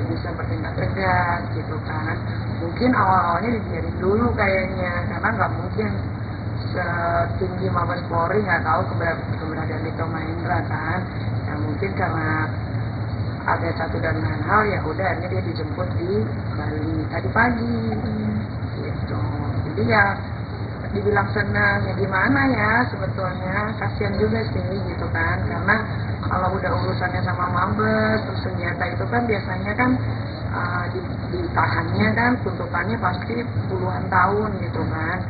S12: bisa bertindak tegas gitu kan. Mungkin awal-awalnya dibiarin dulu kayaknya, karena nggak mungkin setinggi Mabes Polri nggak tahu keberadaan Dito Mahendra kan. Ya mungkin karena ada satu dan lain hal, ya udah akhirnya dia dijemput di Bali tadi pagi gitu. Jadi ya dibilang senang ya gimana ya, sebetulnya kasihan juga sih gitu kan, karena kalau udah urusannya sama Mabes terus senjata itu kan biasanya kan ditahannya kan tuntutannya pasti puluhan tahun gitu kan.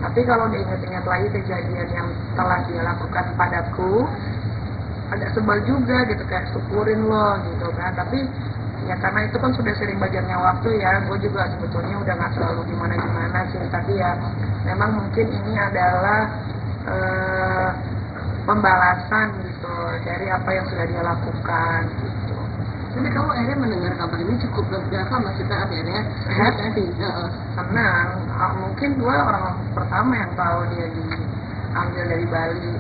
S12: Tapi kalau diingat-ingat lagi kejadian yang telah dia lakukan padaku, agak sebel juga gitu, kayak syukurin loh gitu kan. Tapi ya karena itu kan sudah sering bajarnya waktu ya, gue juga sebetulnya udah nggak selalu gimana sih, tapi ya memang mungkin ini adalah pembalasan gitu dari apa yang sudah dia lakukan gitu.
S2: Tapi kamu akhirnya mendengar kabar ini cukup lega, maksudnya akhirnya
S12: senang. Mungkin gue orang pertama yang tahu dia diambil dari Bali.